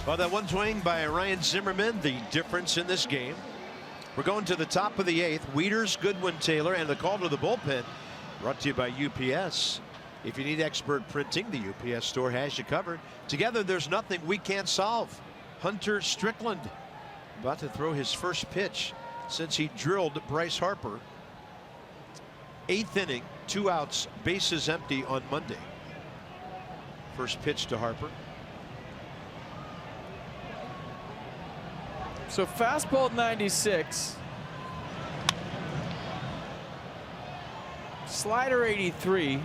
Well, that one swing by Ryan Zimmerman, the difference in this game. We're going to the top of the 8th. Wieters, Goodwin, Taylor, and the call to the bullpen brought to you by UPS. If you need expert printing, the UPS store has you covered. Together, there's nothing we can't solve. Hunter Strickland about to throw his first pitch since he drilled Bryce Harper. 8th inning, 2 outs, bases empty on Monday. First pitch to Harper. So fastball 96. Slider 83.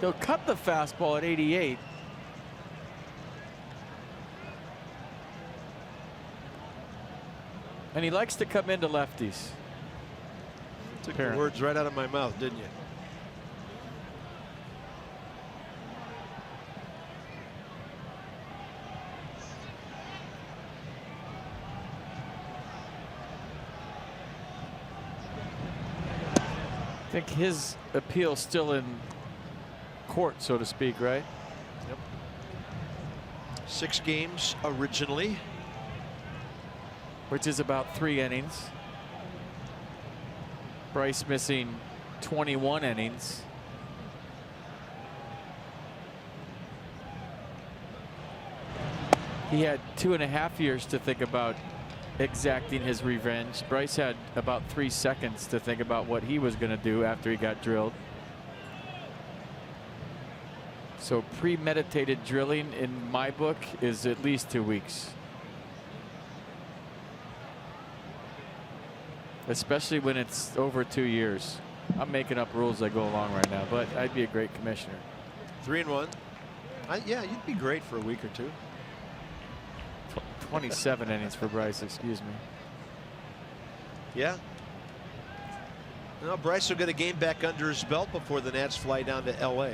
He'll cut the fastball at 88. And he likes to come into lefties. Took the words right out of my mouth, didn't you? I think his appeal's still in court, so to speak, right? Yep. 6 games originally, which is about 3 innings. Bryce missing 21 innings. He had 2.5 years to think about exacting his revenge. Bryce had about 3 seconds to think about what he was going to do after he got drilled. So premeditated drilling in my book is at least 2 weeks. Especially when it's over 2 years. I'm making up rules as I go along right now, but I'd be a great commissioner. 3-1. Yeah, you'd be great for a week or 2. 27 innings for Bryce, excuse me. Yeah. Well, Bryce will get a game back under his belt before the Nats fly down to LA.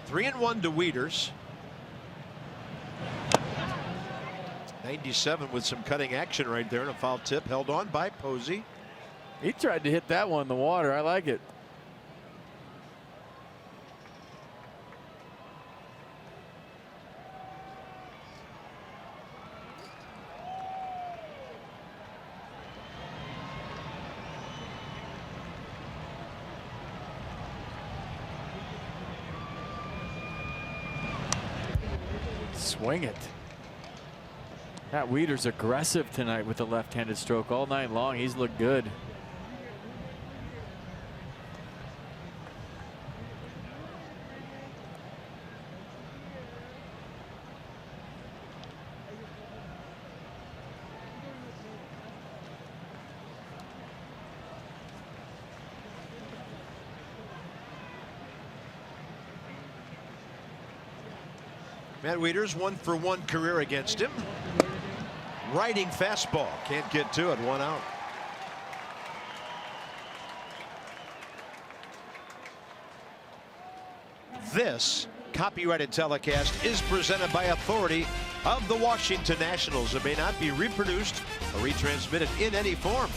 3-1 to Wieters. 97 with some cutting action right there, and a foul tip held on by Posey. He tried to hit that one in the water. I like it. Swing it. That Wieters aggressive tonight with the left-handed stroke all night long. He's looked good. Matt Wieters 1-for-1 career against him. Riding fastball, can't get to it, 1 out. This copyrighted telecast is presented by authority of the Washington Nationals. It may not be reproduced or retransmitted in any form,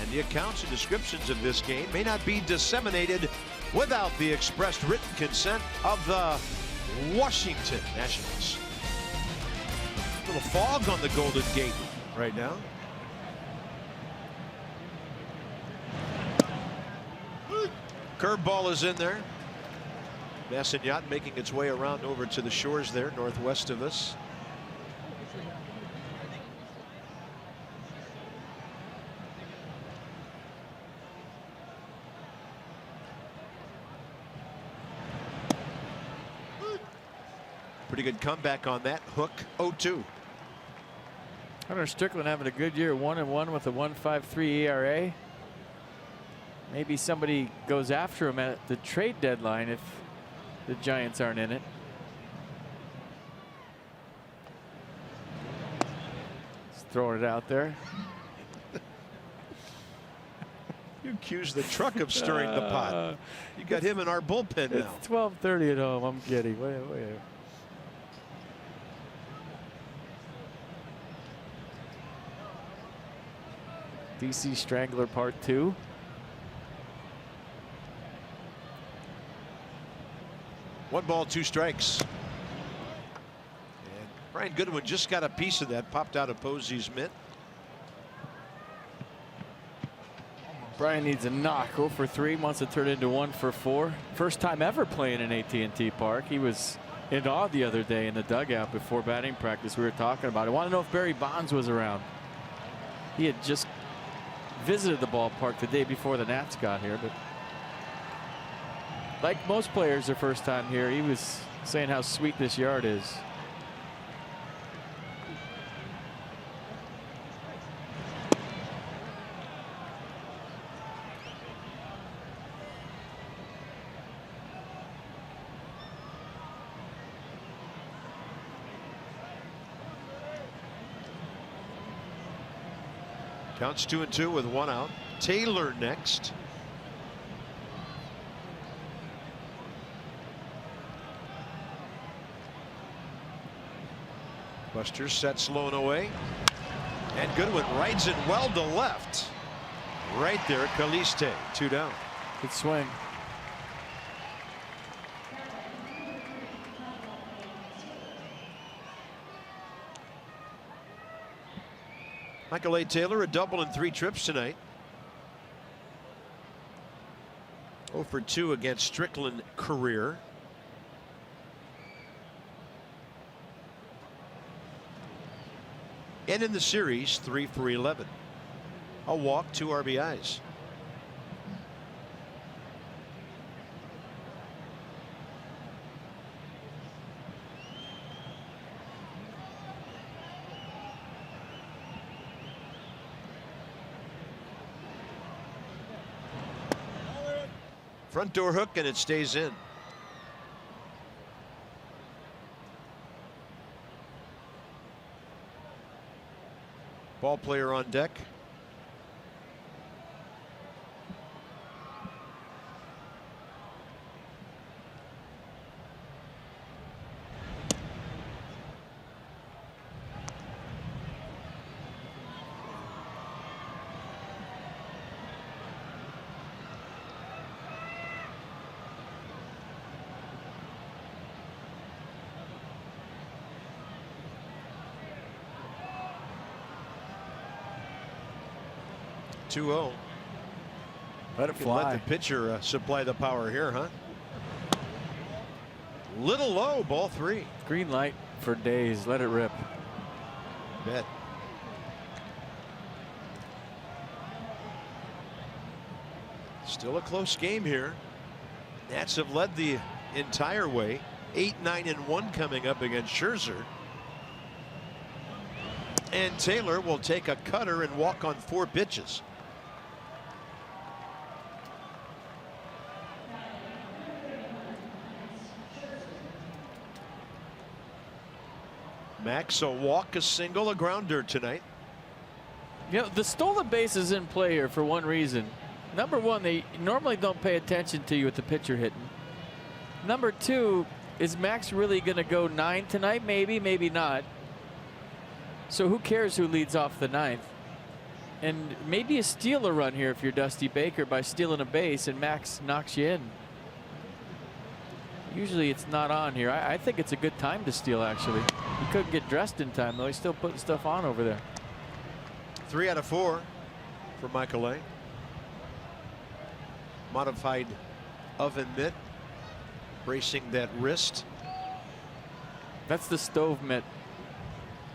and the accounts and descriptions of this game may not be disseminated without the expressed written consent of the Washington Nationals. A little fog on the Golden Gate right now. Curveball is in there. Massignac making its way around over to the shores there northwest of us. Pretty good comeback on that hook. 0-2. Hunter Strickland having a good year, 1-1 with a 1.53 ERA. Maybe somebody goes after him at the trade deadline if the Giants aren't in it. Just throwing it out there. You accuse the truck of stirring the pot. You got him in our bullpen now. It's 12:30 at home. I'm kidding. Wait. DC Strangler Part 2. One ball, 2 strikes. Brian Goodwin just got a piece of that, popped out of Posey's mitt. Brian needs a knock. 0 for 3, wants to turn into 1 for 4. First time ever playing in AT&T Park. He was in awe the other day in the dugout before batting practice. We were talking about it. I want to know if Barry Bonds was around. He had just visited the ballpark the day before the Nats got here, but like most players their first time here, he was saying how sweet this yard is. Counts 2-2 with 1 out. Taylor next. Buster set slow and away. And Goodwin rides it well to left. Right there, Caliste, 2 down. Good swing. Michael A. Taylor, a double in 3 trips tonight. 0 for 2 against Strickland career. And in the series, 3 for 11. A walk, 2 RBIs. Front door hook, and it stays in. Ball player on deck. Let it fly. Let the pitcher supply the power here, huh? Little low, ball 3. Green light for days. Let it rip. Bet. Still a close game here. Nats have led the entire way. 8-9-1 coming up against Scherzer. And Taylor will take a cutter and walk on 4 pitches. Max, a walk, a single, a grounder tonight. You know, the stolen base is in play here for one reason. Number one, they normally don't pay attention to you with the pitcher hitting. Number two, is Max really going to go 9 tonight? Maybe, maybe not. So who cares who leads off the 9th? And maybe you steal a run here if you're Dusty Baker by stealing a base and Max knocks you in. Usually it's not on here. I think it's a good time to steal, actually. He couldn't get dressed in time, though. He's still putting stuff on over there. 3 out of 4 for Michael A. Modified oven mitt, bracing that wrist. That's the stove mitt.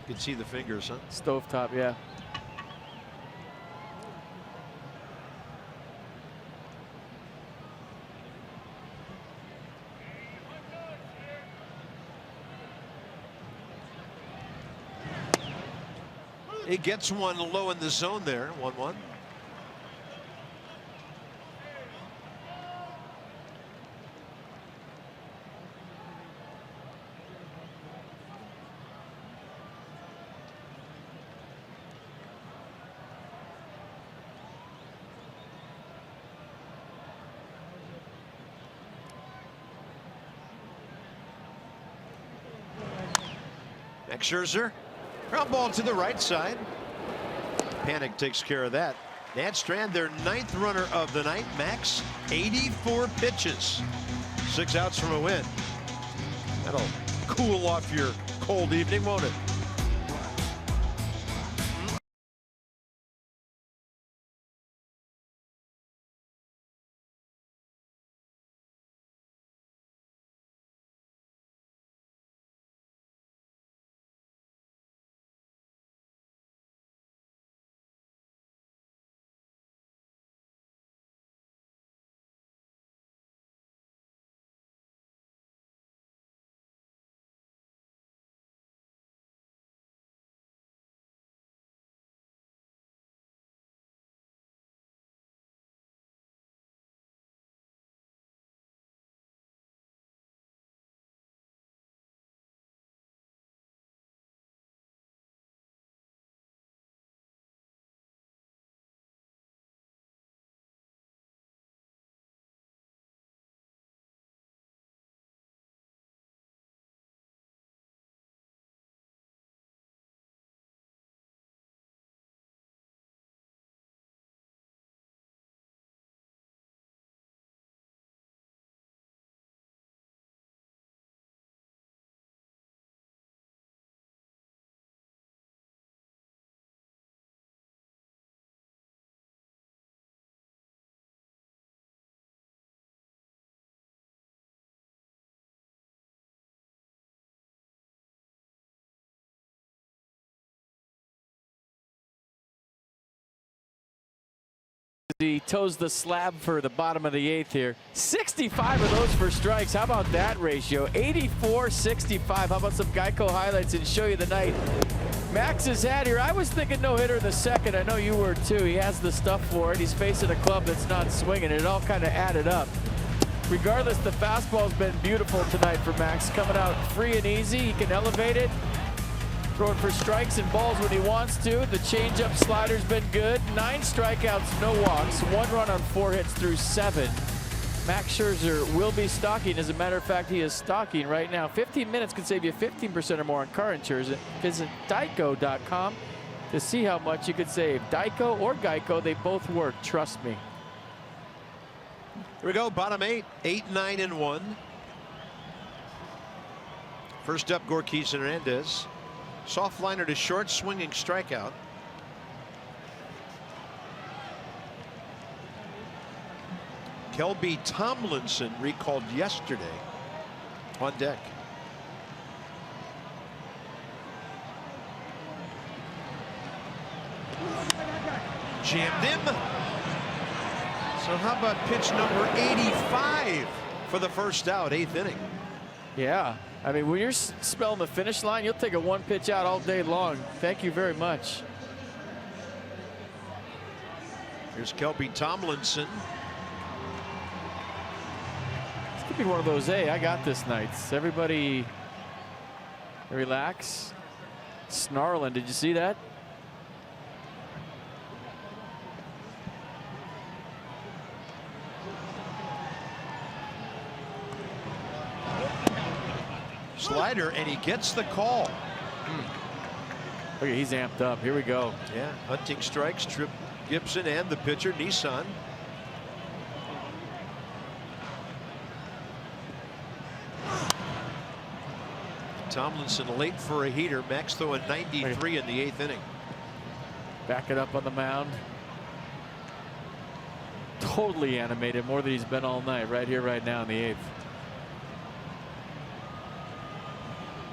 You can see the fingers, huh? Stove top, yeah. He gets one low in the zone there. 1-1. Max Scherzer. Ground ball to the right side. Panic takes care of that. Nats strand their 9th runner of the night. Max, 84 pitches. 6 outs from a win. That'll cool off your cold evening, won't it? He toes the slab for the bottom of the 8th here. 65 of those for strikes. How about that ratio? 84-65. How about some Geico highlights and show you the night Max has had here? I was thinking no-hitter in the second. I know you were too. He has the stuff for it. He's facing a club that's not swinging. It all kind of added up. Regardless, the fastball's been beautiful tonight for Max. Coming out free and easy. He can elevate it. Throwing for strikes and balls when he wants to. The changeup slider's been good. 9 strikeouts, no walks. 1 run on 4 hits through 7. Max Scherzer will be stocking. As a matter of fact, he is stocking right now. 15 minutes can save you 15% or more on car insurance. Visit Geico.com to see how much you could save. Geico or Geico, they both work. Trust me. Here we go. Bottom 8. 8, 9, and 1. First up, Gorkis Hernandez. Soft liner to short, swinging strikeout. Kelby Tomlinson recalled yesterday on deck. Jammed him. So how about pitch number 85 for the first out, 8th inning? Yeah. I mean, when you're smelling the finish line, you'll take a 1 pitch out all day long. Thank you very much. Here's Kelby Tomlinson. This could be one of those, hey, I got this nights. Everybody relax. Snarling, did you see that? Slider, and he gets the call. Okay, he's amped up. Here we go. Yeah, hunting strikes, Trip Gibson and the pitcher, Nissan. Tomlinson late for a heater. Max throwing 93 in the 8th inning. Back it up on the mound. Totally animated, more than he's been all night, right here, right now in the 8th.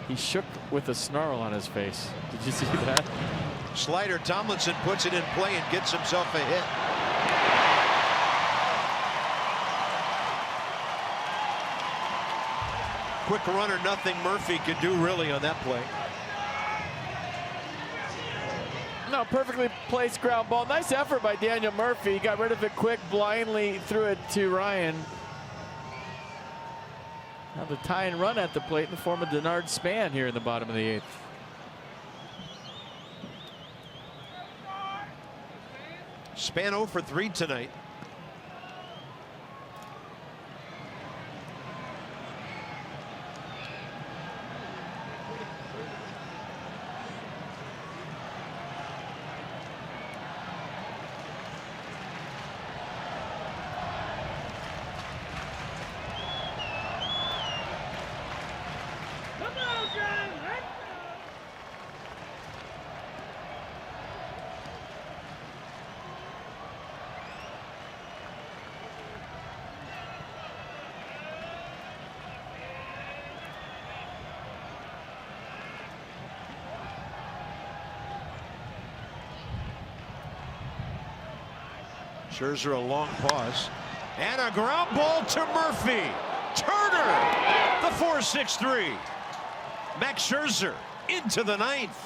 He shook with a snarl on his face. Did you see that? Slider, Tomlinson puts it in play and gets himself a hit. Quick runner, nothing Murphy could do really on that play. No, perfectly placed ground ball. Nice effort by Daniel Murphy. He got rid of it quick, blindly threw it to Ryan. Now the tie and run at the plate in the form of Denard Span here in the bottom of the 8th. Span 0 for 3 tonight. Scherzer a long pause. And a ground ball to Murphy. Turner, the 4-6-3. Max Scherzer into the ninth.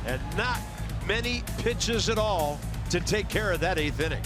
And not many pitches at all to take care of that 8th inning.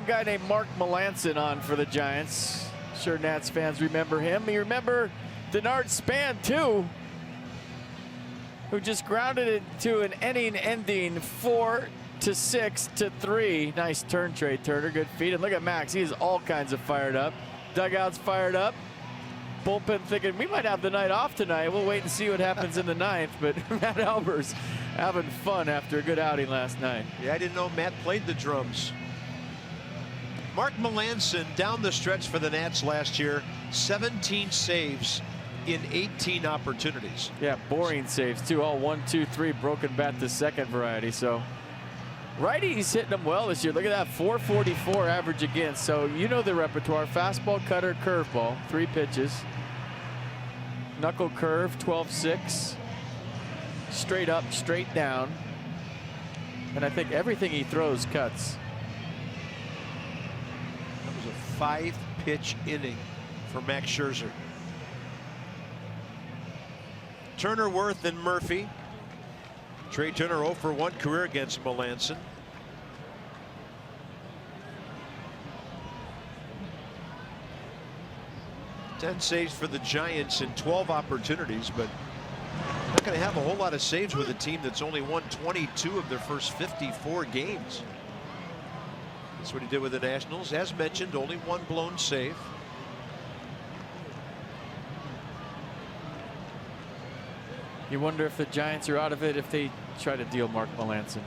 A guy named Mark Melanson on for the Giants. Sure Nats fans remember him. You remember Denard Span too, who just grounded it to an inning ending 4-6-3. Nice turn trade, Turner. Good feed. And look at Max. He's all kinds of fired up. Dugout's fired up. Bullpen thinking we might have the night off tonight. We'll wait and see what happens in the ninth. But Matt Albers having fun after a good outing last night. Yeah, I didn't know Matt played the drums. Mark Melanson down the stretch for the Nats last year, 17 saves in 18 opportunities. Yeah, boring saves too. All 1, 2, 3 broken bat to second variety. So righty's hitting them well this year. Look at that, 444 average against. So you know the repertoire: fastball, cutter, curveball, 3 pitches. Knuckle curve, 12-6. Straight up, straight down. And I think everything he throws cuts. 5-pitch inning for Max Scherzer. Turner, Worth, and Murphy. Trey Turner 0 for 1 career against Melanson. Ten saves for the Giants in 12 opportunities, but not going to have a whole lot of saves with a team that's only won 22 of their first 54 games. That's what he did with the Nationals. As mentioned, only 1 blown save. You wonder if the Giants are out of it if they try to deal Mark Melanson.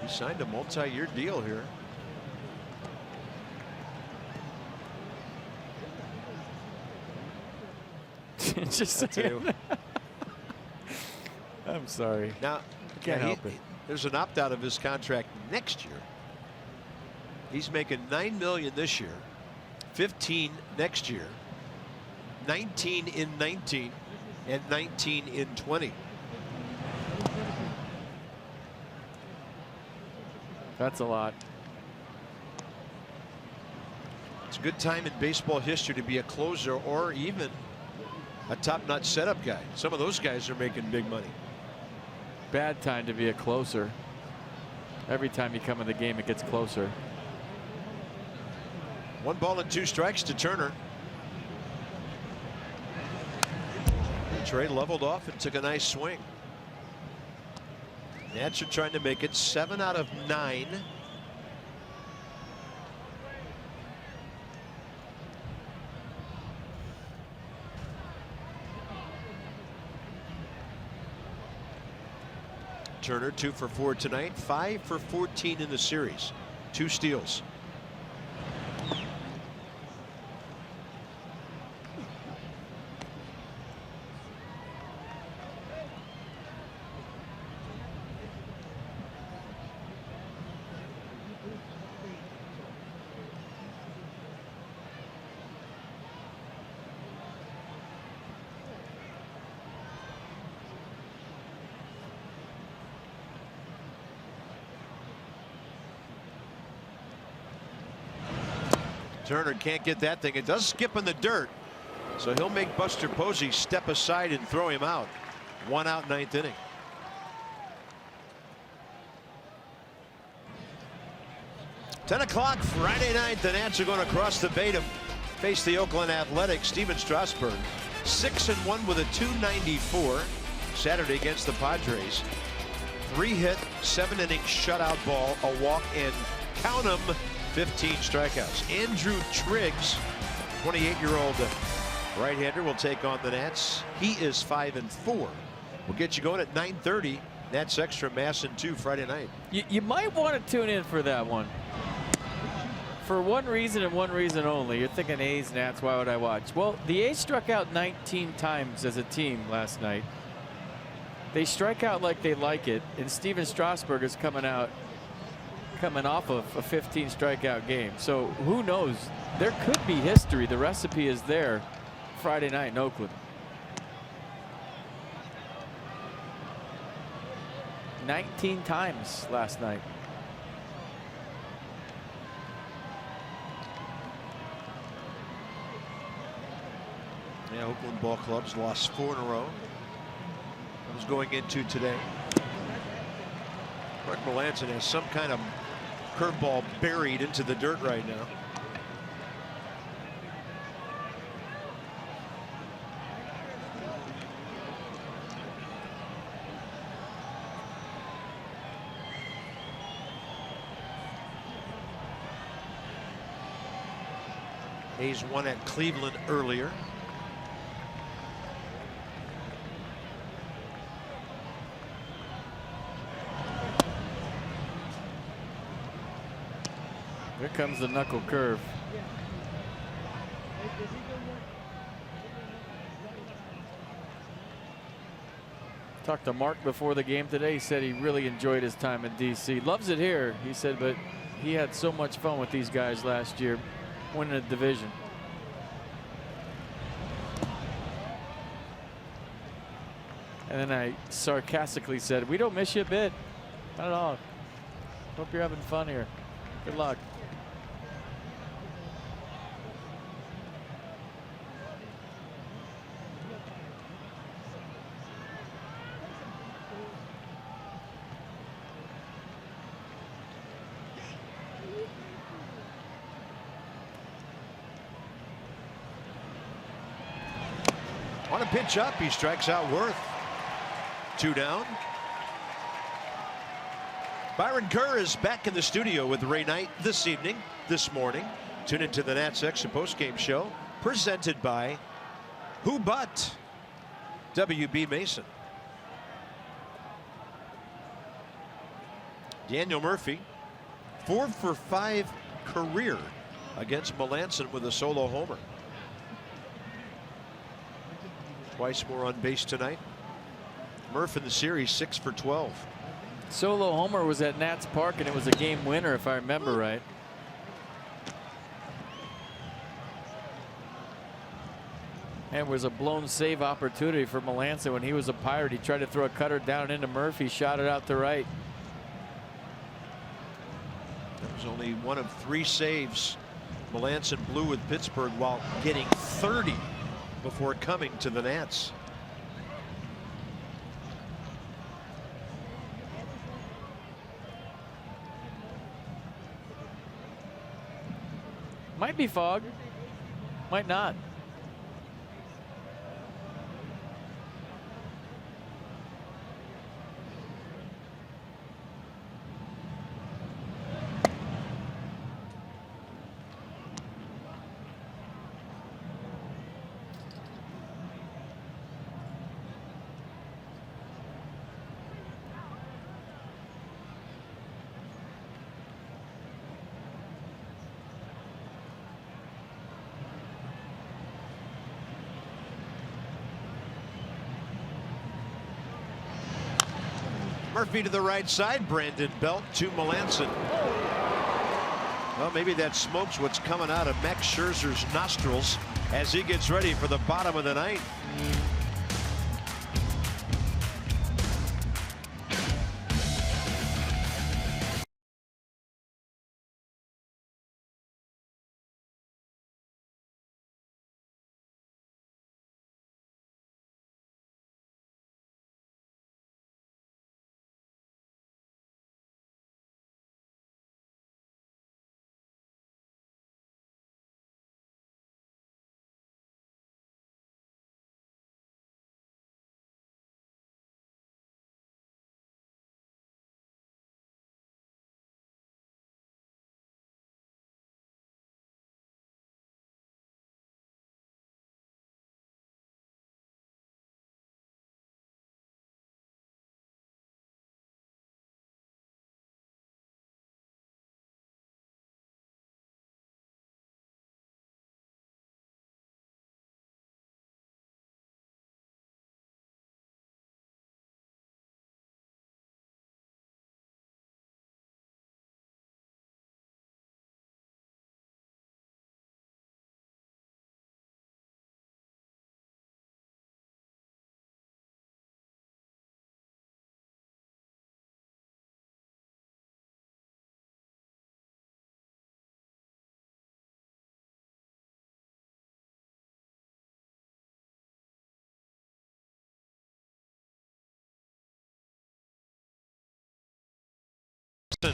He signed a multi-year deal here. Just saying. I'm sorry. Now, can't help it. There's an opt-out of his contract next year. He's making $9 million this year, 15 next year, 19 in 19, and 19 in 20. That's a lot. It's a good time in baseball history to be a closer or even a top-notch setup guy. Some of those guys are making big money. Bad time to be a closer. Every time you come in the game, it gets closer. 1 ball and 2 strikes to Turner. Trey leveled off and took a nice swing. Nats are trying to make it 7 out of 9. Turner 2 for 4 tonight, 5 for 14 in the series. 2 steals. Turner can't get that thing. It does skip in the dirt, so he'll make Buster Posey step aside and throw him out. 1 out, 9th inning. Ten o'clock Friday night. The Nats are going to cross the bay to face the Oakland Athletics. Steven Strasburg 6-1 with a .294 Saturday against the Padres. 3-hit, 7-inning shutout ball, a walk, and count 'em, 15 strikeouts. Andrew Triggs, 28-year-old right-hander, will take on the Nats. He is 5-4. We'll get you going at 9:30. Nats Extra, Masson 2 Friday night. You might want to tune in for that one. For one reason and one reason only. You're thinking A's, Nats, why would I watch? Well, the A's struck out 19 times as a team last night. They strike out like they like it, and Steven Strasburg is coming off of a 15 strikeout game. So who knows? There could be history. The recipe is there Friday night in Oakland. 19 times last night. Yeah, Oakland ball clubs lost 4 in a row. I was going into today. Mark Melancon has some kind of curveball buried into the dirt right now. A's won at Cleveland earlier. Here comes the knuckle curve. Talked to Mark before the game today. He said he really enjoyed his time in DC. Loves it here, he said, but he had so much fun with these guys last year, winning a division. And then I sarcastically said, we don't miss you a bit. Not at all. Hope you're having fun here. Good luck. On a pitch up, he strikes out Worth. 2 down. Byron Kerr is back in the studio with Ray Knight this morning. Tune into the Nats Extra postgame show presented by Who But WB Mason. Daniel Murphy, 4 for 5 career against Melancon with a solo homer. Twice more on base tonight. Murph in the series 6 for 12. Solo homer was at Nats Park, and it was a game winner, if I remember right. And it was a blown save opportunity for Melancon when he was a Pirate. He tried to throw a cutter down into Murphy, shot it out to right. That was only one of 3 saves Melancon blew with Pittsburgh while getting 30 before coming to the Nats. Might be fog, might not. Murphy to the right side. Brandon Belt to Melanson. Well, maybe that smoke's what's coming out of Max Scherzer's nostrils as he gets ready for the bottom of the ninth.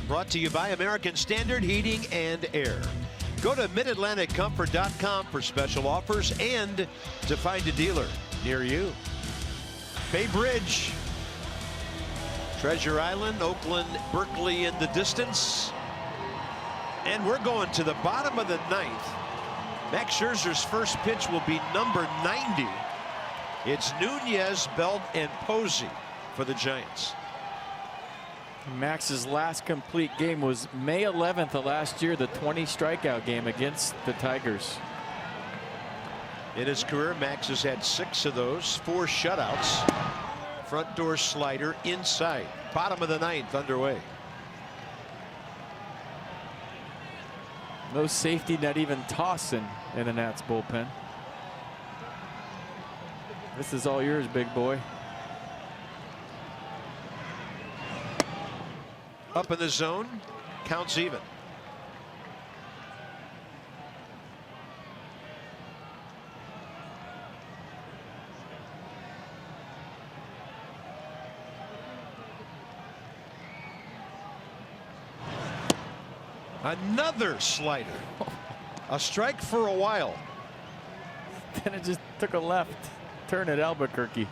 Brought to you by American Standard Heating and Air. Go to MidAtlanticComfort.com for special offers and to find a dealer near you. Bay Bridge, Treasure Island, Oakland, Berkeley in the distance. And we're going to the bottom of the ninth. Max Scherzer's first pitch will be number 90. It's Nunez, Belt, and Posey for the Giants. Max's last complete game was May 11th of last year, the 20 strikeout game against the Tigers. In his career, Max has had 6 of those, 4 shutouts. Front door slider inside. Bottom of the ninth underway. No safety net even tossing in the Nats bullpen. This is all yours, big boy. Up in the zone, counts even. Another slider. A strike for a while. Then it just took a left turn at Albuquerque.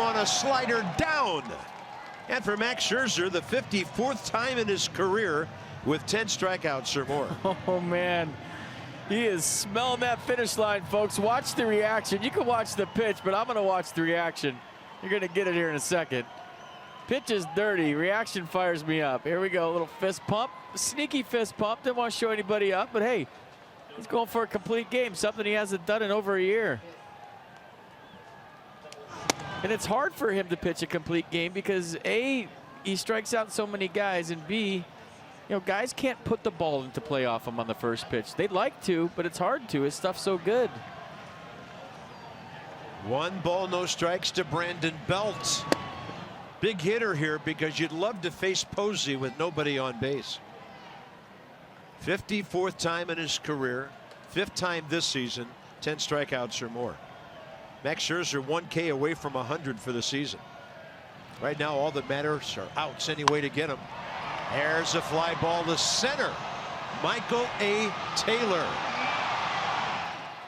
On a slider down. And for Max Scherzer, the 54th time in his career with 10 strikeouts or more. Oh man, he is smelling that finish line, folks. Watch the reaction. You can watch the pitch, but I'm going to watch the reaction. You're going to get it here in a second. Pitch is dirty. Reaction fires me up. Here we go. A little fist pump. Sneaky fist pump. Didn't want to show anybody up, but hey, he's going for a complete game, something he hasn't done in over a year. And it's hard for him to pitch a complete game because A, he strikes out so many guys, and B, you know, guys can't put the ball into play off him on the first pitch. They'd like to, but it's hard to. His stuff's so good. 1 ball, no strikes to Brandon Belt. Big hitter here because you'd love to face Posey with nobody on base. 54th time in his career, 5th time this season, 10 strikeouts or more. Max Scherzer 1K away from 100 for the season. Right now, all that matters are outs any way to get him. There's a fly ball to center. Michael A. Taylor.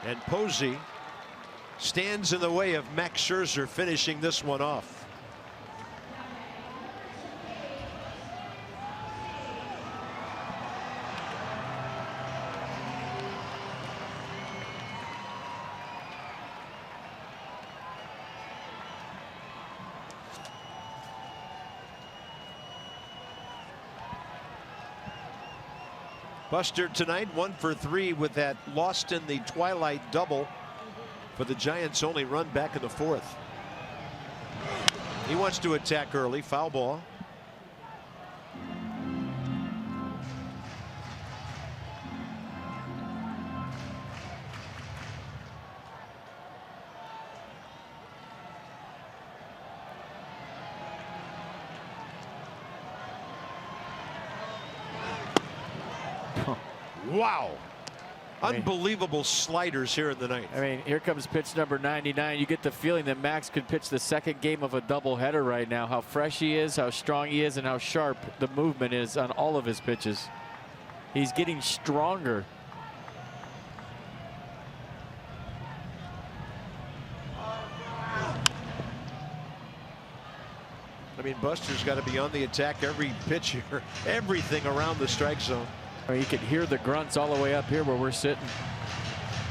And Posey stands in the way of Max Scherzer finishing this one off. Buster tonight 1 for 3 with that lost in the twilight double for the Giants' only run back in the 4th. He wants to attack early. Foul ball. Wow. Unbelievable sliders here in the ninth. I mean, here comes pitch number 99. You get the feeling that Max could pitch the second game of a doubleheader right now. How fresh he is, how strong he is, and how sharp the movement is on all of his pitches. He's getting stronger. I mean, Buster's got to be on the attack every pitch here, everything around the strike zone. I mean, you can hear the grunts all the way up here where we're sitting.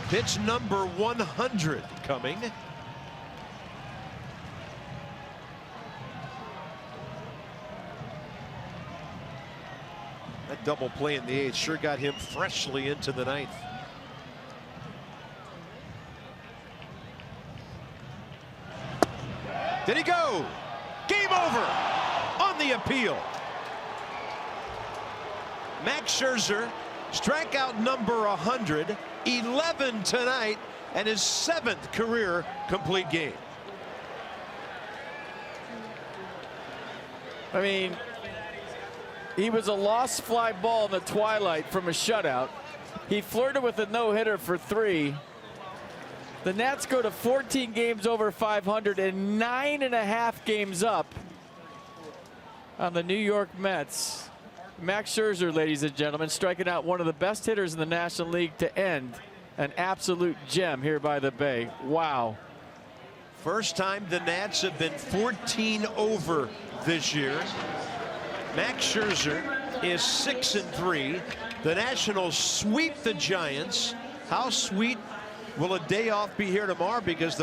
Pitch number 100 coming. That double play in the 8th sure got him freshly into the 9th. Did he go? Game over on the appeal. Max Scherzer, strikeout number 100, 11 tonight, and his 7th career complete game. I mean, he was a lost fly ball in the twilight from a shutout. He flirted with a no-hitter for 3. The Nats go to 14 games over 500 and 9.5 games up on the New York Mets. Max Scherzer, ladies and gentlemen, striking out one of the best hitters in the National League to end an absolute gem here by the Bay. Wow. First time the Nats have been 14 over this year. Max Scherzer is 6-3. The Nationals sweep the Giants. How sweet will a day off be here tomorrow, because the